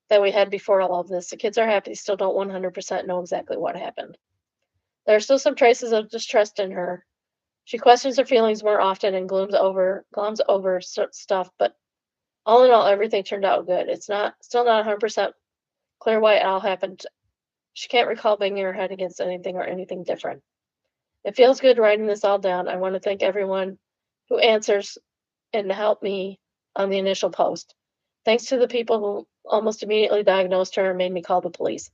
Speaker 1: that we had before all of this. The kids are happy, still don't 100% know exactly what happened. There are still some traces of distrust in her. She questions her feelings more often and glums over stuff, but all in all, everything turned out good. It's still not 100% clear why it all happened. She can't recall banging her head against anything or anything different. It feels good writing this all down. I want to thank everyone who answers and helped me on the initial post. Thanks to the people who almost immediately diagnosed her and made me call the police.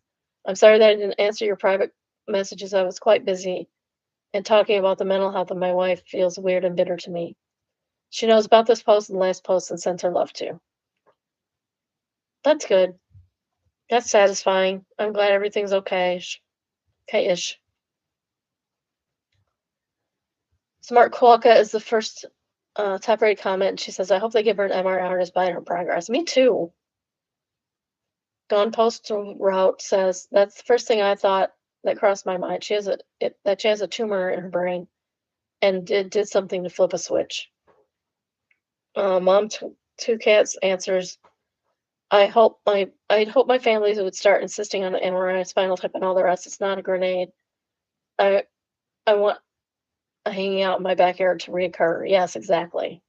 Speaker 1: I'm sorry that I didn't answer your private messages. I was quite busy, and talking about the mental health of my wife feels weird and bitter to me. She knows about this post and the last post and sends her love to. That's good. That's satisfying. I'm glad everything's okay. Okay-ish. Smart Quokka is the first top-rated comment. She says, I hope they give her an MRI despite her progress. Me too. Gone Post Route says, that's the first thing I thought that crossed my mind. She has a tumor in her brain and did something to flip a switch. Mom Two Cats answers, I hope my family would start insisting on the MRI, spinal tap, and all the rest. It's not a grenade. I want hanging out in my backyard to reoccur. Yes, exactly.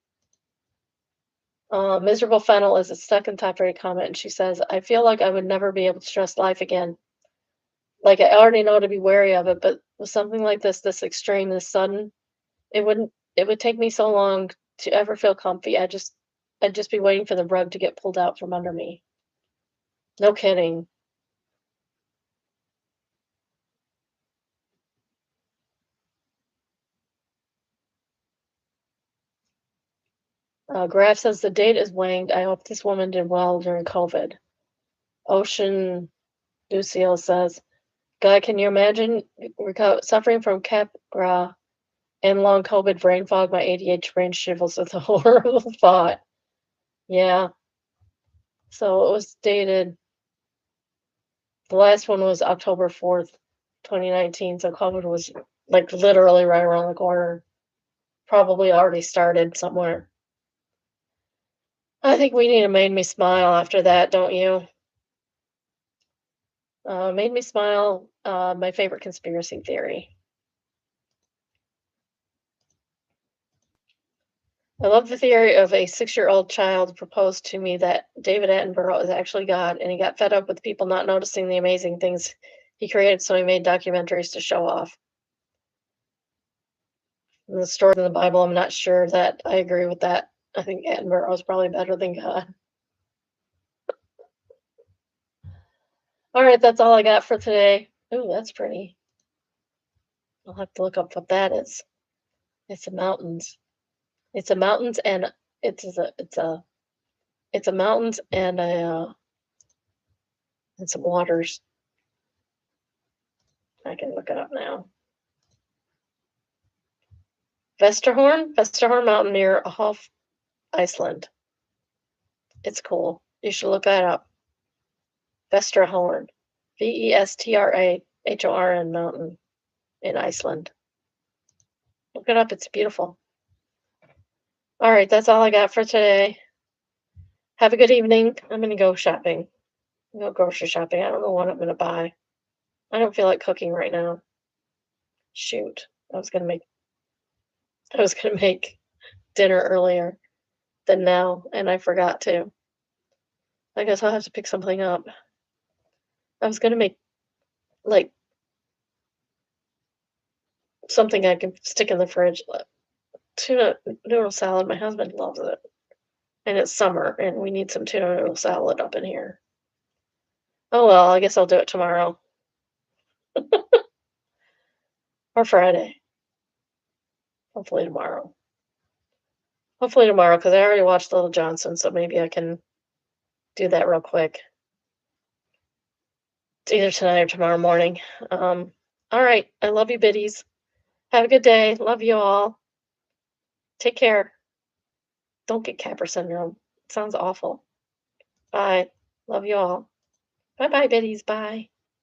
Speaker 1: Miserable Fennel is a second top-rated comment, and she says, I feel like I would never be able to trust life again. Like I already know to be wary of it, but with something like this extreme, this sudden, it would take me so long to ever feel comfy. I I'd just be waiting for the rug to get pulled out from under me. No kidding. Graf says the date is wanged. I hope this woman did well during COVID. Ocean Lucio says, God, can you imagine suffering from Capra and long COVID brain fog? My ADHD brain shivers with a horrible thought. Yeah. So it was dated, the last one was October 4th, 2019. So COVID was like literally right around the corner. Probably already started somewhere. I think we need a Made Me Smile after that, don't you? Made Me Smile, my favorite conspiracy theory. I love the theory of a 6-year-old child proposed to me that David Attenborough is actually God, and he got fed up with people not noticing the amazing things he created, so he made documentaries to show off. And the story in the Bible, I'm not sure that I agree with that. I think Attenborough is probably better than God. All right, that's all I got for today. Ooh, that's pretty. I'll have to look up what that is. It's a mountains. It's a mountains and it's a mountains and some waters. I can look it up now. Vesterhorn Mountain near Hof, Iceland. It's cool. You should look that up. Vesterhorn, Vestrahorn mountain in Iceland. Look it up. It's beautiful. All right, that's all I got for today. Have a good evening. I'm gonna go shopping. Go grocery shopping. I don't know what I'm gonna buy. I don't feel like cooking right now. Shoot. I was gonna make dinner earlier than now, and I forgot to. I guess I'll have to pick something up. I was gonna make like something I can stick in the fridge. Tuna noodle salad. My husband loves it. And it's summer, and we need some tuna noodle salad up in here. Oh well, I guess I'll do it tomorrow or Friday. Hopefully tomorrow. Hopefully tomorrow, because I already watched Little Johnson, so maybe I can do that real quick. It's either tonight or tomorrow morning. All right. I love you, biddies. Have a good day. Love you all. Take care. Don't get Capper syndrome. It sounds awful. Bye. Love you all. Bye bye, biddies. Bye.